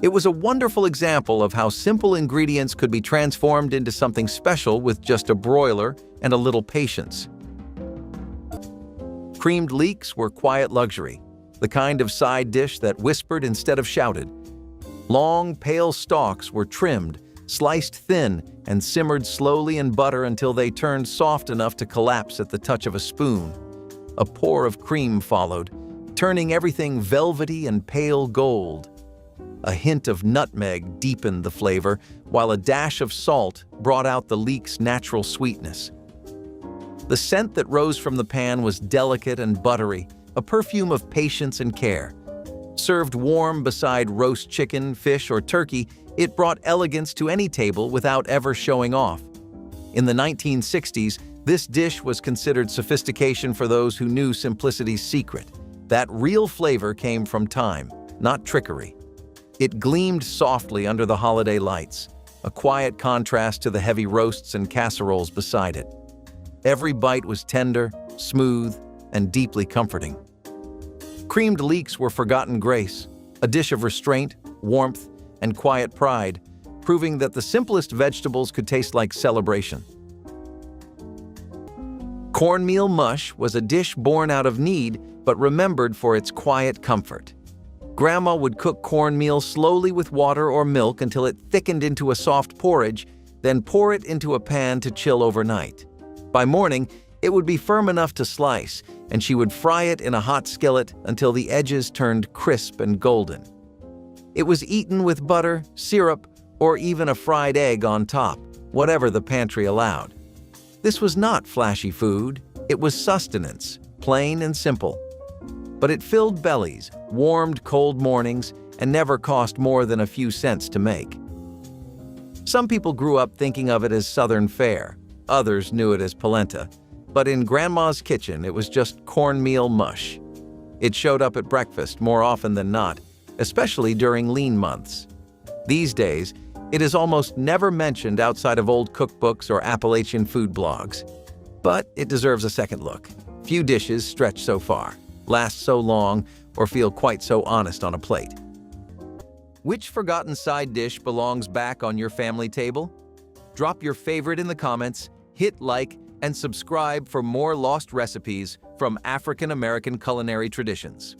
It was a wonderful example of how simple ingredients could be transformed into something special with just a broiler and a little patience. Creamed leeks were quiet luxury, the kind of side dish that whispered instead of shouted. Long, pale stalks were trimmed, sliced thin, and simmered slowly in butter until they turned soft enough to collapse at the touch of a spoon. A pour of cream followed, turning everything velvety and pale gold. A hint of nutmeg deepened the flavor, while a dash of salt brought out the leek's natural sweetness. The scent that rose from the pan was delicate and buttery, a perfume of patience and care. Served warm beside roast chicken, fish, or turkey, it brought elegance to any table without ever showing off. In the 1960s, this dish was considered sophistication for those who knew simplicity's secret. That real flavor came from time, not trickery. It gleamed softly under the holiday lights, a quiet contrast to the heavy roasts and casseroles beside it. Every bite was tender, smooth, and deeply comforting. Creamed leeks were forgotten grace, a dish of restraint, warmth, and quiet pride, proving that the simplest vegetables could taste like celebration. Cornmeal mush was a dish born out of need but remembered for its quiet comfort. Grandma would cook cornmeal slowly with water or milk until it thickened into a soft porridge, then pour it into a pan to chill overnight. By morning, it would be firm enough to slice, and she would fry it in a hot skillet until the edges turned crisp and golden. It was eaten with butter, syrup, or even a fried egg on top, whatever the pantry allowed. This was not flashy food, it was sustenance, plain and simple. But it filled bellies, warmed cold mornings, and never cost more than a few cents to make. Some people grew up thinking of it as Southern fare, others knew it as polenta. But in Grandma's kitchen, it was just cornmeal mush. It showed up at breakfast more often than not, especially during lean months. These days, it is almost never mentioned outside of old cookbooks or Appalachian food blogs. But it deserves a second look. Few dishes stretch so far, last so long, or feel quite so honest on a plate. Which forgotten side dish belongs back on your family table? Drop your favorite in the comments, hit like, and subscribe for more lost recipes from African American culinary traditions.